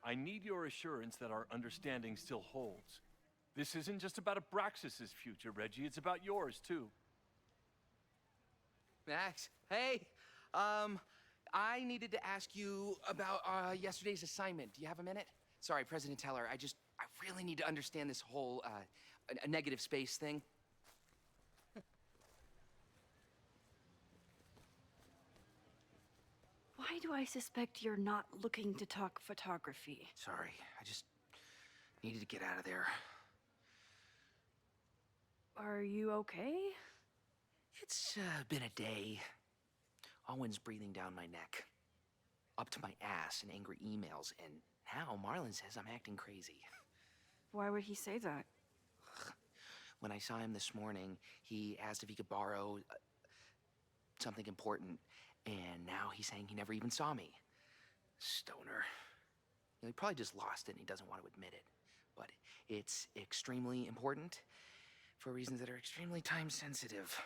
I need your assurance that our understanding still holds. This isn't just about Abraxas' future, Reggie. It's about yours, too. Max, hey, I needed to ask you about yesterday's assignment. Do you have a minute? Sorry, President Teller, I really need to understand this whole a negative space thing. Why do I suspect you're not looking to talk photography? Sorry, I just needed to get out of there. Are you okay? It's been a day. Owen's breathing down my neck, up to my ass in angry emails, and now Marlon says I'm acting crazy. Why would he say that? When I saw him this morning, he asked if he could borrow something important, and now he's saying he never even saw me. Stoner. You know, he probably just lost it and he doesn't want to admit it. But it's extremely important for reasons that are extremely time sensitive.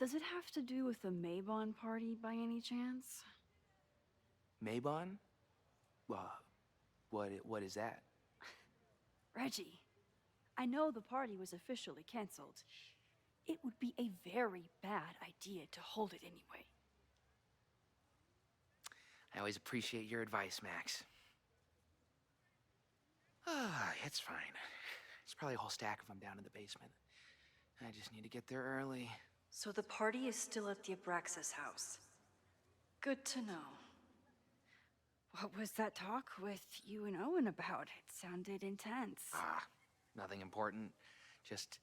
Does it have to do with the Maybon party by any chance? Maybon? What is that? Reggie, I know the party was officially canceled. It would be a very bad idea to hold it anyway. I always appreciate your advice, Max. It's fine. It's probably a whole stack if I'm down in the basement. I just need to get there early. So the party is still at the Abraxas house. Good to know. What was that talk with you and Owen about? It sounded intense. Nothing important. Just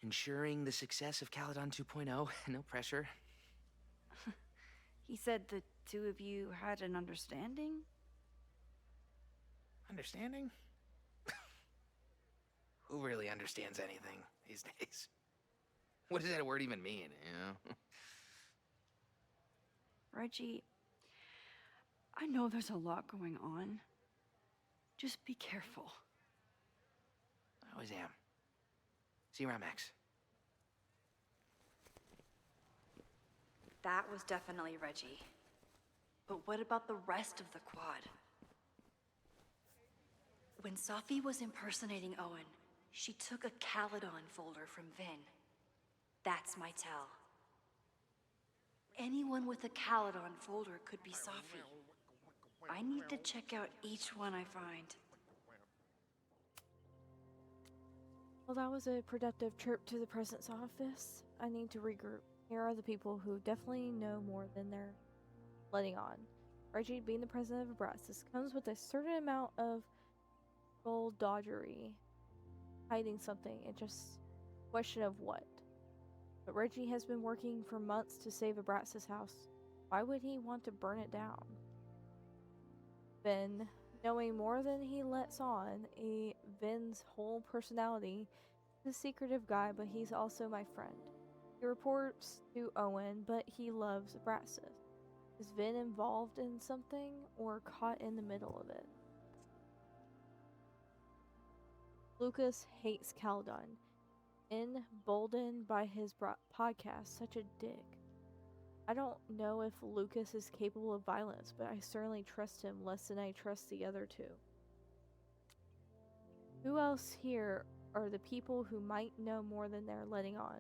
ensuring the success of Caledon 2.0. No pressure. He said the two of you had an understanding? Understanding? Who really understands anything these days? What does that word even mean, you know? Reggie, I know there's a lot going on. Just be careful. I always am. See you around, Max. That was definitely Reggie. But what about the rest of the quad? When Safi was impersonating Owen, she took a Caledon folder from Vin. That's my tell. Anyone with a Caledon folder could be Safi. I need to check out each one I find. Well, that was a productive trip to the president's office. I need to regroup. Here are the people who definitely know more than they're letting on. Reggie, being the president of Abraxas, comes with a certain amount of skullduggery. Hiding something, it's just a question of what. But Reggie has been working for months to save Abraxas' house. Why would he want to burn it down? Vin, knowing more than he lets on, Vin's whole personality is a secretive guy, but he's also my friend. He reports to Owen, but he loves Abraxas. Is Vin involved in something or caught in the middle of it? Lucas hates Caledon, emboldened by his podcast, such a dick. I don't know if Lucas is capable of violence, but I certainly trust him less than I trust the other two. Who else here are the people who might know more than they're letting on?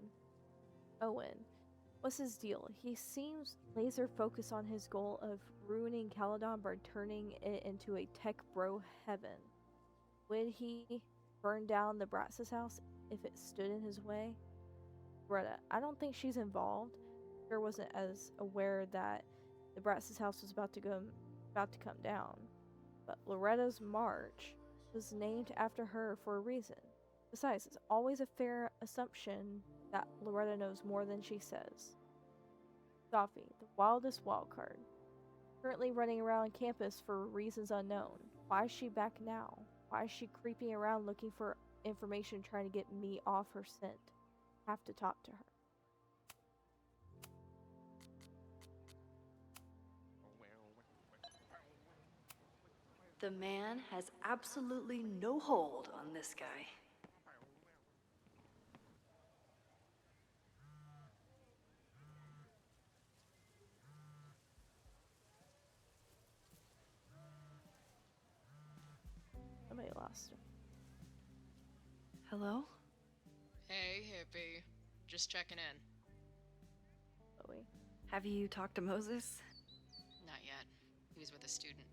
Owen. What's his deal? He seems laser focused on his goal of ruining Caledon by turning it into a tech bro heaven. Would he burn down the Abraxas house if it stood in his way? Greta, I don't think she's involved. Sure wasn't as aware that the Abraxas house was about to come down. But Loretta's march was named after her for a reason. Besides, it's always a fair assumption that Loretta knows more than she says. Sophie, the wildest wildcard. Currently running around campus for reasons unknown. Why is she back now? Why is she creeping around looking for information trying to get me off her scent? Have to talk to her. The man has absolutely no hold on this guy. Somebody lost her. Hello? Hey, hippie. Just checking in. Chloe. Have you talked to Moses? Not yet. He was with a student.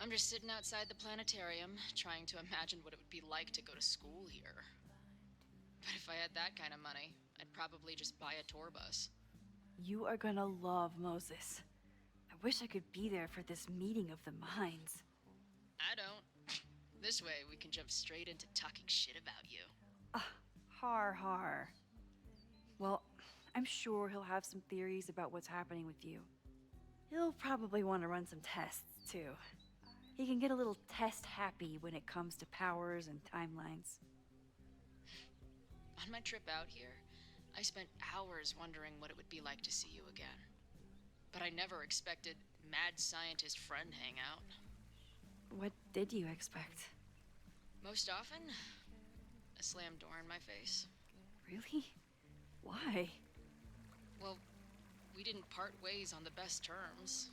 I'm just sitting outside the planetarium, trying to imagine what it would be like to go to school here. But if I had that kind of money, I'd probably just buy a tour bus. You are gonna love Moses. I wish I could be there for this meeting of the minds. I don't. This way, we can jump straight into talking shit about you. Har. Well, I'm sure he'll have some theories about what's happening with you. He'll probably want to run some tests, too. He can get a little test happy when it comes to powers and timelines. On my trip out here, I spent hours wondering what it would be like to see you again. But I never expected mad scientist friend hangout. What did you expect? Most often, a slammed door in my face. Really? Why? Well, we didn't part ways on the best terms,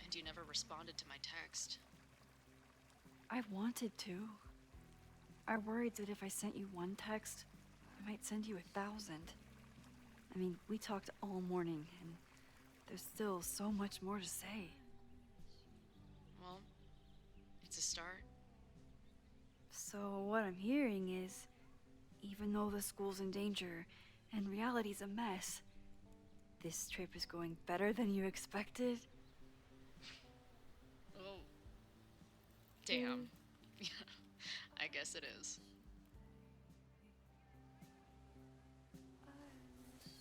and you never responded to my text. I wanted to. I worried that if I sent you one text, I might send you 1,000. I mean, we talked all morning, and there's still so much more to say. Well, it's a start. So what I'm hearing is, even though the school's in danger and reality's a mess, this trip is going better than you expected? Oh. Damn. I guess it is.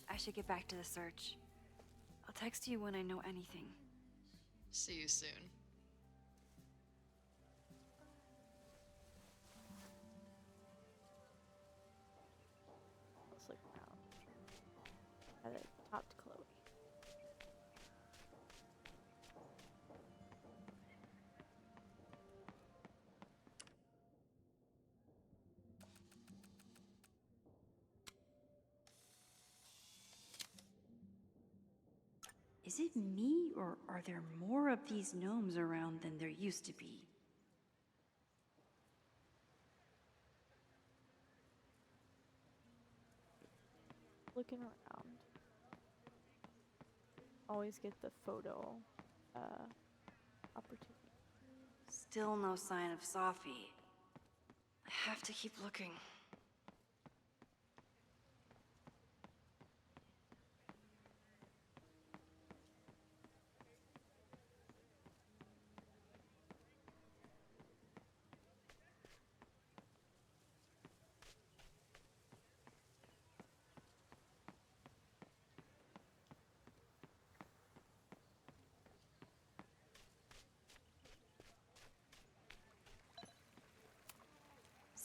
I should get back to the search. I'll text you when I know anything. See you soon. Let's look around. I talked to Chloe. Is it me, or are there more of these gnomes around than there used to be? Looking around. Always get the photo opportunity. Still no sign of Safi. I have to keep looking.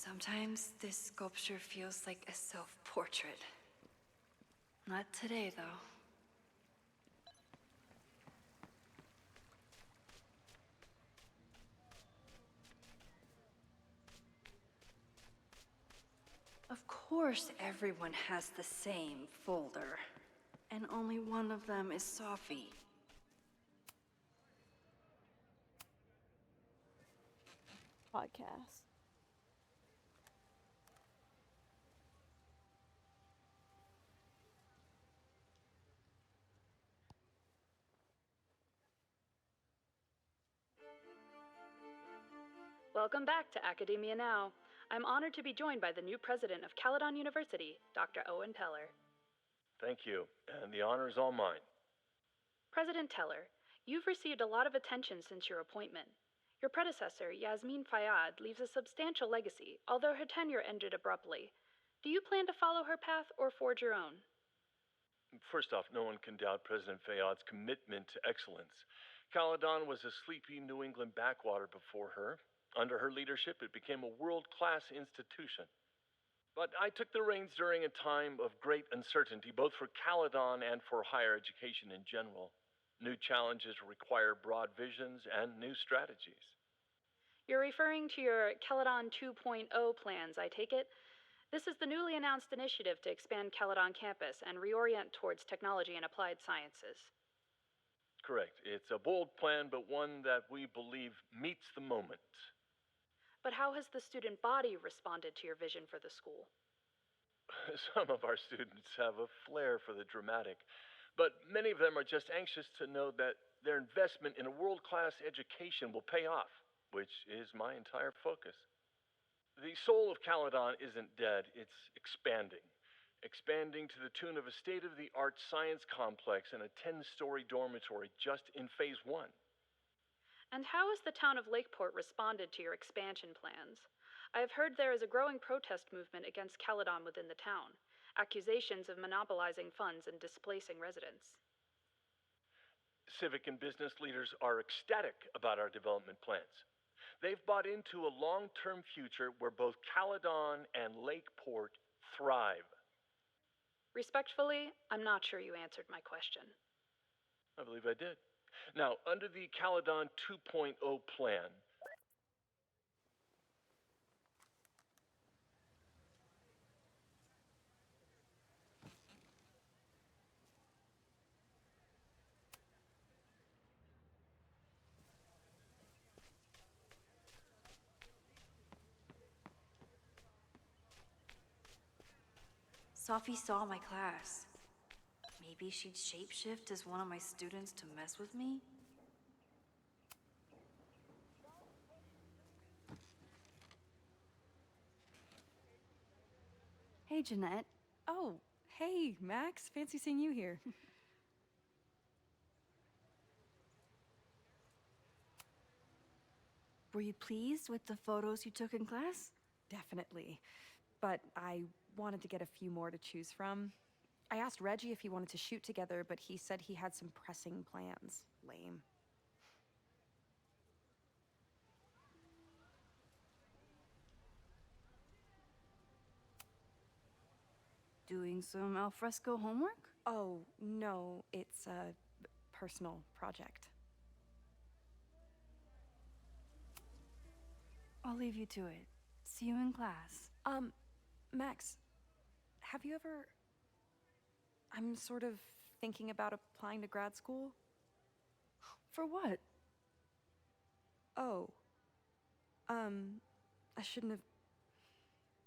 Sometimes this sculpture feels like a self-portrait. Not today, though. Of course everyone has the same folder. And only one of them is Safi. Podcast. Welcome back to Academia Now. I'm honored to be joined by the new president of Caledon University, Dr. Owen Teller. Thank you, and the honor is all mine. President Teller, you've received a lot of attention since your appointment. Your predecessor, Yasmin Fayyad, leaves a substantial legacy, although her tenure ended abruptly. Do you plan to follow her path or forge your own? First off, no one can doubt President Fayyad's commitment to excellence. Caledon was a sleepy New England backwater before her. Under her leadership, it became a world-class institution. But I took the reins during a time of great uncertainty, both for Caledon and for higher education in general. New challenges require broad visions and new strategies. You're referring to your Caledon 2.0 plans, I take it? This is the newly announced initiative to expand Caledon campus and reorient towards technology and applied sciences. Correct. It's a bold plan, but one that we believe meets the moment. But how has the student body responded to your vision for the school? Some of our students have a flair for the dramatic, but many of them are just anxious to know that their investment in a world-class education will pay off, which is my entire focus. The soul of Caledon isn't dead, it's expanding. Expanding to the tune of a state-of-the-art science complex and a 10-story dormitory just in phase 1. And how has the town of Lakeport responded to your expansion plans? I have heard there is a growing protest movement against Caledon within the town, accusations of monopolizing funds and displacing residents. Civic and business leaders are ecstatic about our development plans. They've bought into a long-term future where both Caledon and Lakeport thrive. Respectfully, I'm not sure you answered my question. I believe I did. Now, under the Caledon 2.0 plan, Sophie saw my class. Maybe she'd shapeshift as one of my students to mess with me? Hey, Jeanette. Oh, hey, Max. Fancy seeing you here. Were you pleased with the photos you took in class? Definitely. But I wanted to get a few more to choose from. I asked Reggie if he wanted to shoot together, but he said he had some pressing plans. Lame. Doing some alfresco homework? Oh, no, it's a personal project. I'll leave you to it. See you in class. Max, have you ever... I'm sort of thinking about applying to grad school. For what? Oh. I shouldn't have...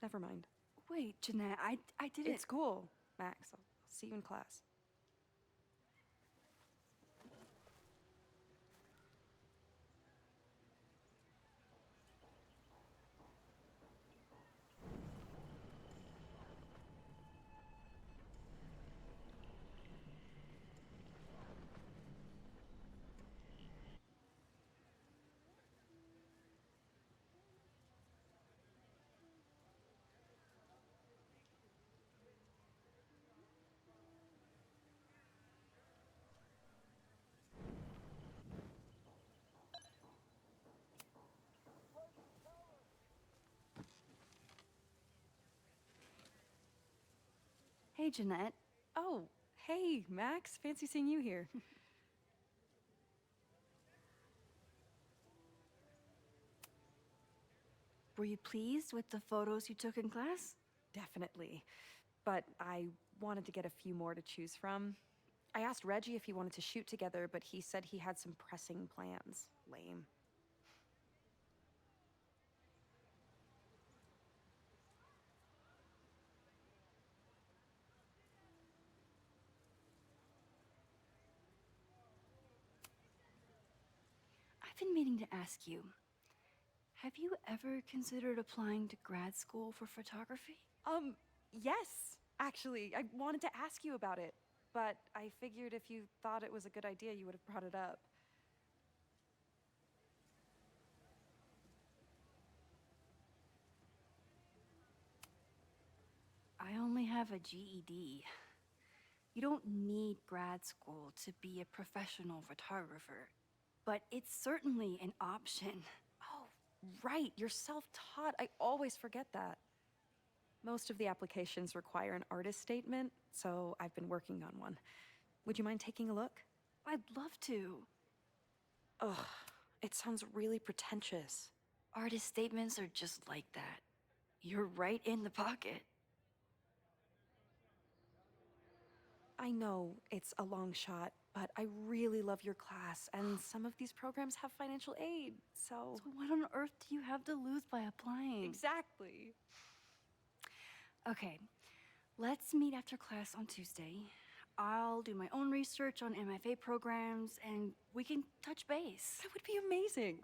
Never mind. Wait, Jeanette, I didn't... It's cool, Max. I'll see you in class. Hey, Jeanette. Oh, hey, Max. Fancy seeing you here. Were you pleased with the photos you took in class? Definitely. But I wanted to get a few more to choose from. I asked Reggie if he wanted to shoot together, but he said he had some pressing plans. Lame. I've been meaning to ask you. Have you ever considered applying to grad school for photography? Yes. Actually, I wanted to ask you about it, but I figured if you thought it was a good idea, you would have brought it up. I only have a GED. You don't need grad school to be a professional photographer, but it's certainly an option. Oh, right. You're self-taught. I always forget that. Most of the applications require an artist statement, so I've been working on one. Would you mind taking a look? I'd love to. Ugh, it sounds really pretentious. Artist statements are just like that. You're right in the pocket. I know it's a long shot, but I really love your class, and some of these programs have financial aid, so... So what on earth do you have to lose by applying? Exactly. Okay, let's meet after class on Tuesday. I'll do my own research on MFA programs, and we can touch base. That would be amazing.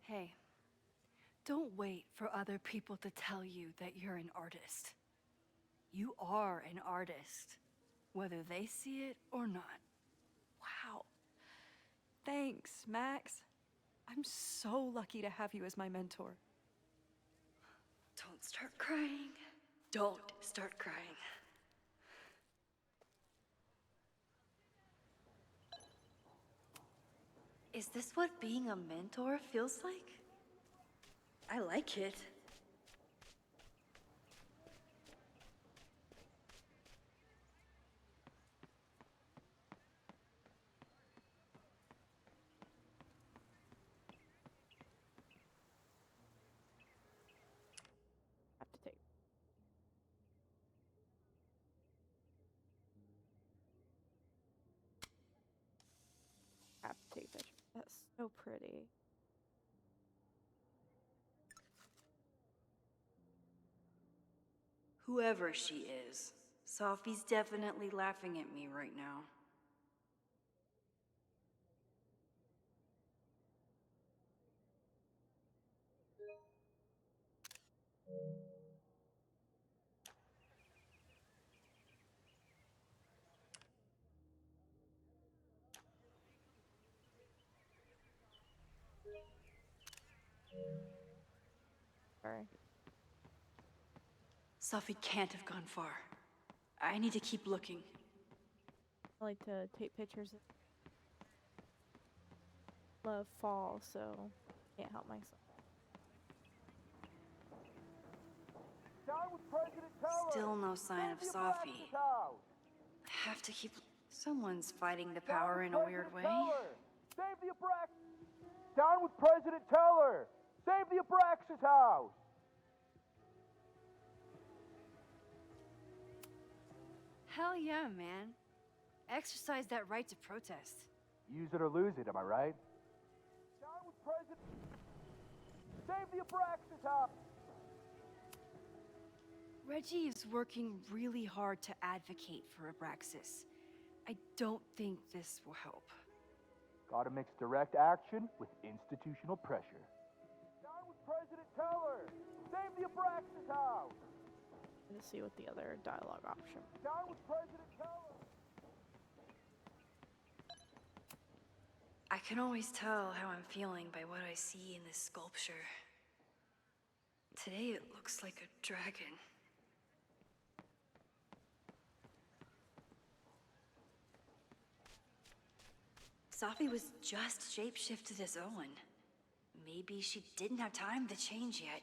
Hey, don't wait for other people to tell you that you're an artist. You are an artist, whether they see it or not. Wow. Thanks, Max. I'm so lucky to have you as my mentor. Don't start crying. Don't start crying. Is this what being a mentor feels like? I like it. Have to take. Have to take pictures. That's so pretty. Whoever she is, Sophie's definitely laughing at me right now. Sorry. Sophie can't have gone far. I need to keep looking. I like to take pictures of fall, so can't help myself. Still no sign of Sophie. I have to keep... Someone's fighting the power in a weird way. Save the Abraxas! Down with President Teller! Save the Abraxas house! Hell yeah, man. Exercise that right to protest. Use it or lose it, am I right? Down with President... Save the Abraxas house! Reggie is working really hard to advocate for Abraxas. I don't think this will help. Gotta mix direct action with institutional pressure. Down with President Teller! Save the Abraxas house! Let's see what the other dialogue option. Down with President Teller! I can always tell how I'm feeling by what I see in this sculpture. Today it looks like a dragon. Sophie was just shapeshifted as Owen. Maybe she didn't have time to change yet.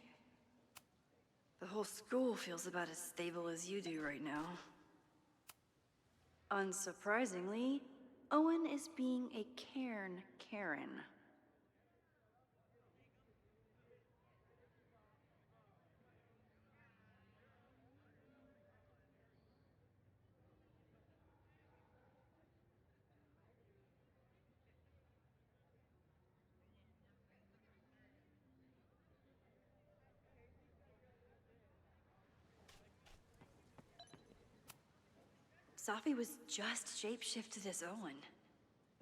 The whole school feels about as stable as you do right now. Unsurprisingly, Owen is being a cairn Karen. Sophie was just shapeshifted as Owen.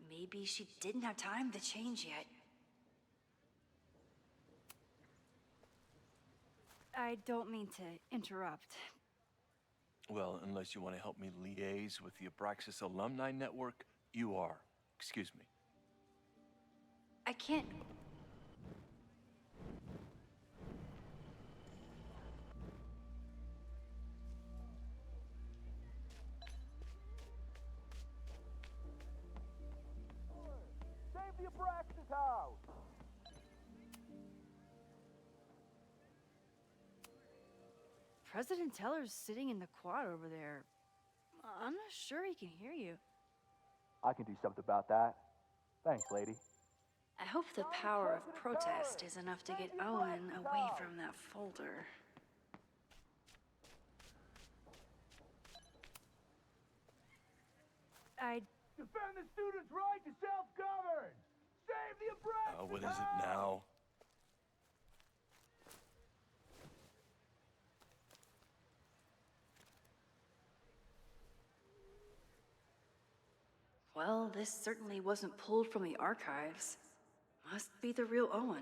Maybe she didn't have time to change yet. I don't mean to interrupt. Well, unless you want to help me liaise with the Abraxas Alumni Network, you are. Excuse me. I can't... Save the Abraxas house! President Teller's sitting in the quad over there. I'm not sure he can hear you. I can do something about that. Thanks, lady. I hope the power of protest is enough to get Owen away from that folder. I... Defend the students' right to self-govern! Save the Abraxas What is it now? Well, this certainly wasn't pulled from the archives. Must be the real Owen.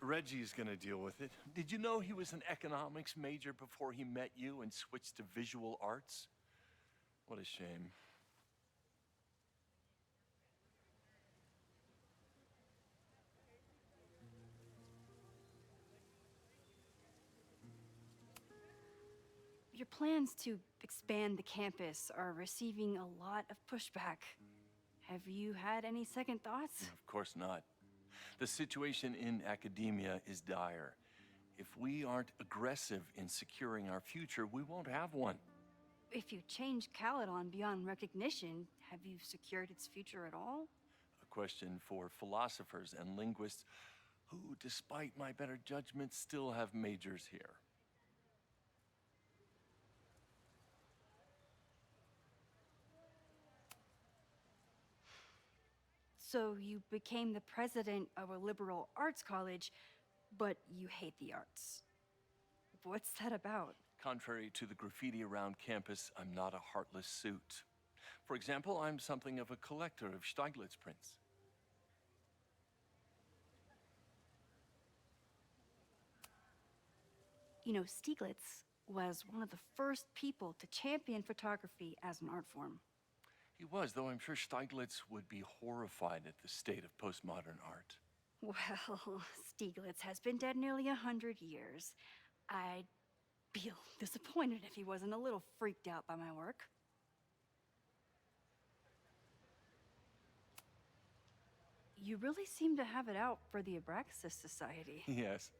Reggie's gonna deal with it. Did you know he was an economics major before he met you and switched to visual arts? What a shame. Your plans to expand the campus are receiving a lot of pushback. Have you had any second thoughts? Of course not. The situation in academia is dire. If we aren't aggressive in securing our future, we won't have one. If you change Caledon beyond recognition, have you secured its future at all? A question for philosophers and linguists who, despite my better judgment, still have majors here. So you became the president of a liberal arts college, but you hate the arts. What's that about? Contrary to the graffiti around campus, I'm not a heartless suit. For example, I'm something of a collector of Stieglitz prints. You know, Stieglitz was one of the first people to champion photography as an art form. He was, though I'm sure Stieglitz would be horrified at the state of postmodern art. Well, Stieglitz has been dead nearly 100 years. I'd feel disappointed if he wasn't a little freaked out by my work. You really seem to have it out for the Abraxas Society. Yes.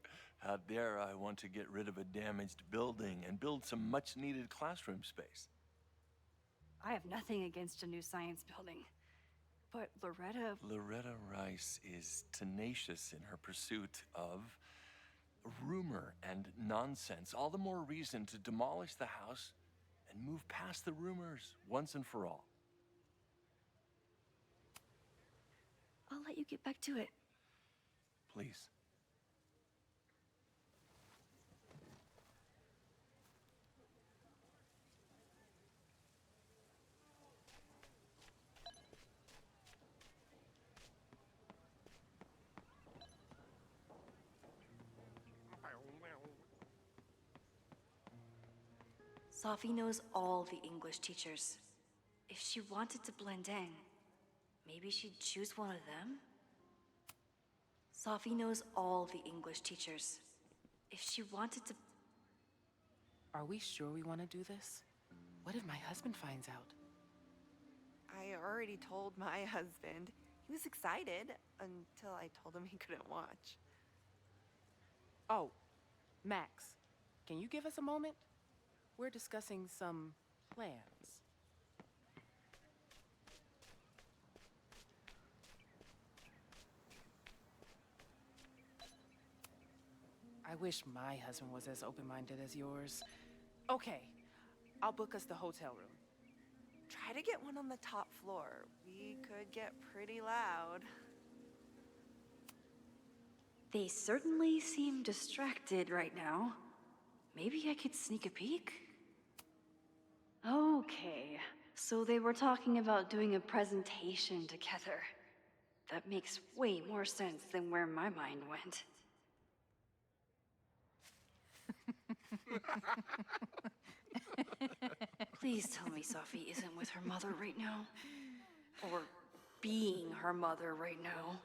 Out there, I want to get rid of a damaged building and build some much-needed classroom space. I have nothing against a new science building. But Loretta Rice is tenacious in her pursuit of rumor and nonsense. All the more reason to demolish the house and move past the rumors once and for all. I'll let you get back to it. Please. Sophie knows all the English teachers. If she wanted to blend in, maybe she'd choose one of them? Sophie knows all the English teachers. If she wanted to... Are we sure we want to do this? What if my husband finds out? I already told my husband. He was excited until I told him he couldn't watch. Oh, Max, can you give us a moment? We're discussing some plans. I wish my husband was as open-minded as yours. Okay, I'll book us the hotel room. Try to get one on the top floor. We could get pretty loud. They certainly seem distracted right now. Maybe I could sneak a peek? Okay, so they were talking about doing a presentation together. That makes way more sense than where my mind went. Please tell me Sophie isn't with her mother right now. Or being her mother right now.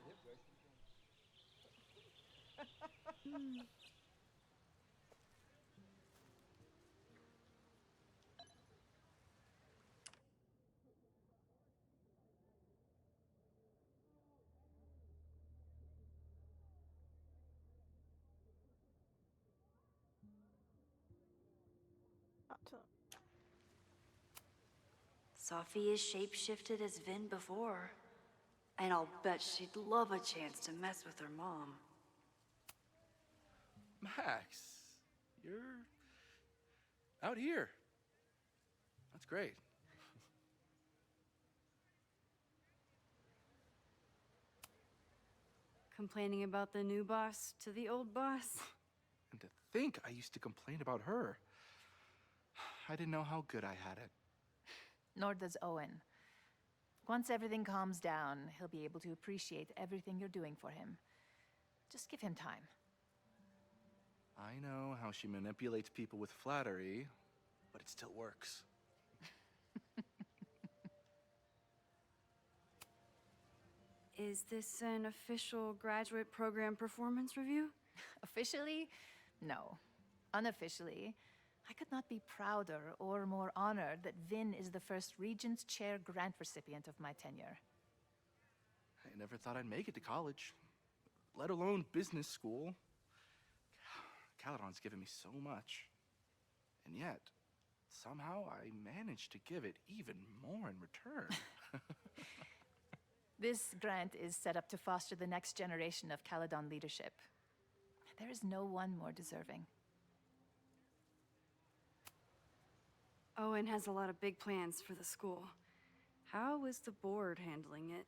Sophie is shapeshifted as Vin before. And I'll bet she'd love a chance to mess with her mom. Max, you're out here. That's great. Complaining about the new boss to the old boss? And to think I used to complain about her. I didn't know how good I had it. Nor does Owen. Once everything calms down, he'll be able to appreciate everything you're doing for him. Just give him time. I know how she manipulates people with flattery, but it still works. Is this an official graduate program performance review? Officially? No. Unofficially, I could not be prouder or more honored that Vin is the first Regents Chair grant recipient of my tenure. I never thought I'd make it to college, let alone business school. Caledon's given me so much. And yet, somehow I managed to give it even more in return. This grant is set up to foster the next generation of Caledon leadership. There is no one more deserving. Owen has a lot of big plans for the school. How is the board handling it?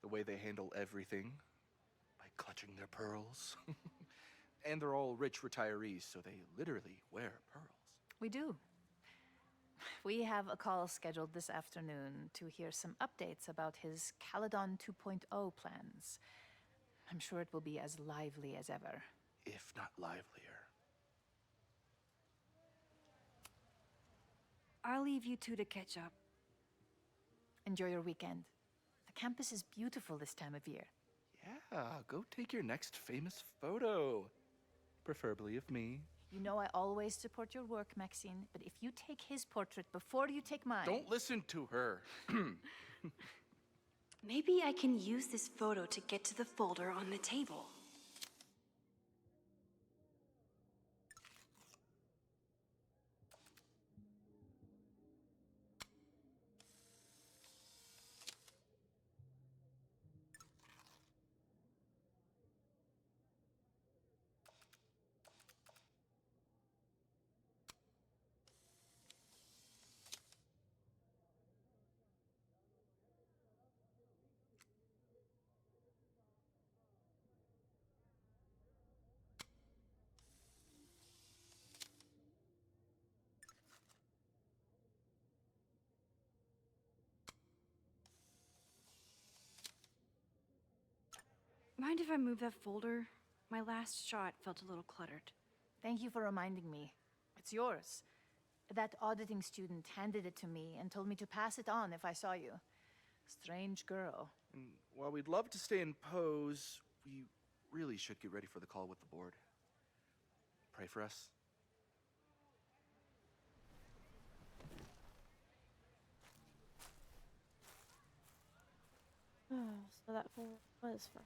the way they handle everything, by clutching their pearls. And they're all rich retirees, so they literally wear pearls. We do. We have a call scheduled this afternoon to hear some updates about his Caledon 2.0 plans. I'm sure it will be as lively as ever. If not livelier. I'll leave you two to catch up. Enjoy your weekend. The campus is beautiful this time of year. Yeah, go take your next famous photo. Preferably of me. You know I always support your work, Maxine, but if you take his portrait before you take mine... Don't listen to her. Maybe I can use this photo to get to the folder on the table. Mind if I move that folder? My last shot felt a little cluttered. Thank you for reminding me. It's yours. That auditing student handed it to me and told me to pass it on if I saw you. Strange girl. And while we'd love to stay in pose, we really should get ready for the call with the board. Pray for us. So that was for.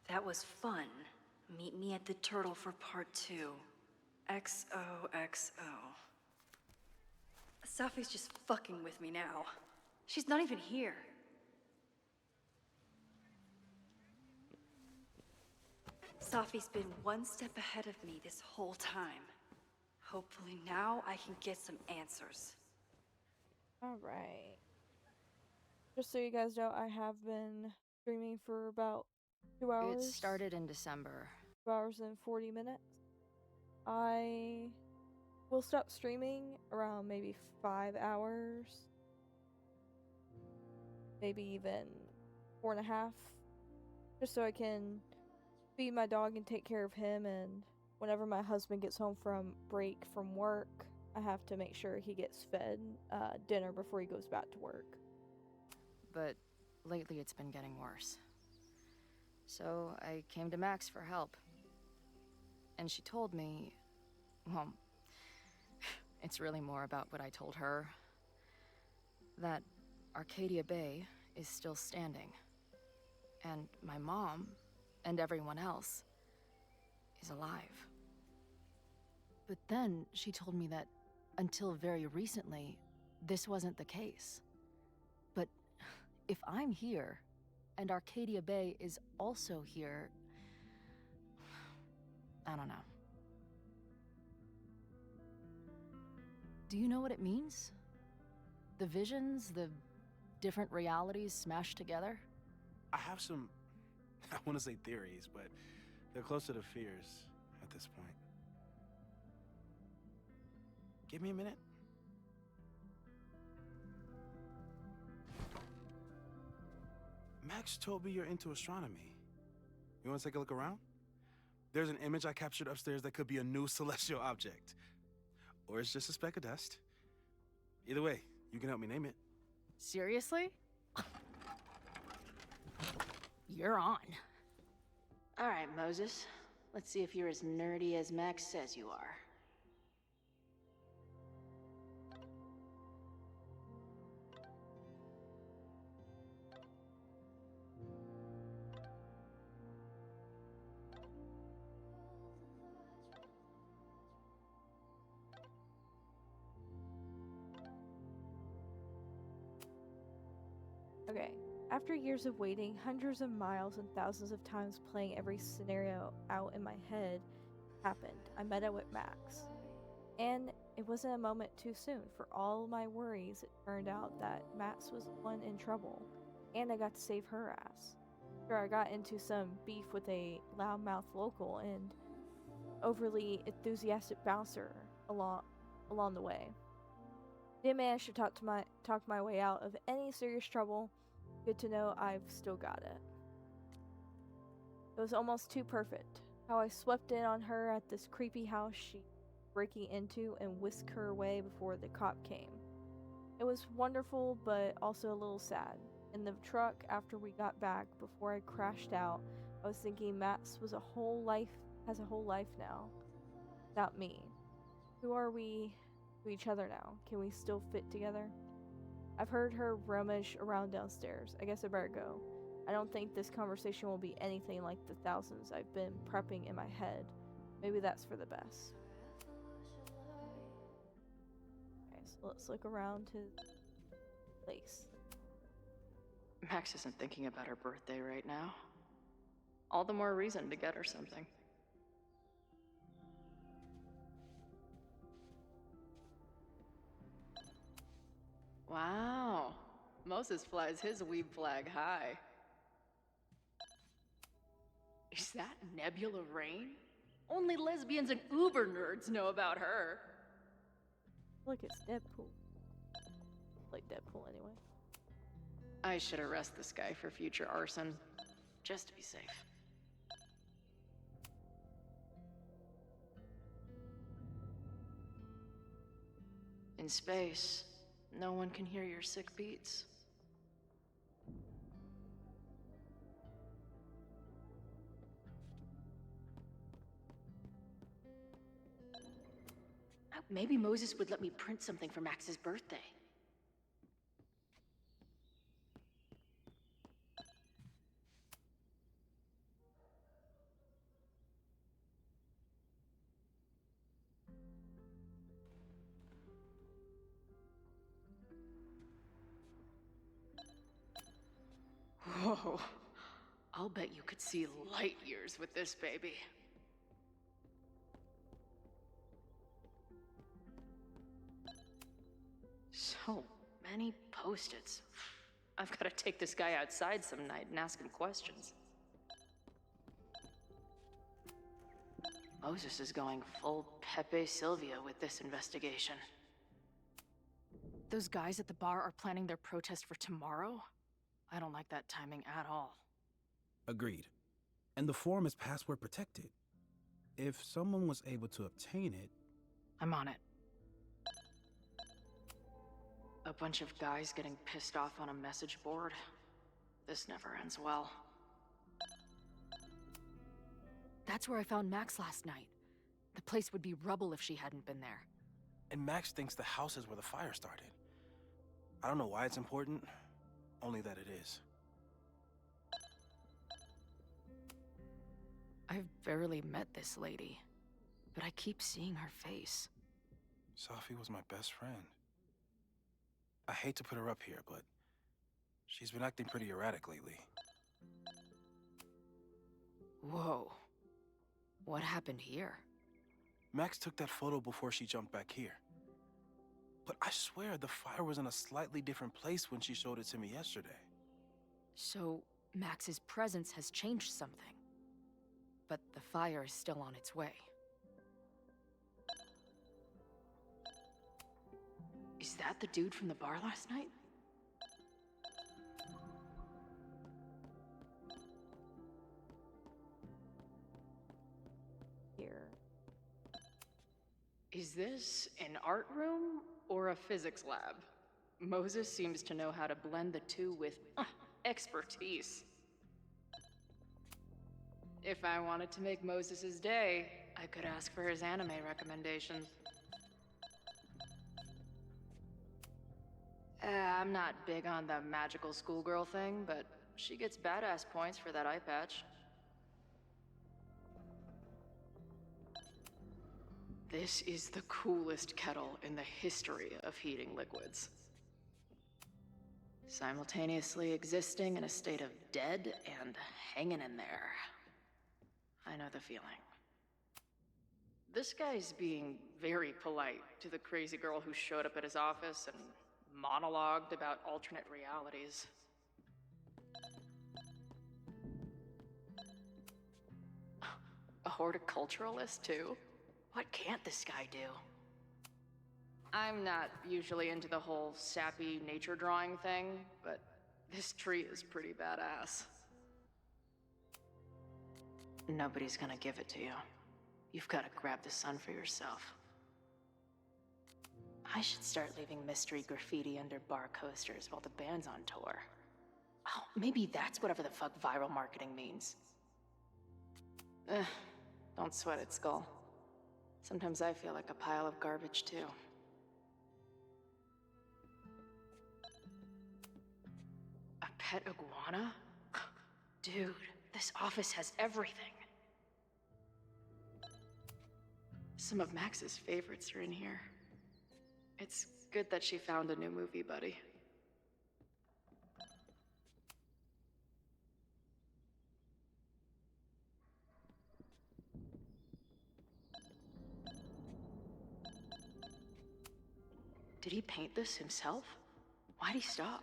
That was fun. Meet me at the Turtle for part 2. XOXO. Safi's just fucking with me now. She's not even here. Safi's been one step ahead of me this whole time. Hopefully now I can get some answers. Alright. Just so you guys know, I have been streaming for about 2 hours. It started in December. 2 hours and 40 minutes. I will stop streaming around maybe 5 hours. Maybe even 4.5. Just so I can feed my dog and take care of him, and whenever my husband gets home from break from work, I have to make sure he gets fed dinner before he goes back to work. But lately it's been getting worse. So I came to Max for help. And she told me, well, it's really more about what I told her, that Arcadia Bay is still standing. And my mom, and everyone else, is alive. But then she told me that until very recently, this wasn't the case. But if I'm here, and Arcadia Bay is also here, I don't know. Do you know what it means? The visions, the different realities smashed together? I have some, I want to say theories, but they're closer to fears at this point. Give me a minute. Max told me you're into astronomy. You want to take a look around? There's an image I captured upstairs that could be a new celestial object. Or it's just a speck of dust. Either way, you can help me name it. Seriously? You're on. All right, Moses. Let's see if you're as nerdy as Max says you are. Okay. After years of waiting, hundreds of miles and thousands of times playing every scenario out in my head happened. I met up with Max. And it wasn't a moment too soon. For all my worries, it turned out that Max was the one in trouble, and I got to save her ass. Sure, I got into some beef with a loudmouth local and overly enthusiastic bouncer along the way. Did manage to talk my way out of any serious trouble. Good to know I've still got it. It was almost too perfect. How I swept in on her at this creepy house she breaking into and whisked her away before the cop came. It was wonderful, but also a little sad. In the truck after we got back, before I crashed out, I was thinking Max has a whole life now. Without me. Who are we to each other now? Can we still fit together? I've heard her rummage around downstairs. I guess I better go. I don't think this conversation will be anything like the thousands I've been prepping in my head. Maybe that's for the best. Okay, so let's look around his place. Max isn't thinking about her birthday right now. All the more reason to get her something. Wow. Moses flies his weeb flag high. Is that Nebula Rain? Only lesbians and uber nerds know about her. Look, it's Deadpool. Like Deadpool anyway. I should arrest this guy for future arson, just to be safe. In space, no one can hear your sick beats. Maybe Moses would let me print something for Max's birthday. Whoa. I'll bet you could see light years with this baby. So many post-its. I've got to take this guy outside some night and ask him questions. Moses is going full Pepe Silvia with this investigation. Those guys at the bar are planning their protest for tomorrow? I don't like that timing at all. Agreed. And the form is password protected. If someone was able to obtain it... I'm on it. A bunch of guys getting pissed off on a message board. This never ends well. That's where I found Max last night. The place would be rubble if she hadn't been there. And Max thinks the house is where the fire started. I don't know why it's important, only that it is. I've barely met this lady, but I keep seeing her face. Sophie was my best friend. I hate to put her up here, but she's been acting pretty erratic lately. Whoa. What happened here? Max took that photo before she jumped back here. But I swear the fire was in a slightly different place when she showed it to me yesterday. So, Max's presence has changed something. But the fire is still on its way. Is that the dude from the bar last night? Here. Is this an art room or a physics lab? Moses seems to know how to blend the two with expertise. If I wanted to make Moses's day, I could ask for his anime recommendations. I'm not big on the magical schoolgirl thing, but she gets badass points for that eye patch. This is the coolest kettle in the history of heating liquids. Simultaneously existing in a state of dead and hanging in there. I know the feeling. This guy's being very polite to the crazy girl who showed up at his office and monologued about alternate realities. A horticulturalist, too? What can't this guy do? I'm not usually into the whole sappy nature drawing thing, but this tree is pretty badass. Nobody's gonna give it to you. You've gotta grab the sun for yourself. I should start leaving mystery graffiti under bar coasters while the band's on tour. Oh, maybe that's whatever the fuck viral marketing means. Don't sweat it, Skull. Sometimes I feel like a pile of garbage, too. A pet iguana? Dude, this office has everything. Some of Max's favorites are in here. It's good that she found a new movie buddy. Did he paint this himself? Why'd he stop?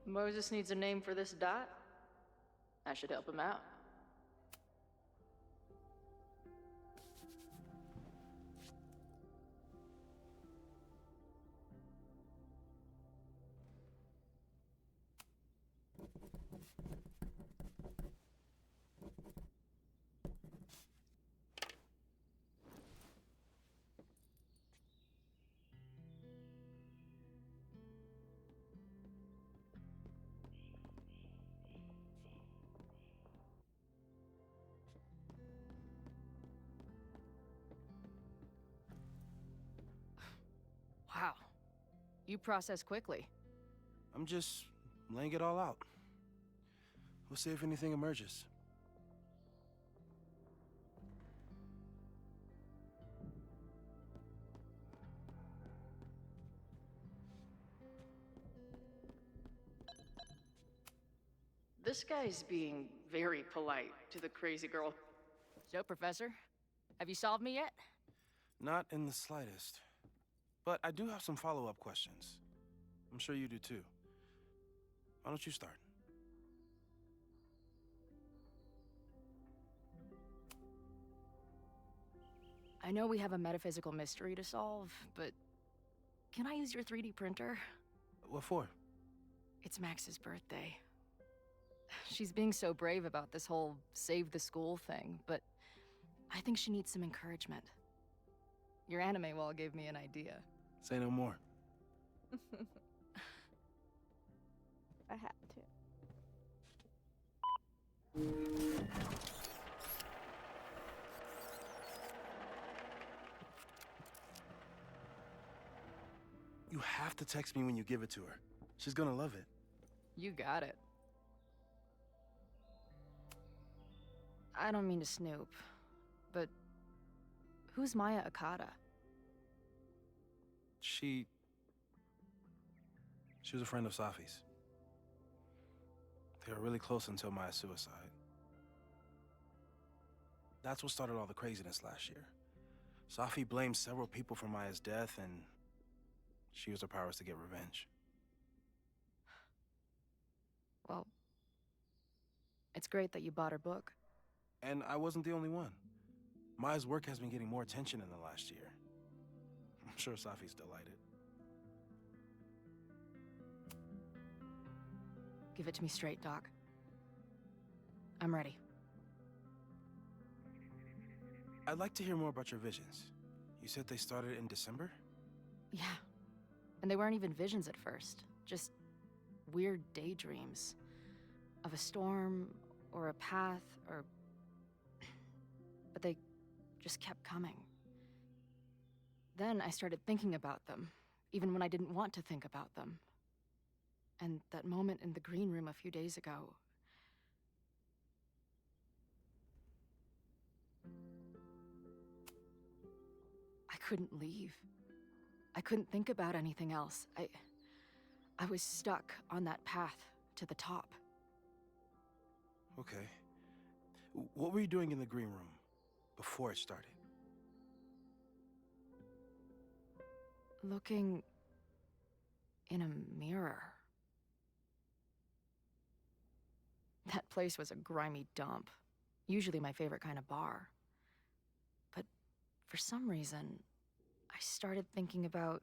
Moses needs a name for this dot. I should help him out. Wow. You process quickly. I'm just laying it all out. We'll see if anything emerges. This guy's being very polite to the crazy girl. So, Professor, have you solved me yet? Not in the slightest. But I do have some follow-up questions. I'm sure you do too. Why don't you start? I know we have a metaphysical mystery to solve, but can I use your 3D printer? What for? It's Max's birthday. She's being so brave about this whole save the school thing, but I think she needs some encouragement. Your anime wall gave me an idea. Say no more. I had to. You have to text me when you give it to her. She's gonna love it. You got it. I don't mean to snoop, but who's Maya Akata? She was a friend of Safi's. They were really close until Maya's suicide. That's what started all the craziness last year. Safi blamed several people for Maya's death, and she used her powers to get revenge. Well, it's great that you bought her book. And I wasn't the only one. Maya's work has been getting more attention in the last year. I'm sure Safi's delighted. Give it to me straight, Doc. I'm ready. I'd like to hear more about your visions. You said they started in December? Yeah. And they weren't even visions at first. Just weird daydreams. Of a storm, or a path, or... But they just kept coming. Then I started thinking about them, even when I didn't want to think about them. And that moment in the green room a few days ago... I couldn't leave. I couldn't think about anything else. I was stuck on that path to the top. Okay. What were you doing in the green room before it started? Looking in a mirror. That place was a grimy dump. Usually my favorite kind of bar. But for some reason, I started thinking about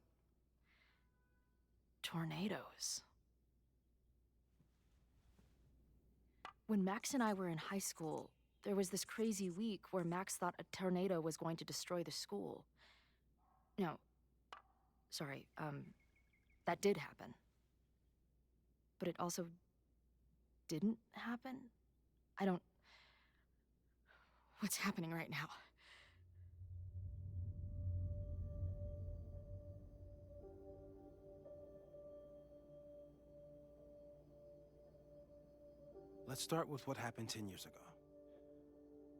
tornadoes. When Max and I were in high school, there was this crazy week where Max thought a tornado was going to destroy the school. No, sorry, that did happen. But it also didn't happen? What's happening right now? Let's start with what happened 10 years ago.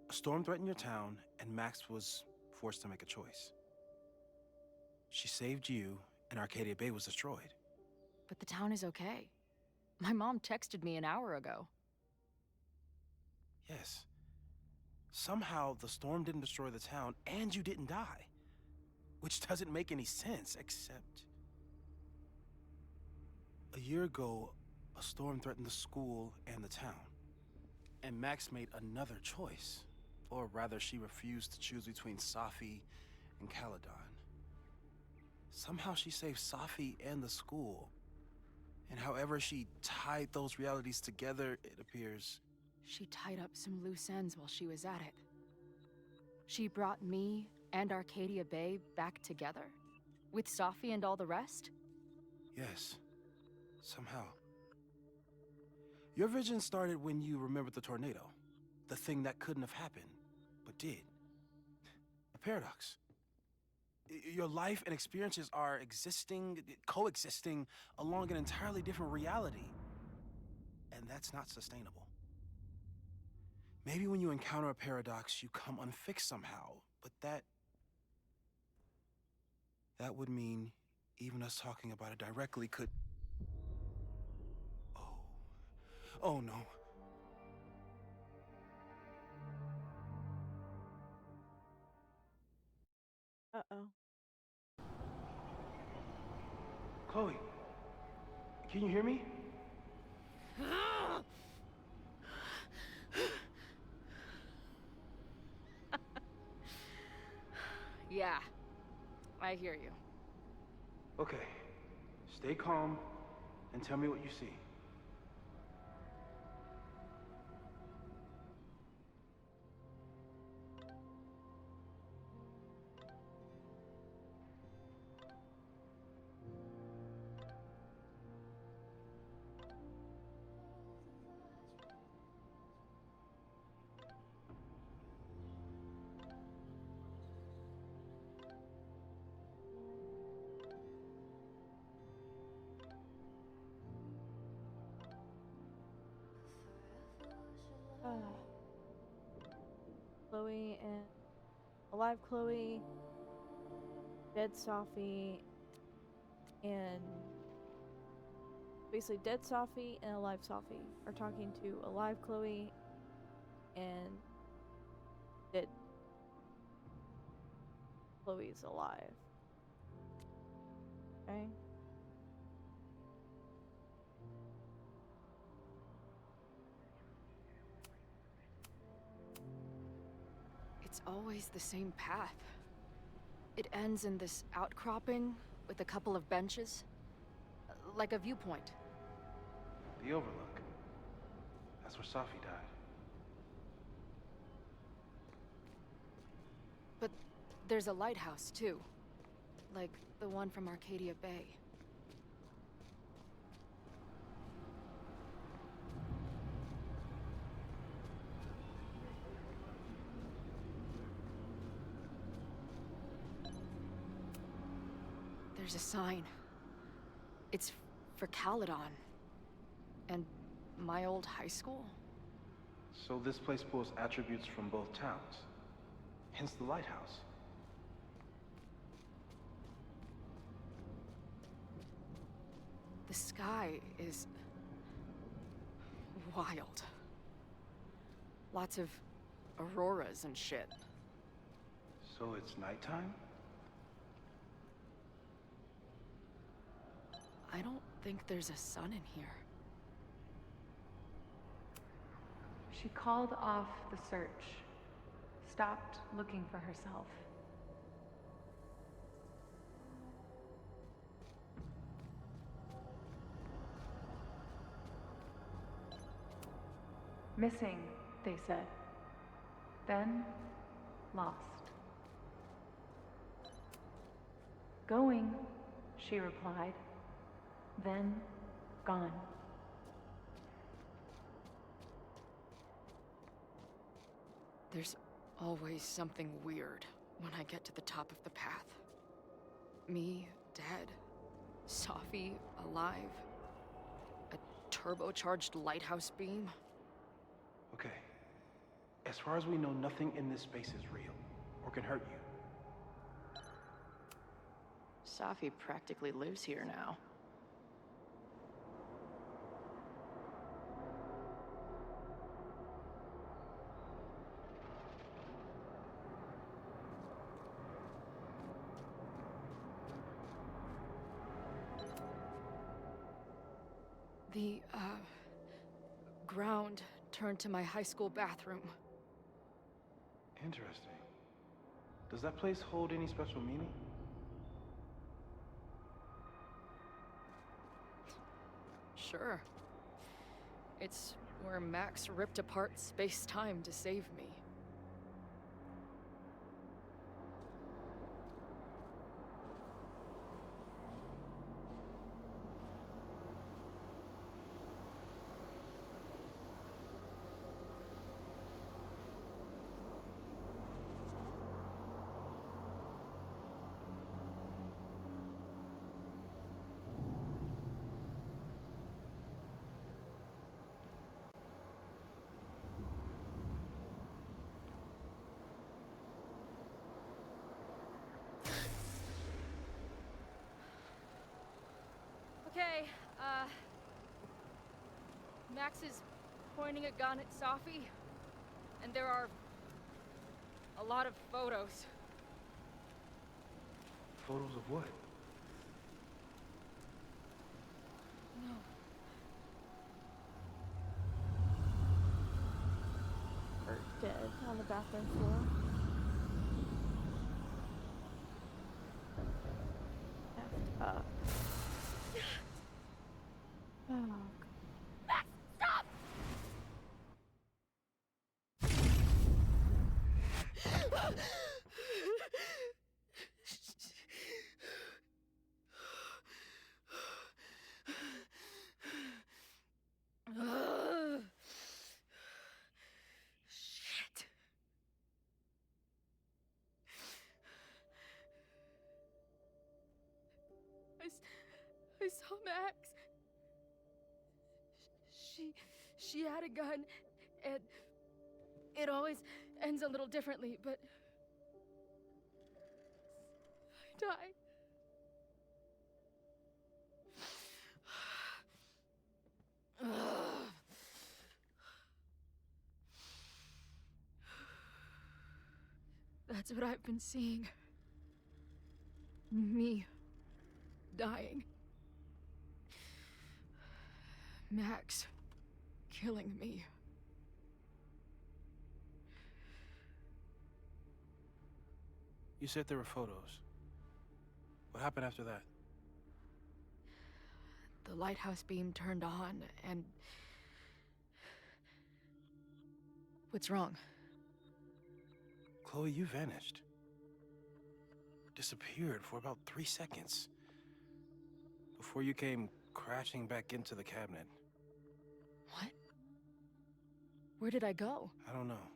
A storm threatened your town, and Max was forced to make a choice. She saved you, and Arcadia Bay was destroyed. But the town is okay. My mom texted me an hour ago. Yes. Somehow, the storm didn't destroy the town, and you didn't die. Which doesn't make any sense, except... A year ago, a storm threatened the school and the town. And Max made another choice. Or rather, she refused to choose between Safi and Caledon. Somehow she saved Safi and the school. And however she tied those realities together, it appears... She tied up some loose ends while she was at it. She brought me and Arcadia Bay back together? With Safi and all the rest? Yes. Somehow. Your vision started when you remembered the tornado. The thing that couldn't have happened, but did. A paradox. Your life and experiences are coexisting along an entirely different reality. And that's not sustainable. Maybe when you encounter a paradox, you come unfixed somehow, but that would mean even us talking about it directly could... Oh no. Uh-oh. Chloe, can you hear me? Yeah, I hear you. Okay, stay calm and tell me what you see. Chloe and alive Chloe, dead Safi, and basically dead Safi and alive Safi are talking to alive Chloe and dead Chloe's alive. Okay. It's always the same path. It ends in this outcropping with a couple of benches. Like a viewpoint. The Overlook. That's where Safi died. But there's a lighthouse, too. Like the one from Arcadia Bay. There's a sign. It's for Caledon. And my old high school? So this place pulls attributes from both towns. Hence the lighthouse. The sky is wild. Lots of auroras and shit. So it's nighttime? I don't think there's a sun in here. She called off the search, stopped looking for herself. Missing, they said. Then, lost. Going, she replied. Then, gone. There's always something weird when I get to the top of the path. Me, dead. Safi, alive. A turbocharged lighthouse beam. Okay. As far as we know, nothing in this space is real or can hurt you. Safi practically lives here now. The, ground turned to my high school bathroom. Interesting. Does that place hold any special meaning? Sure. It's where Max ripped apart space-time to save me. Okay, Max is pointing a gun at Safi, and there are a lot of photos. Photos of what? No. Her dead on the bathroom floor. Effed up. Oh, Max, stop! Shit. I saw Max. She had a gun, and it always ends a little differently, but I die. That's what I've been seeing. Me dying. Max killing me. You said there were photos. What happened after that? The lighthouse beam turned on, and... What's wrong? Chloe, you vanished. Disappeared for about 3 seconds. Before you came crashing back into the cabinet. What? Where did I go? I don't know.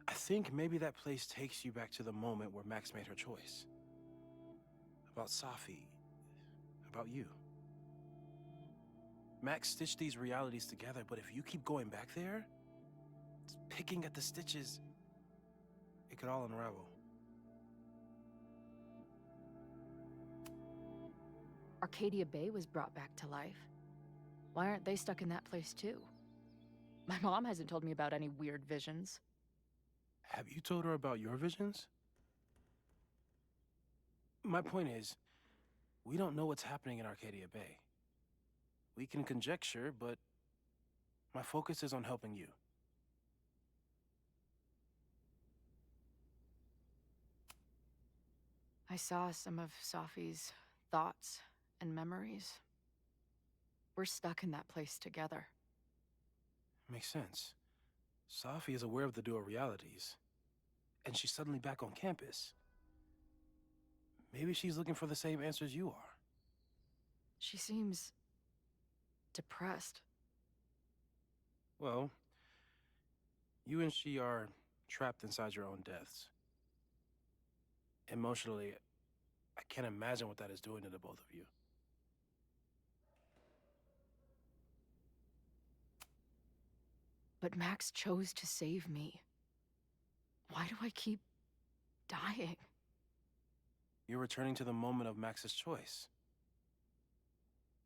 I think maybe that place takes you back to the moment where Max made her choice. About Safi. About you. Max stitched these realities together, but if you keep going back there, picking at the stitches, it could all unravel. Arcadia Bay was brought back to life. Why aren't they stuck in that place too? My mom hasn't told me about any weird visions. Have you told her about your visions? My point is, we don't know what's happening in Arcadia Bay. We can conjecture, but my focus is on helping you. I saw some of Safi's thoughts and memories. We're stuck in that place together. Makes sense. Safi is aware of the dual realities, and she's suddenly back on campus. Maybe she's looking for the same answers you are. She seems depressed. Well, you and she are trapped inside your own deaths. Emotionally, I can't imagine what that is doing to the both of you. But Max chose to save me. Why do I keep dying? You're returning to the moment of Max's choice.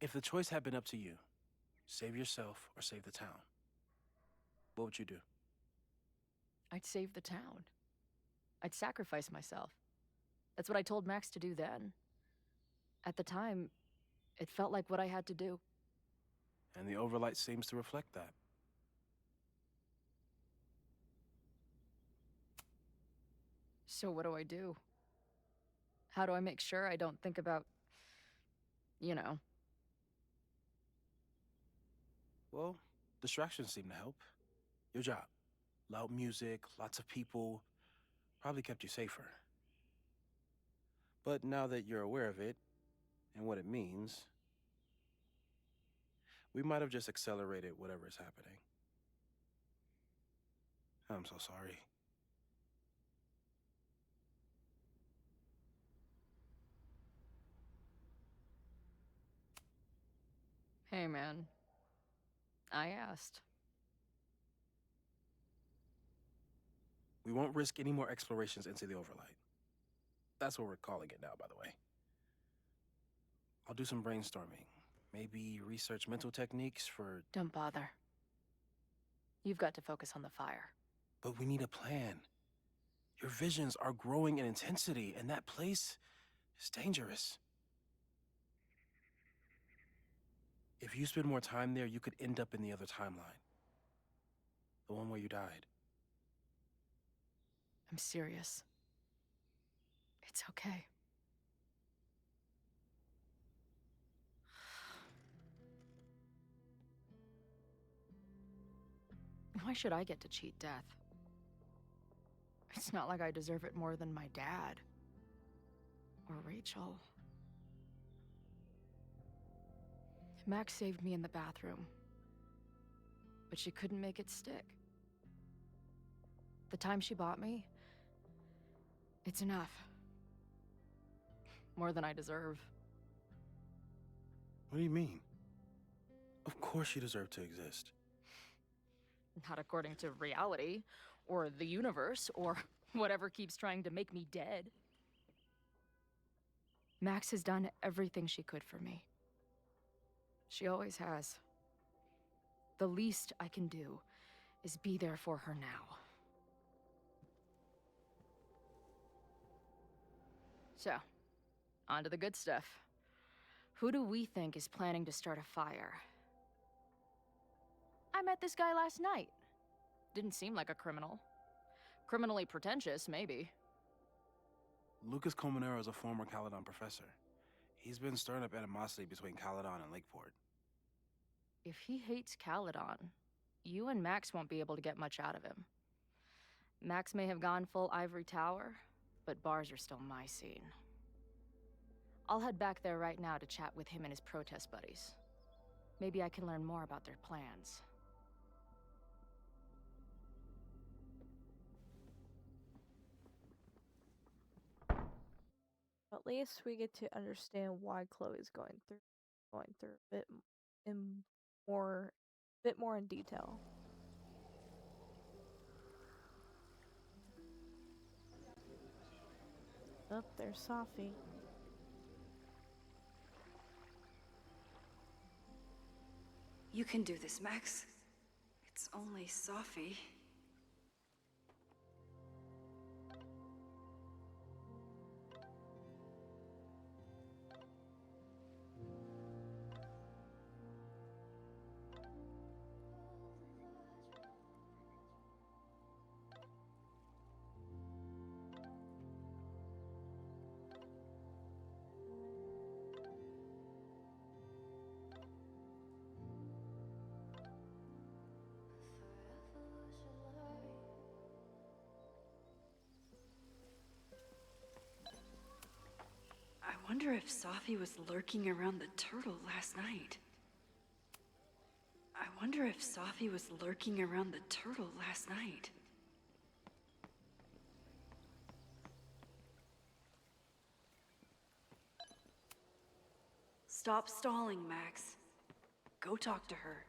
If the choice had been up to you, save yourself or save the town, what would you do? I'd save the town. I'd sacrifice myself. That's what I told Max to do then. At the time, it felt like what I had to do. And the overlight seems to reflect that. So what do I do? How do I make sure I don't think about, you know? Well, distractions seem to help. Your job. Loud music, lots of people, probably kept you safer. But now that you're aware of it, and what it means, we might have just accelerated whatever is happening. I'm so sorry. Hey, man. I asked. We won't risk any more explorations into the overlight. That's what we're calling it now, by the way. I'll do some brainstorming. Maybe research mental techniques for... Don't bother. You've got to focus on the fire. But we need a plan. Your visions are growing in intensity, and that place is dangerous. If you spend more time there, you could end up in the other timeline. The one where you died. I'm serious. It's okay. Why should I get to cheat death? It's not like I deserve it more than my dad. Or Rachel. Max saved me in the bathroom. But she couldn't make it stick. The time she bought me, it's enough. More than I deserve. What do you mean? Of course you deserve to exist. Not according to reality, or the universe, or whatever keeps trying to make me dead. Max has done everything she could for me. She always has. The least I can do is be there for her now. So, on to the good stuff. Who do we think is planning to start a fire? I met this guy last night. Didn't seem like a criminal. Criminally pretentious, maybe. Lucas Colmenero is a former Caledon professor. He's been stirring up animosity between Caledon and Lakeport. If he hates Caledon, you and Max won't be able to get much out of him. Max may have gone full Ivory Tower, but bars are still my scene. I'll head back there right now to chat with him and his protest buddies. Maybe I can learn more about their plans. At least we get to understand why Chloe's going through a bit more in detail. Oh, there's Safi. You can do this, Max. It's only Sophie. I wonder if Sophie was lurking around the turtle last night. I wonder if Sophie was lurking around the turtle last night. Stop stalling, Max. Go talk to her.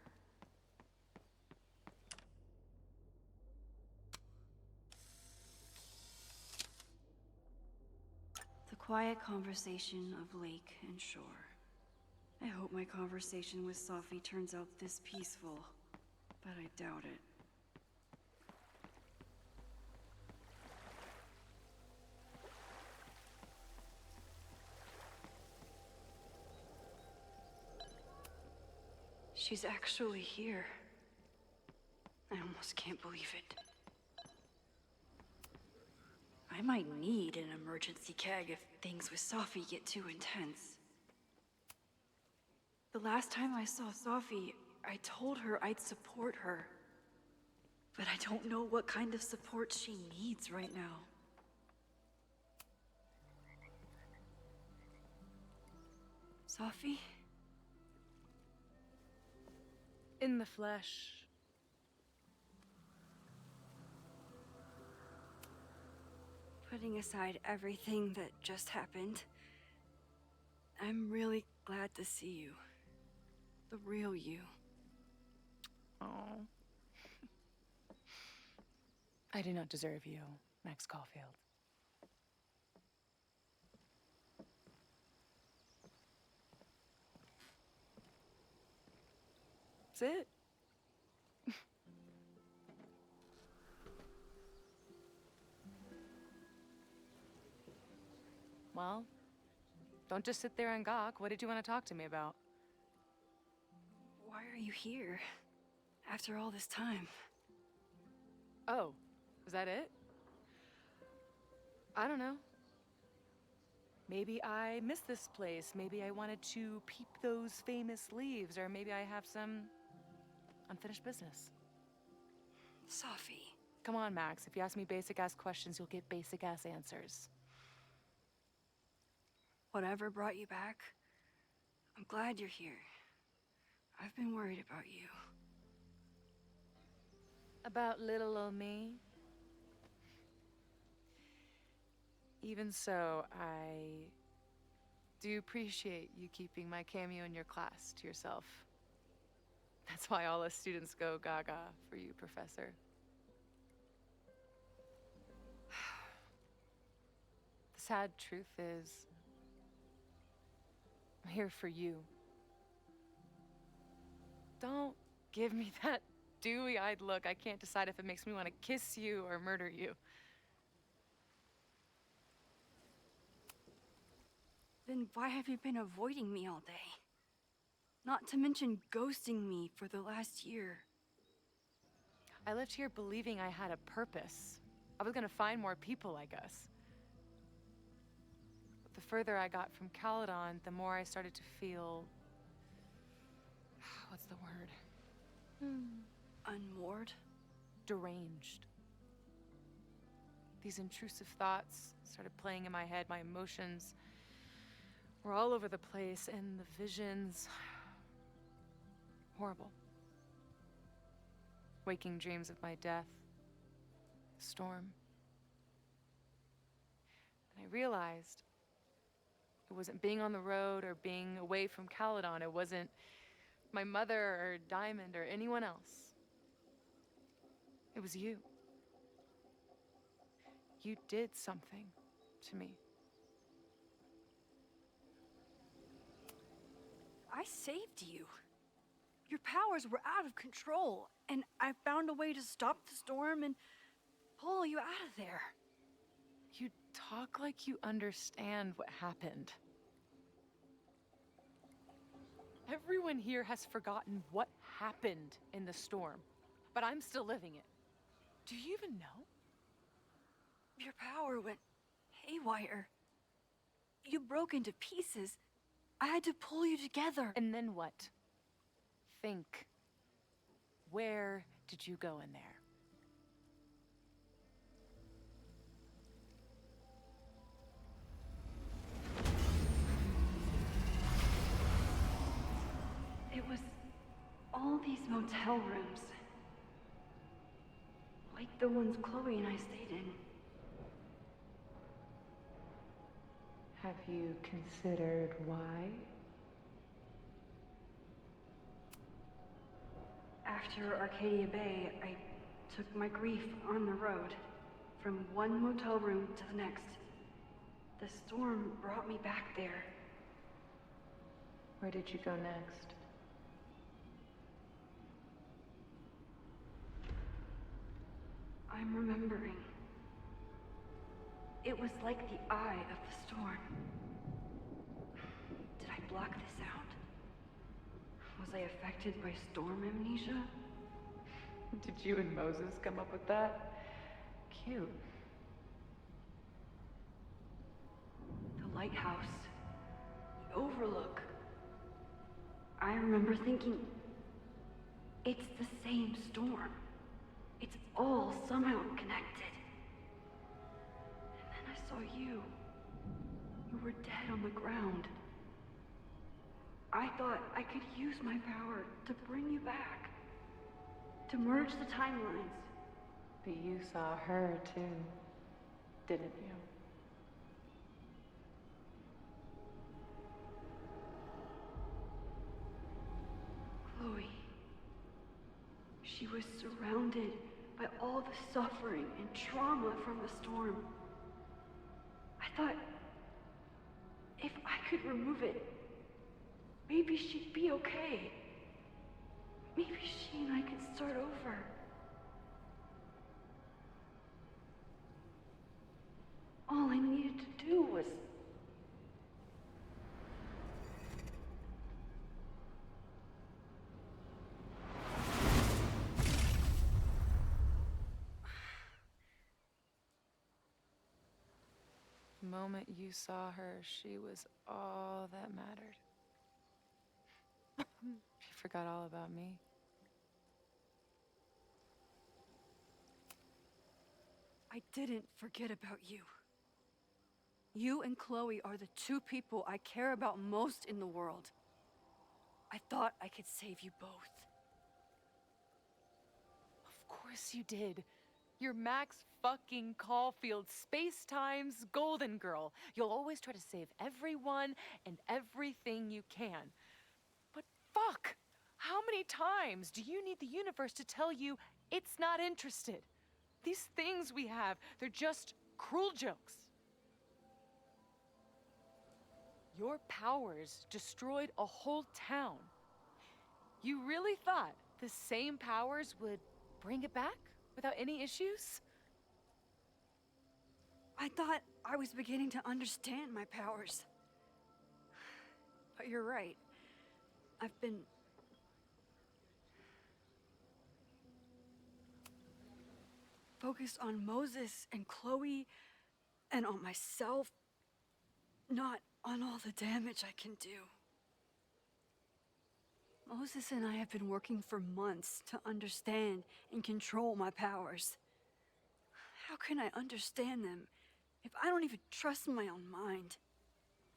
The quiet conversation of lake and shore. I hope my conversation with Sophie turns out this peaceful, but I doubt it. She's actually here. I almost can't believe it. I might need an emergency keg if things with Sophie get too intense. The last time I saw Sophie, I told her I'd support her. But I don't know what kind of support she needs right now. Sophie? In the flesh. Putting aside everything that just happened, I'm really glad to see you. The real you. Oh. I do not deserve you, Max Caulfield. That's it. Well, don't just sit there and gawk. What did you want to talk to me about? Why are you here? After all this time? Oh, was that it? I don't know. Maybe I miss this place. Maybe I wanted to peep those famous leaves, or maybe I have some unfinished business. Sophie. Come on, Max. If you ask me basic-ass questions, you'll get basic-ass answers. Whatever brought you back, I'm glad you're here. I've been worried about you. About little old me? Even so, I do appreciate you keeping my cameo in your class to yourself. That's why all us students go gaga for you, Professor. The sad truth is, I'm here for you. Don't give me that dewy-eyed look. I can't decide if it makes me want to kiss you or murder you. Then why have you been avoiding me all day? Not to mention ghosting me for the last year. I lived here believing I had a purpose. I was gonna find more people like us. But the further I got from Caledon, the more I started to feel... what's the word? Unmoored? Deranged. These intrusive thoughts started playing in my head. My emotions were all over the place, and the visions... horrible. Waking dreams of my death. The storm. And I realized it wasn't being on the road or being away from Caledon. It wasn't my mother or Diamond or anyone else. It was you. You did something to me. I saved you. Your powers were out of control, and I found a way to stop the storm and pull you out of there. You talk like you understand what happened. Everyone here has forgotten what happened in the storm, but I'm still living it. Do you even know? Your power went haywire. You broke into pieces. I had to pull you together. And then what? Think. Where did you go in there? It was all these motel rooms. Like the ones Chloe and I stayed in. Have you considered why? After Arcadia Bay, I took my grief on the road, from one motel room to the next. The storm brought me back there. Where did you go next? I'm remembering. It was like the eye of the storm. Did I block this out? Was I affected by storm amnesia? Did you and Moses come up with that? Cute. The lighthouse. The overlook. I remember thinking, it's the same storm. It's all somehow connected. And then I saw you. You were dead on the ground. I thought I could use my power to bring you back. To merge the timelines. But you saw her too, didn't you? Chloe. She was surrounded by all the suffering and trauma from the storm. I thought, if I could remove it, maybe she'd be okay. Maybe she and I could start over. All I needed to do was... The moment you saw her, she was all that mattered. She forgot all about me. I didn't forget about you. You and Chloe are the two people I care about most in the world. I thought I could save you both. Of course you did. You're Max fucking Caulfield, Space-Time's golden girl. You'll always try to save everyone and everything you can. But fuck! How many times do you need the universe to tell you it's not interested? These things we have, they're just cruel jokes. Your powers destroyed a whole town. You really thought the same powers would bring it back without any issues? I thought I was beginning to understand my powers. But you're right. I've been... focused on Moses and Chloe and on myself, not on all the damage I can do. Moses and I have been working for months to understand and control my powers. How can I understand them if I don't even trust my own mind?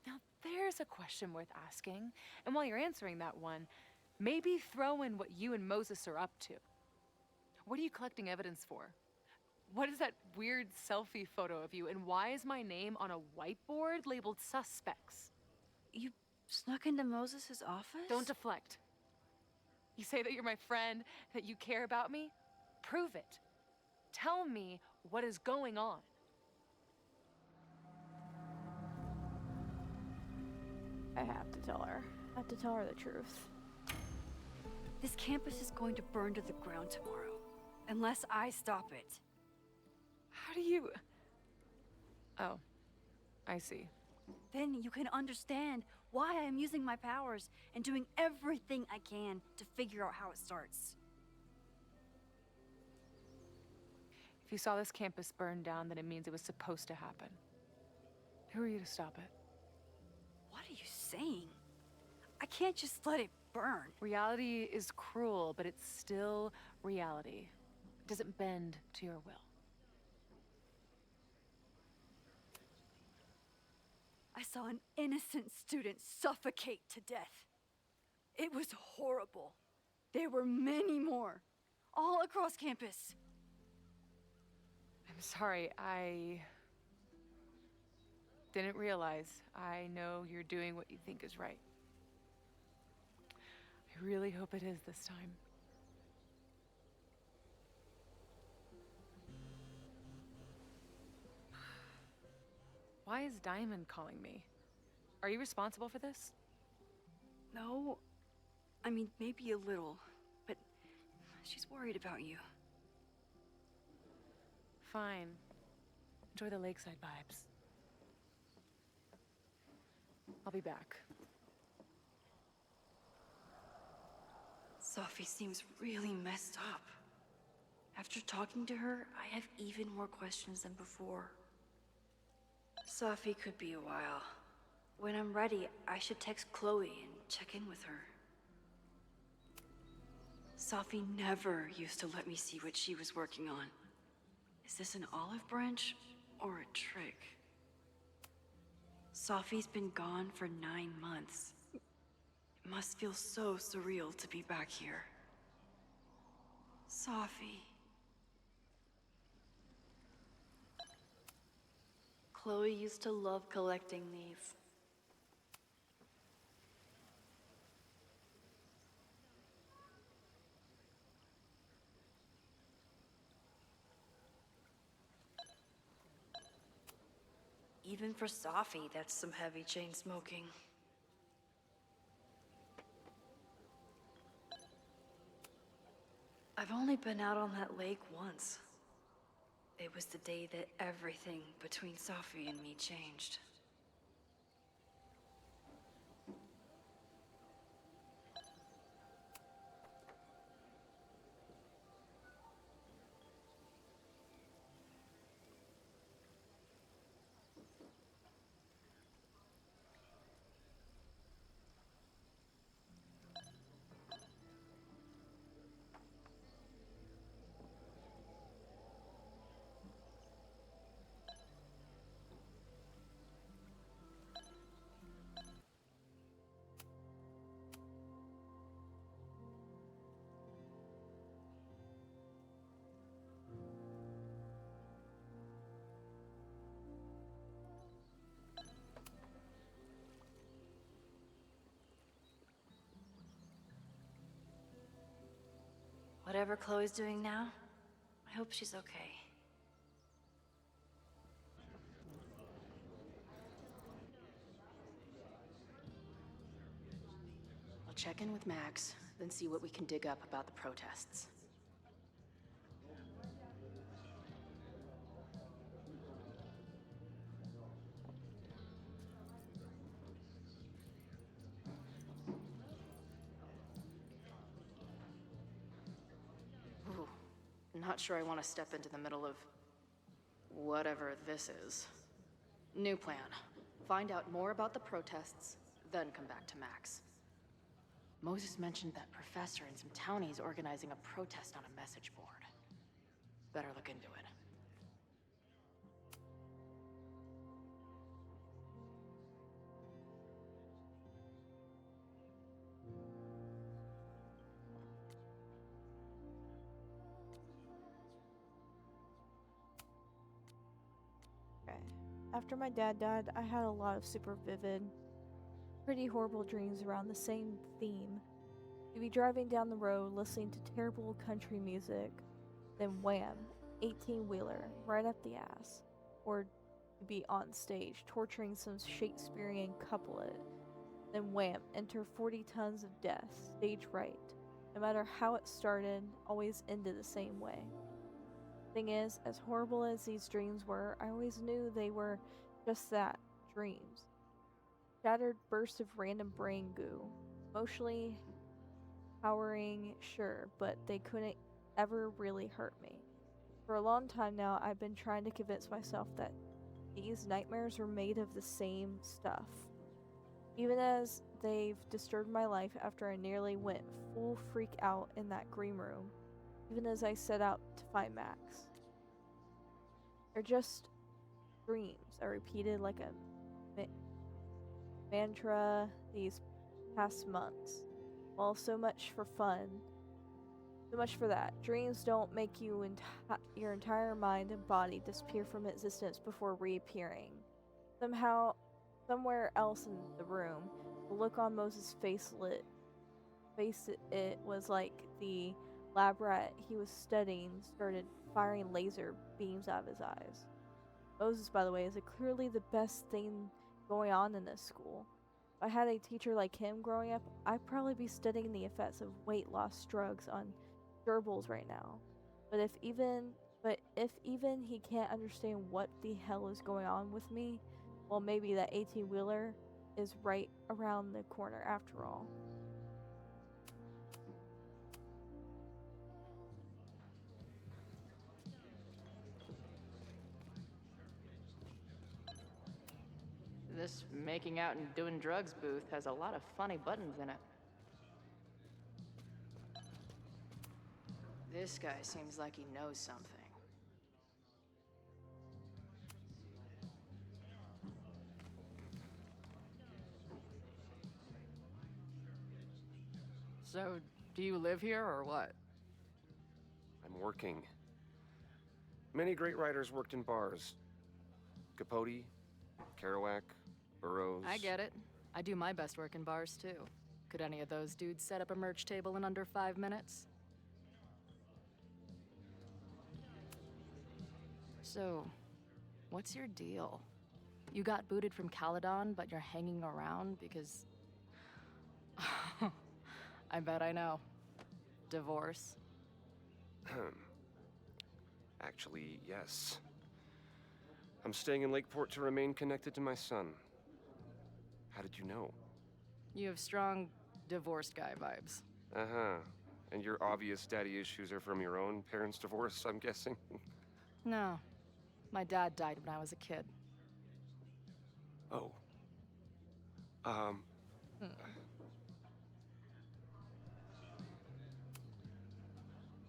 Now there's a question worth asking, and while you're answering that one, maybe throw in what you and Moses are up to. What are you collecting evidence for? What is that weird selfie photo of you, and why is my name on a whiteboard labeled suspects? You snuck into Moses' office? Don't deflect. You say that you're my friend, that you care about me? Prove it. Tell me what is going on. I have to tell her. I have to tell her the truth. This campus is going to burn to the ground tomorrow, unless I stop it. How do you... Oh, I see. Then you can understand why I am using my powers and doing everything I can to figure out how it starts. If you saw this campus burn down, then it means it was supposed to happen. Who are you to stop it? What are you saying? I can't just let it burn. Reality is cruel, but it's still reality. It doesn't bend to your will. I saw an innocent student suffocate to death. It was horrible. There were many more, all across campus. I'm sorry, I didn't realize. I know you're doing what you think is right. I really hope it is this time. Why is Diamond calling me? Are you responsible for this? No, I mean, maybe a little, but she's worried about you. Fine. Enjoy the lakeside vibes. I'll be back. Sophie seems really messed up. After talking to her, I have even more questions than before. Sophie could be a while. When I'm ready, I should text Chloe and check in with her. Sophie never used to let me see what she was working on. Is this an olive branch or a trick? Sophie's been gone for 9 months. It must feel so surreal to be back here. Sophie. Chloe used to love collecting these. Even for Sophie, that's some heavy chain smoking. I've only been out on that lake once. It was the day that everything between Sophie and me changed. Whatever Chloe's doing now, I hope she's okay. I'll check in with Max, then see what we can dig up about the protests. Ooh, not sure I want to step into the middle of whatever this is. New plan. Find out more about the protests, then come back to Max. Moses mentioned that professor and some townies organizing a protest on a message board. Better look into it. Okay. After my dad died, I had a lot of super vivid, pretty horrible dreams around the same theme. You'd be driving down the road listening to terrible country music, then wham, 18-wheeler right up the ass. Or you'd be on stage torturing some Shakespearean couplet, then wham, enter 40 tons of death, stage right. no matter how it started, always ended the same way. Thing is, as horrible as these dreams were, I always knew they were just that, dreams. Shattered bursts of random brain goo. Emotionally powering, sure, but they couldn't ever really hurt me. For a long time now, I've been trying to convince myself that these nightmares were made of the same stuff. Even as they've disturbed my life after I nearly went full freak out in that green room, even as I set out to find Max. They're just dreams, I repeated like a mantra these past months. Well, so much for fun. So much for that. Dreams don't make your entire mind and body disappear from existence before reappearing. Somehow, somewhere else in the room, the look on Moses' face it was like the lab rat he was studying started firing laser beams out of his eyes. Moses, by the way, is clearly the best thing going on in this school. If I had a teacher like him growing up, I'd probably be studying the effects of weight loss drugs on gerbils right now. But if even he can't understand what the hell is going on with me, well, maybe that 18-wheeler is right around the corner after all. This making out and doing drugs booth has a lot of funny buttons in it. This guy seems like he knows something. So, do you live here or what? I'm working. Many great writers worked in bars. Capote, Kerouac, Burroughs. I get it. I do my best work in bars too. Could any of those dudes set up a merch table in under 5 minutes? So, what's your deal? You got booted from Caledon, but you're hanging around because... I bet I know. Divorce. Actually, yes. I'm staying in Lakeport to remain connected to my son. How did you know? You have strong divorced guy vibes. Uh-huh. And your obvious daddy issues are from your own parents' divorce, I'm guessing? No. My dad died when I was a kid. Oh.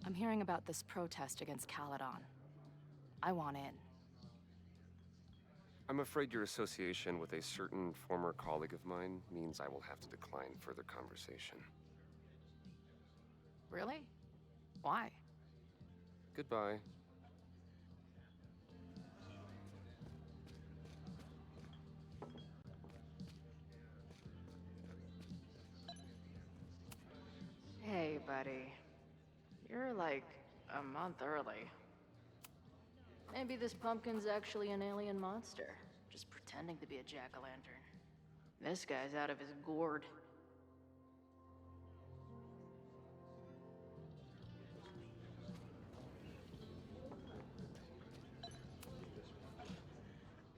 I'm hearing about this protest against Caledon. I want in. I'm afraid your association with a certain former colleague of mine means I will have to decline further conversation. Really? Why? Goodbye. Hey, buddy. You're like a month early. Maybe this pumpkin's actually an alien monster, just pretending to be a jack-o'-lantern. This guy's out of his gourd.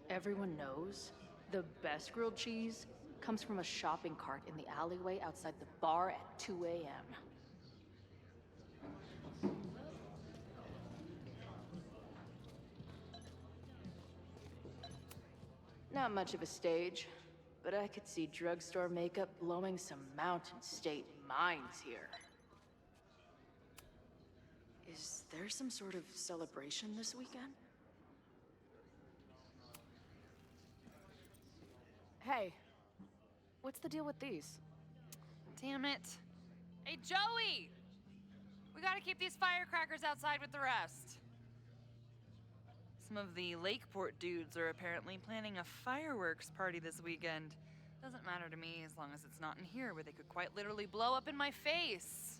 Everyone knows the best grilled cheese comes from a shopping cart in the alleyway outside the bar at 2 a.m. Not much of a stage, but I could see drugstore makeup blowing some Mountain State minds here. Is there some sort of celebration this weekend? Hey, what's the deal with these? Damn it. Hey, Joey! We gotta keep these firecrackers outside with the rest. Some of the Lakeport dudes are apparently planning a fireworks party this weekend. Doesn't matter to me as long as it's not in here where they could quite literally blow up in my face.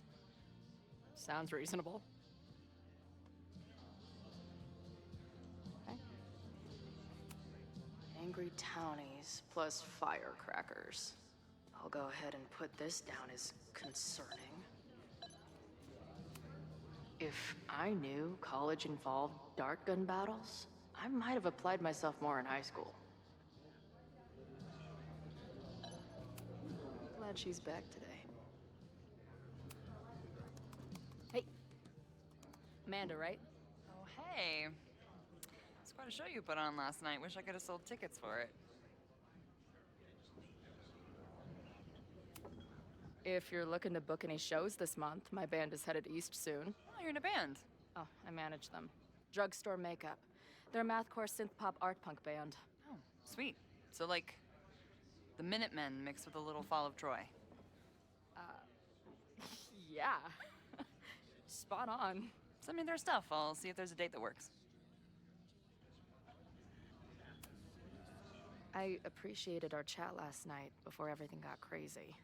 Sounds reasonable. Okay. Angry townies plus firecrackers. I'll go ahead and put this down as concerning. If I knew college involved dart gun battles, I might have applied myself more in high school. Glad she's back today. Hey. Amanda, right? Oh, hey. It's quite a show you put on last night. Wish I could have sold tickets for it. If you're looking to book any shows this month, my band is headed east soon. Oh, you're in a band. Oh, I manage them. Drugstore Makeup. They're a mathcore synth-pop art punk band. Oh, sweet. So, like, the Minutemen mixed with a little Fall of Troy. Yeah. Spot on. Send me their stuff. I'll see if there's a date that works. I appreciated our chat last night before everything got crazy.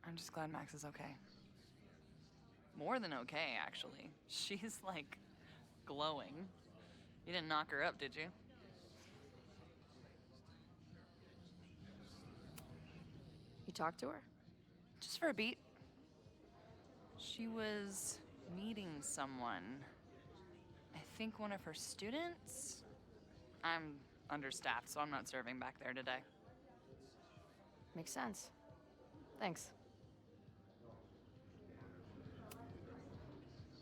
I'm just glad Max is okay. More than okay, actually. She's, like, glowing. You didn't knock her up, did you? You talked to her? Just for a beat. She was meeting someone. I think one of her students? I'm understaffed, so I'm not serving back there today. Makes sense. Thanks.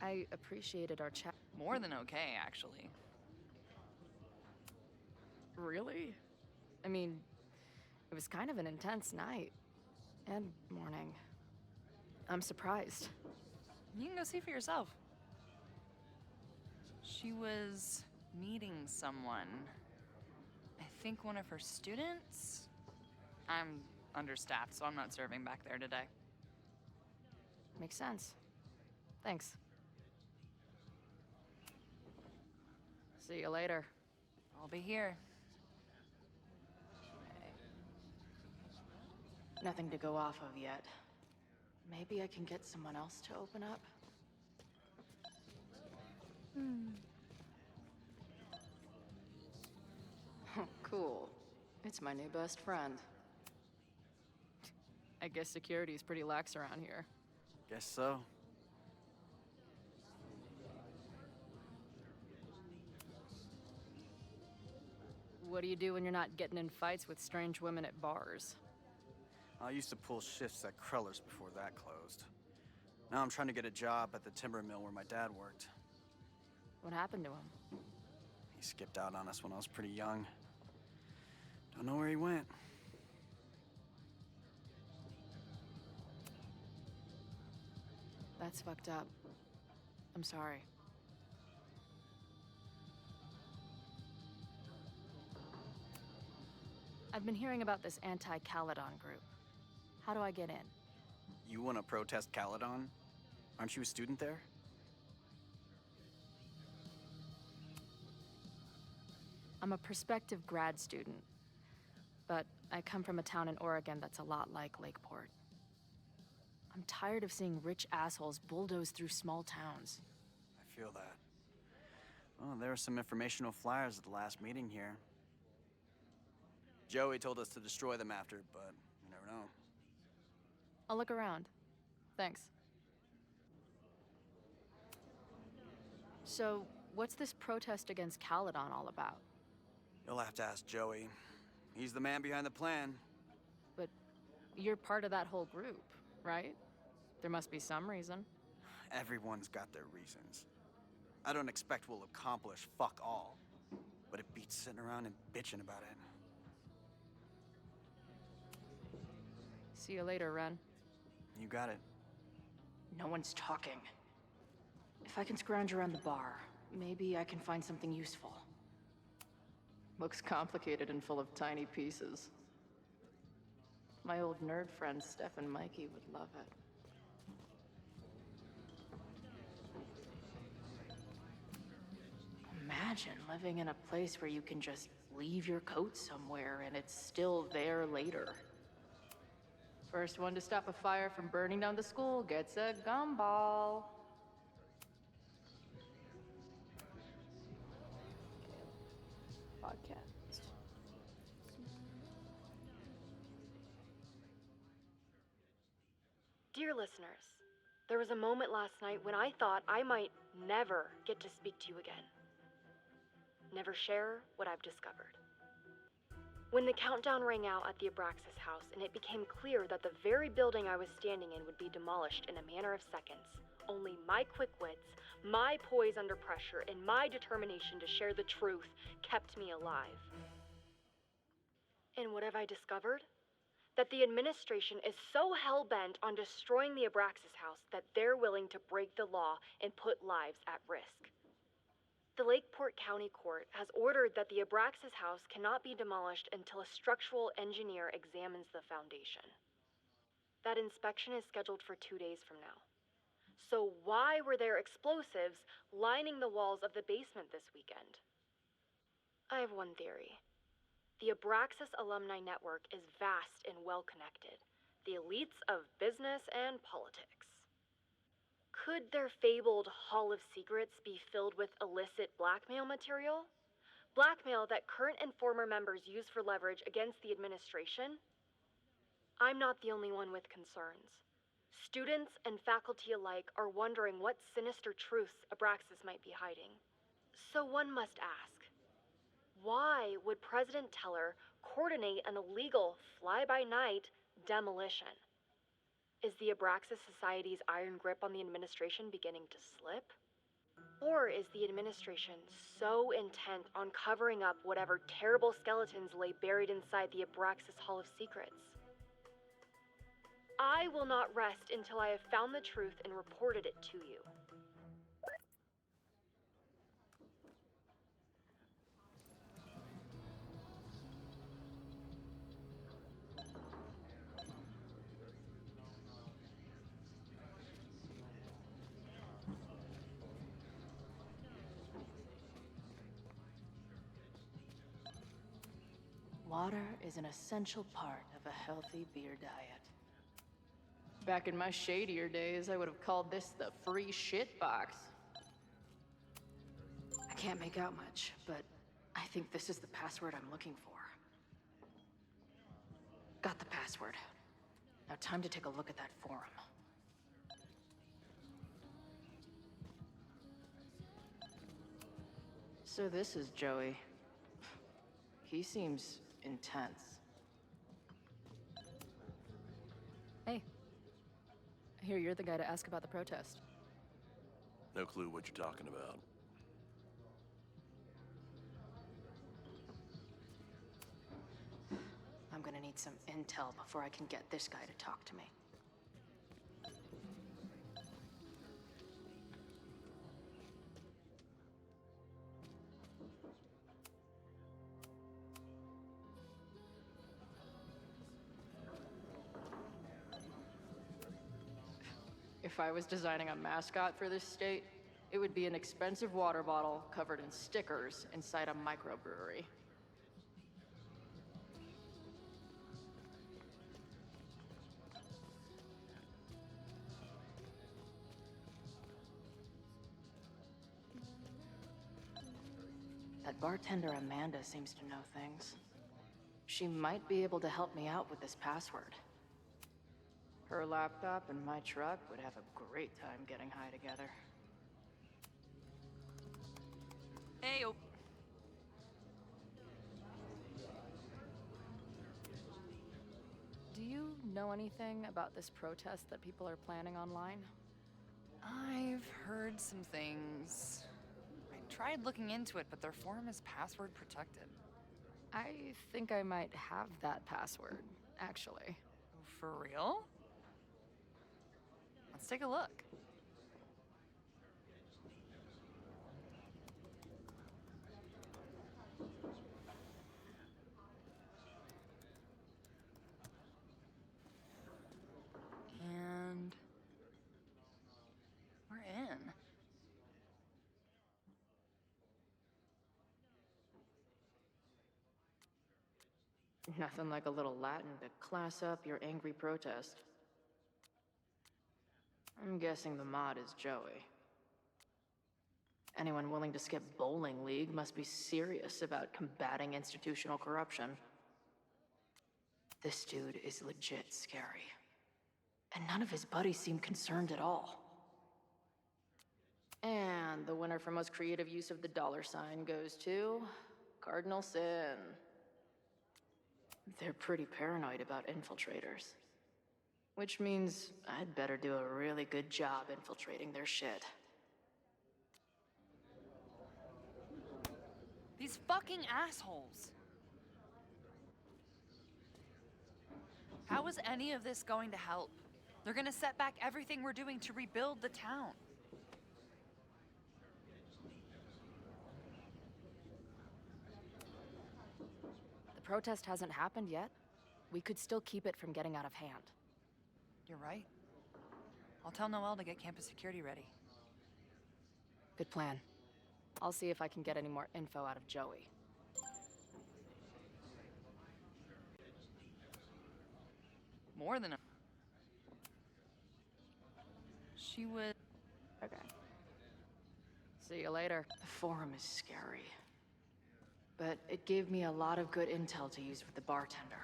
I appreciated our chat. More than okay, actually. Really? I mean, it was kind of an intense night. And morning. I'm surprised. You can go see for yourself. She was meeting someone. I think one of her students? I'm understaffed, so I'm not serving back there today. Makes sense. Thanks. See you later. I'll be here. Nothing to go off of yet. Maybe I can get someone else to open up? Cool. It's my new best friend. I guess security's pretty lax around here. Guess so. What do you do when you're not getting in fights with strange women at bars? I used to pull shifts at Kreller's before that closed. Now I'm trying to get a job at the timber mill where my dad worked. What happened to him? He skipped out on us when I was pretty young. Don't know where he went. That's fucked up. I'm sorry. I've been hearing about this anti-Caledon group. How do I get in? You want to protest Caledon? Aren't you a student there? I'm a prospective grad student, but I come from a town in Oregon that's a lot like Lakeport. I'm tired of seeing rich assholes bulldoze through small towns. I feel that. Well, there were some informational flyers at the last meeting here. Joey told us to destroy them after, but you never know. I'll look around. Thanks. So, what's this protest against Caledon all about? You'll have to ask Joey. He's the man behind the plan. But you're part of that whole group, right? There must be some reason. Everyone's got their reasons. I don't expect we'll accomplish fuck all, but it beats sitting around and bitching about it. See you later, Ren. You got it. No one's talking. If I can scrounge around the bar, maybe I can find something useful. Looks complicated and full of tiny pieces. My old nerd friends Steph and Mikey would love it. Imagine living in a place where you can just leave your coat somewhere and it's still there later. First one to stop a fire from burning down the school gets a gumball. Podcast. Dear listeners, There was a moment last night when I thought I might never get to speak to you again. Never share what I've discovered. When the countdown rang out at the Abraxas house and it became clear that the very building I was standing in would be demolished in a matter of seconds, only my quick wits, my poise under pressure, and my determination to share the truth kept me alive. And what have I discovered? That the administration is so hell-bent on destroying the Abraxas house that they're willing to break the law and put lives at risk. The Lakeport County Court has ordered that the Abraxas house cannot be demolished until a structural engineer examines the foundation. That inspection is scheduled for 2 days from now. So why were there explosives lining the walls of the basement this weekend? I have one theory. The Abraxas alumni network is vast and well-connected. The elites of business and politics. Could their fabled Hall of Secrets be filled with illicit blackmail material? Blackmail that current and former members use for leverage against the administration? I'm not the only one with concerns. Students and faculty alike are wondering what sinister truths Abraxas might be hiding. So one must ask, why would President Teller coordinate an illegal fly-by-night demolition? Is the Abraxas Society's iron grip on the administration beginning to slip? Or is the administration so intent on covering up whatever terrible skeletons lay buried inside the Abraxas Hall of Secrets? I will not rest until I have found the truth and reported it to you. Water is an essential part of a healthy beer diet. Back in my shadier days, I would have called this the free shit box. I can't make out much, but I think this is the password I'm looking for. Got the password. Now time to take a look at that forum. So this is Joey. He seems intense. Hey. I hear you're the guy to ask about the protest. No clue what you're talking about. I'm gonna need some intel before I can get this guy to talk to me. If I was designing a mascot for this state, it would be an expensive water bottle covered in stickers inside a microbrewery. That bartender Amanda seems to know things. She might be able to help me out with this password. Her laptop and my truck would have a great time getting high together. Heyo. Do you know anything about this protest that people are planning online? I've heard some things. I tried looking into it, but their forum is password protected. I think I might have that password, actually. For real? Let's take a look. And we're in. Nothing like a little Latin to class up your angry protest. I'm guessing the mod is Joey. Anyone willing to skip bowling league must be serious about combating institutional corruption. This dude is legit scary. And none of his buddies seem concerned at all. And the winner for most creative use of the $ goes to Cardinal Sin. They're pretty paranoid about infiltrators. Which means I'd better do a really good job infiltrating their shit. These fucking assholes. How is any of this going to help? They're gonna set back everything we're doing to rebuild the town. The protest hasn't happened yet. We could still keep it from getting out of hand. You're right. I'll tell Noelle to get campus security ready. Good plan. I'll see if I can get any more info out of Joey. More than a... She would... Okay. See you later. The forum is scary. But it gave me a lot of good intel to use with the bartender.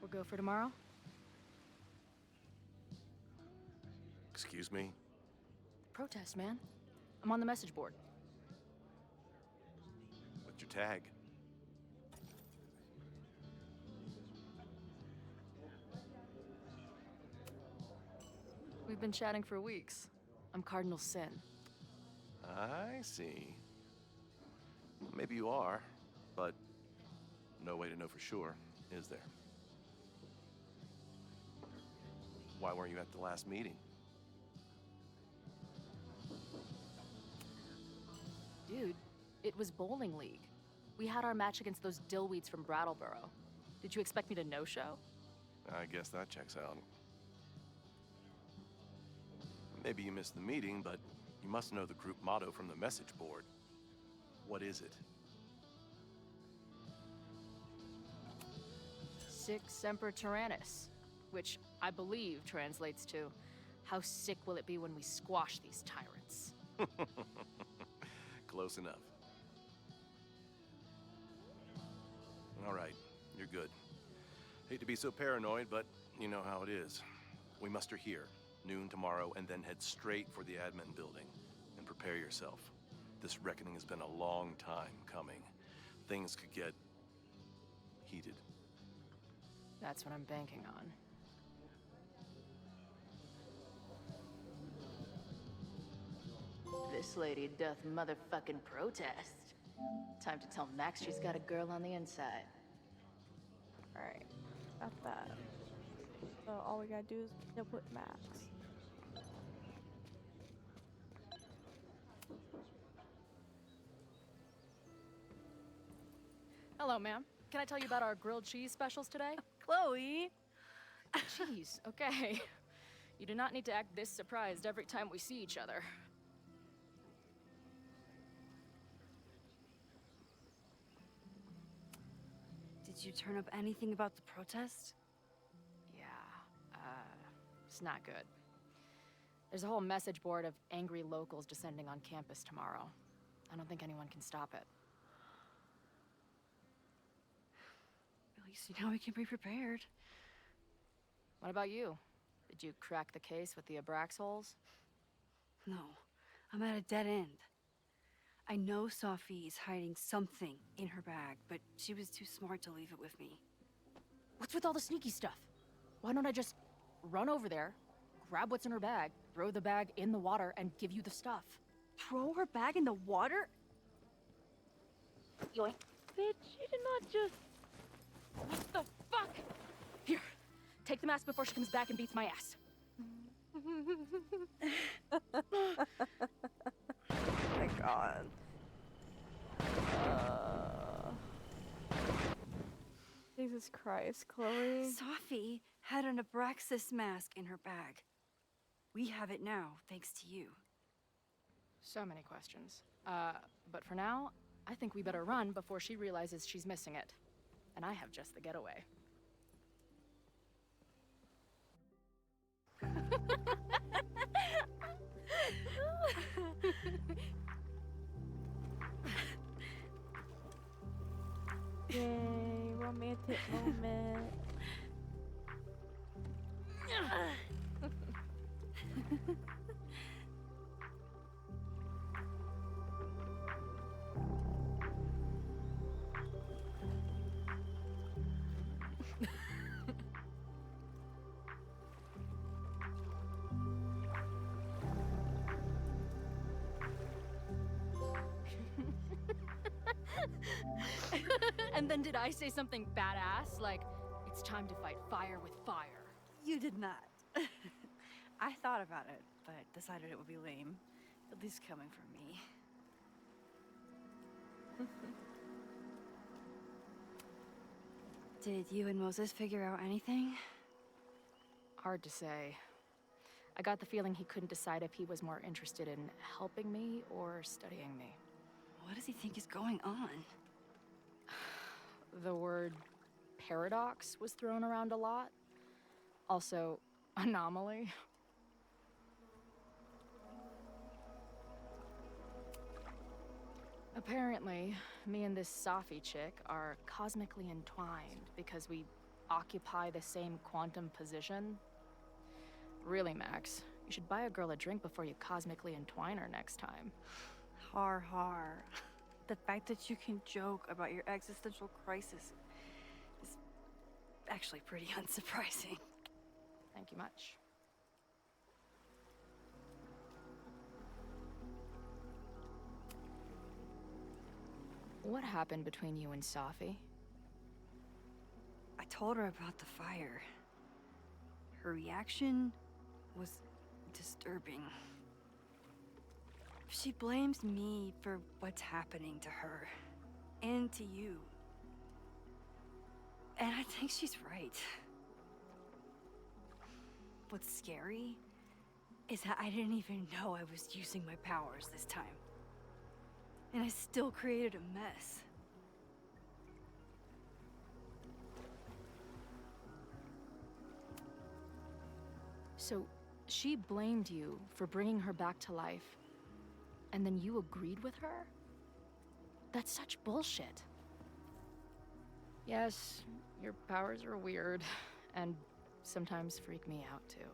We'll go for tomorrow? Excuse me? Protest, man. I'm on the message board. What's your tag? We've been chatting for weeks. I'm Cardinal Sin. I see. Maybe you are, but no way to know for sure, is there? Why weren't you at the last meeting? Dude, it was bowling league. We had our match against those dillweeds from Brattleboro. Did you expect me to no-show? I guess that checks out. Maybe you missed the meeting, but you must know the group motto from the message board. What is it? Sic semper tyrannis, which I believe translates to, how sick will it be when we squash these tyrants? Close enough. All right, you're good. Hate to be so paranoid, but you know how it is. We muster here, noon tomorrow, and then head straight for the admin building. And prepare yourself. This reckoning has been a long time coming. Things could get heated. That's what I'm banking on. This lady doth motherfucking protest. Time to tell Max she's got a girl on the inside. Alright, got that. So all we gotta do is meet with Max. Hello, ma'am. Can I tell you about our grilled cheese specials today? Chloe! Cheese, okay. You do not need to act this surprised every time we see each other. Did you turn up anything about the protest? Yeah, it's not good. There's a whole message board of angry locals descending on campus tomorrow. I don't think anyone can stop it. At least now we can be prepared. What about you? Did you crack the case with the Abrax holes? No, I'm at a dead end. I know Sophie is hiding something in her bag, but she was too smart to leave it with me. What's with all the sneaky stuff? Why don't I just run over there, grab what's in her bag, throw the bag in the water, and give you the stuff? Throw her bag in the water? Yoink. Bitch, you did not just... What the fuck? Here, take the mask before she comes back and beats my ass. Oh my god. Jesus Christ, Chloe. Sophie had an Abraxas mask in her bag. We have it now, thanks to you. So many questions. But for now, I think we better run before she realizes she's missing it. And I have just the getaway. Yay, romantic moment. And then did I say something badass? Like, it's time to fight fire with fire. You did not. I thought about it, but decided it would be lame. At least coming from me. Did you and Moses figure out anything? Hard to say. I got the feeling he couldn't decide if he was more interested in helping me or studying me. What does he think is going on? The word paradox was thrown around a lot. Also, anomaly. Apparently, me and this Safi chick are cosmically entwined because we occupy the same quantum position. Really, Max, you should buy a girl a drink before you cosmically entwine her next time. Har har. The fact that you can joke about your existential crisis is actually pretty unsurprising. Thank you much. What happened between you and Safi? I told her about the fire. Her reaction was disturbing. She blames me for what's happening to her and to you. And I think she's right. What's scary is that I didn't even know I was using my powers this time. And I still created a mess. So, she blamed you for bringing her back to life, and then you agreed with her? That's such bullshit. Yes, your powers are weird, and sometimes freak me out too.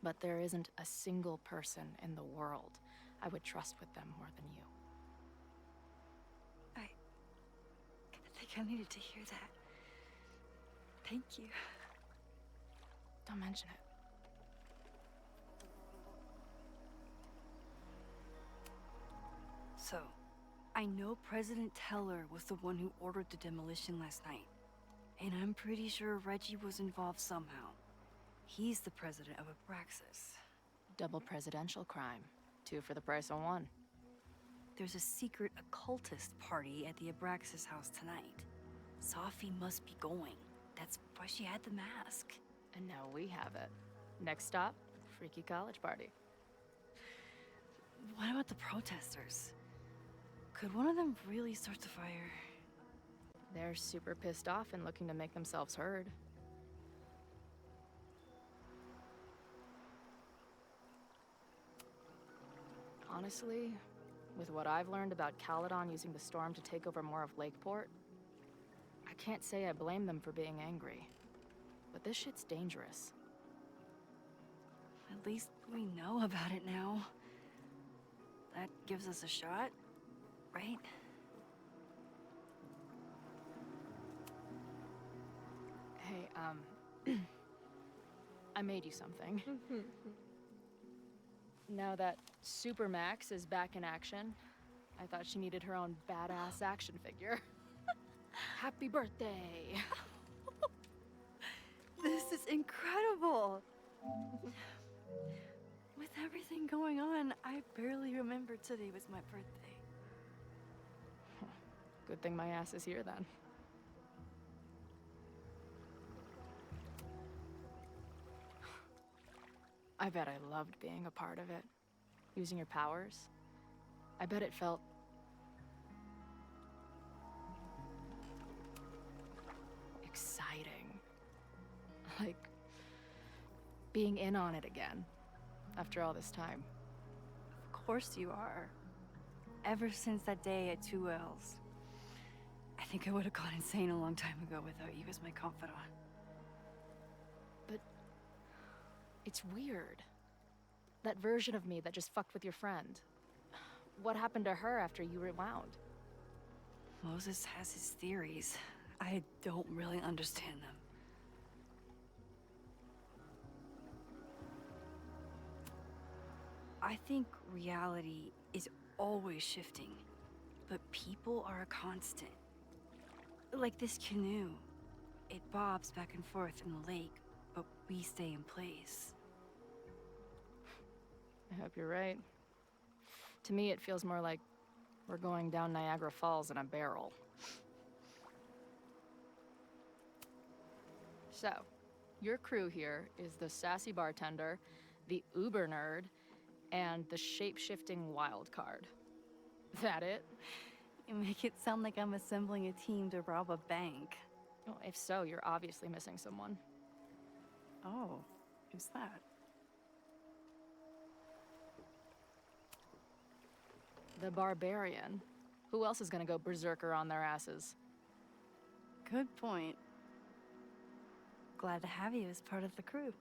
But there isn't a single person in the world I would trust with them more than you. I think I needed to hear that. Thank you. Don't mention it. So, I know President Teller was the one who ordered the demolition last night. And I'm pretty sure Reggie was involved somehow. He's the president of Abraxas. Double presidential crime. 2 for the price of 1. There's a secret occultist party at the Abraxas house tonight. Safi must be going. That's why she had the mask. And now we have it. Next stop, freaky college party. What about the protesters? Could one of them really start the fire? They're super pissed off and looking to make themselves heard. Honestly, with what I've learned about Caledon using the storm to take over more of Lakeport, I can't say I blame them for being angry. But this shit's dangerous. At least we know about it now. That gives us a shot, right? Hey, I made you something. Now that Supermax is back in action, I thought she needed her own badass action figure. Happy birthday! This is incredible! With everything going on, I barely remember today was my birthday. Good thing my ass is here then. I bet I loved being a part of it. Using your powers. I bet it felt... exciting. Like... being in on it again. After all this time. Of course you are. Ever since that day at 2L's. I think I would have gone insane a long time ago without you as my confidant. But... it's weird. That version of me that just fucked with your friend. What happened to her after you rewound? Moses has his theories. I don't really understand them. I think reality is always shifting, but people are a constant. Like this canoe. It bobs back and forth in the lake, but we stay in place. I hope you're right. To me, it feels more like we're going down Niagara Falls in a barrel. So, your crew here is the sassy bartender, the uber nerd, and the shape-shifting wild card. That it? You make it sound like I'm assembling a team to rob a bank. Well, if so, you're obviously missing someone. Oh, who's that? The barbarian. Who else is gonna go berserker on their asses? Good point. Glad to have you as part of the crew.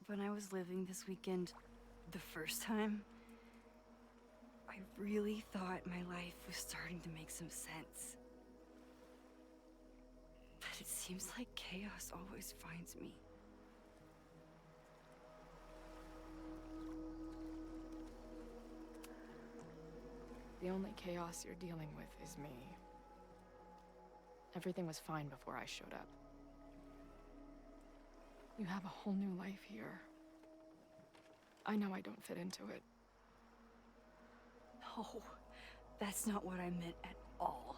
When I was living this weekend, the first time, I really thought my life was starting to make some sense. But it seems like chaos always finds me. The only chaos you're dealing with is me. Everything was fine before I showed up. You have a whole new life here. I know I don't fit into it. No, that's not what I meant at all.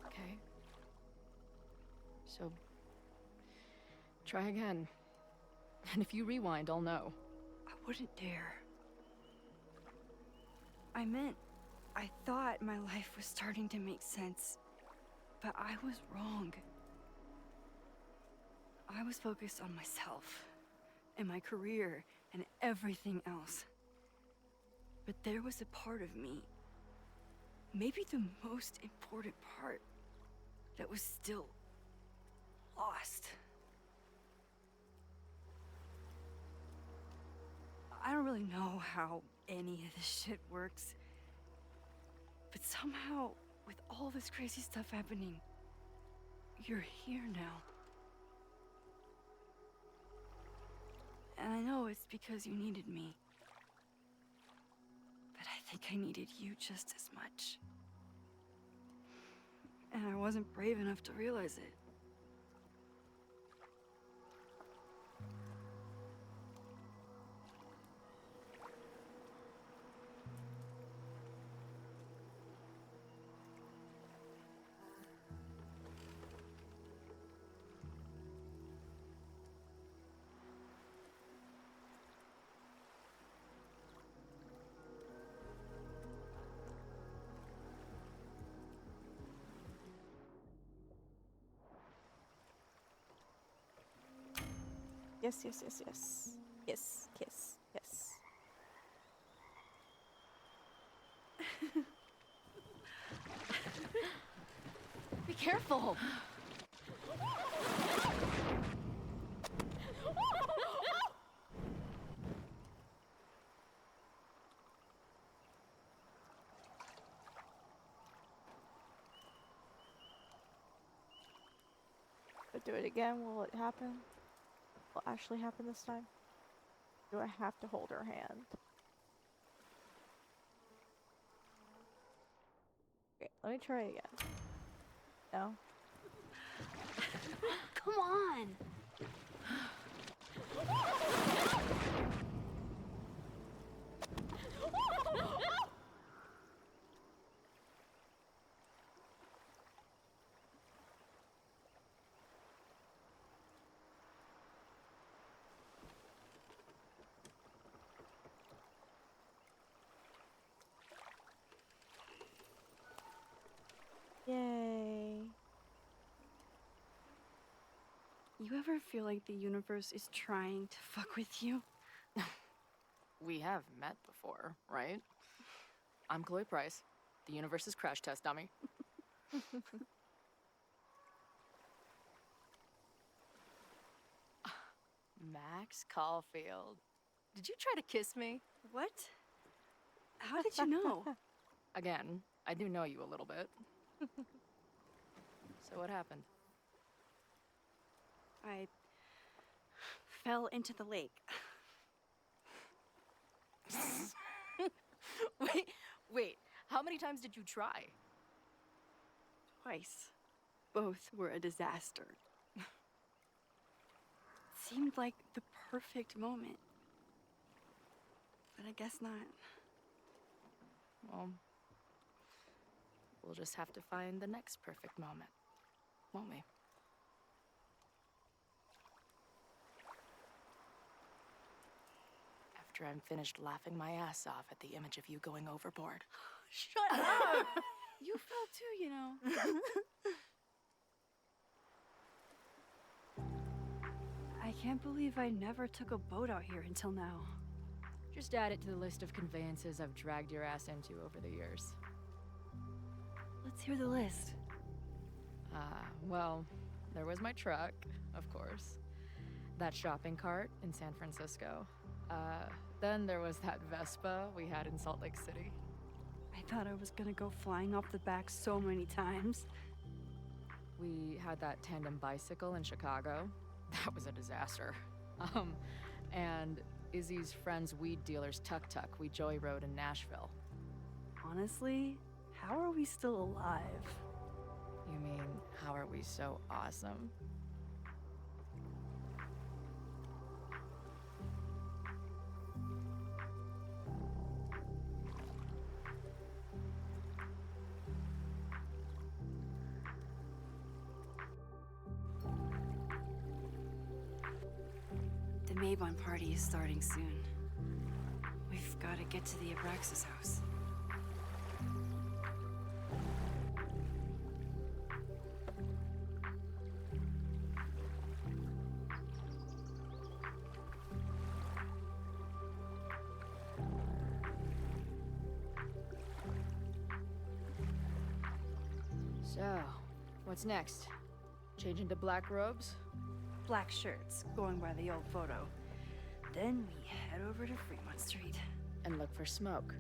Okay. So, try again. And if you rewind, I'll know. I wouldn't dare. I meant, I thought my life was starting to make sense, but I was wrong. I was focused on myself, and my career, and everything else. But there was a part of me, maybe the most important part, that was still lost. I don't really know how any of this shit works, but somehow, with all this crazy stuff happening, you're here now. And I know it's because you needed me. But I think I needed you just as much. And I wasn't brave enough to realize it. Yes, yes, yes, yes. Yes, kiss, yes. Be careful! But do it again, will it happen? Will it actually happen this time? Do I have to hold her hand? Okay, let me try again. No? Come on! Yay. You ever feel like the universe is trying to fuck with you? We have met before, right? I'm Chloe Price, the universe's crash test dummy. Max Caulfield. Did you try to kiss me? What? How did you know? Again, I do know you a little bit. So what happened? I fell into the lake. Wait, how many times did you try? Twice. Both were a disaster. Seemed like the perfect moment. But I guess not. Well, we'll just have to find the next perfect moment, won't we? After I'm finished laughing my ass off at the image of you going overboard. Shut up! You fell too, you know. I can't believe I never took a boat out here until now. Just add it to the list of conveyances I've dragged your ass into over the years. Let's hear the list. Well, there was my truck, of course. That shopping cart in San Francisco. Then there was that Vespa we had in Salt Lake City. I thought I was gonna go flying off the back so many times. We had that tandem bicycle in Chicago. That was a disaster. And Izzy's friend's weed dealer's tuk-tuk we joyrode in Nashville. Honestly, how are we still alive? You mean, how are we so awesome? The Maybon party is starting soon. We've got to get to the Abraxas house. So, what's next? Change into black robes? Black shirts, going by the old photo. Then we head over to Fremont Street. And look for smoke.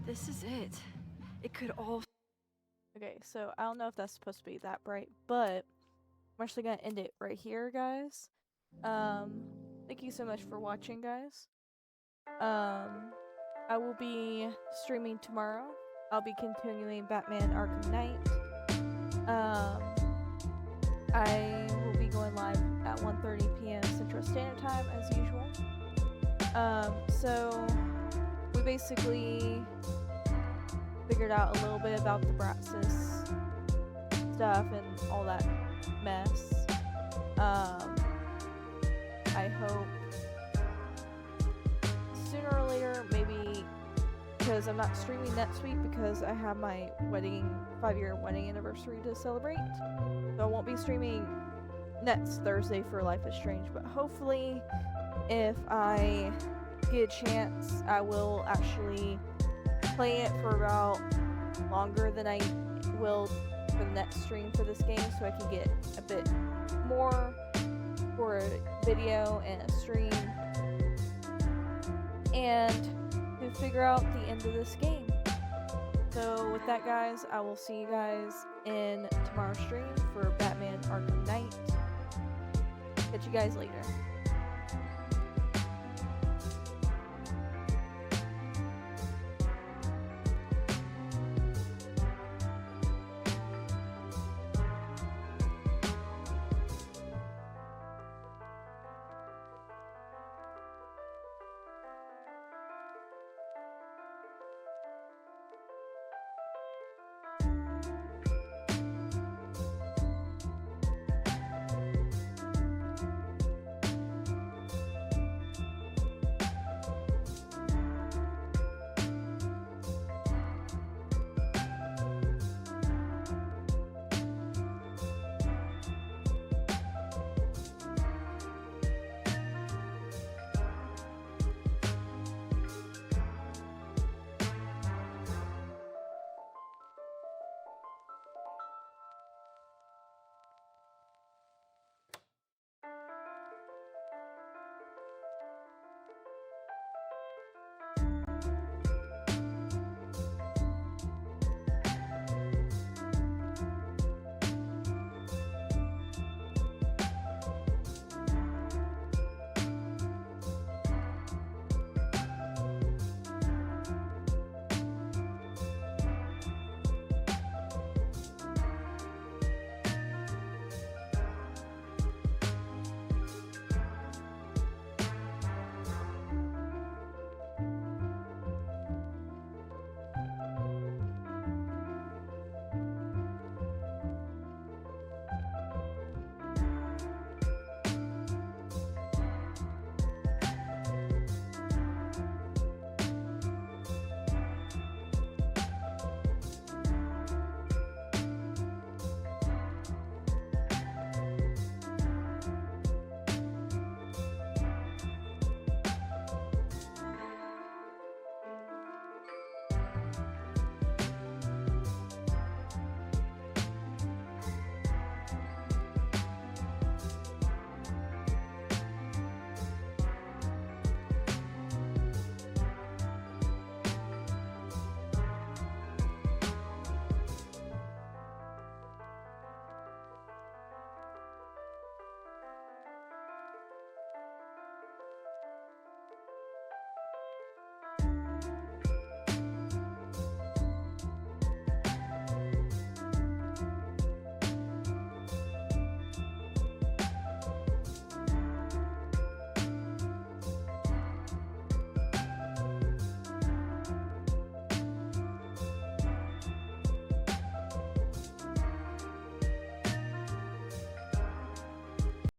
This is it. It could all... Okay, so I don't know if that's supposed to be that bright, but I'm actually gonna end it right here, guys. Thank you so much for watching, guys. I will be streaming tomorrow. I'll be continuing Batman Arkham Knight. I will be going live at 1:30 p.m. Central Standard Time as usual. So we basically figured out a little bit about the Braxis stuff and all that mess. I hope sooner or later, maybe, because I'm not streaming next week because I have my wedding, 5-year wedding anniversary to celebrate. So I won't be streaming next Thursday for Life is Strange, but hopefully if I get a chance, I will actually play it for about longer than I will for the next stream for this game, so I can get a bit more for a video and a stream, and to figure out the end of this game. So with that, guys, I will see you guys in tomorrow's stream for Batman Arkham Knight. Catch you guys later.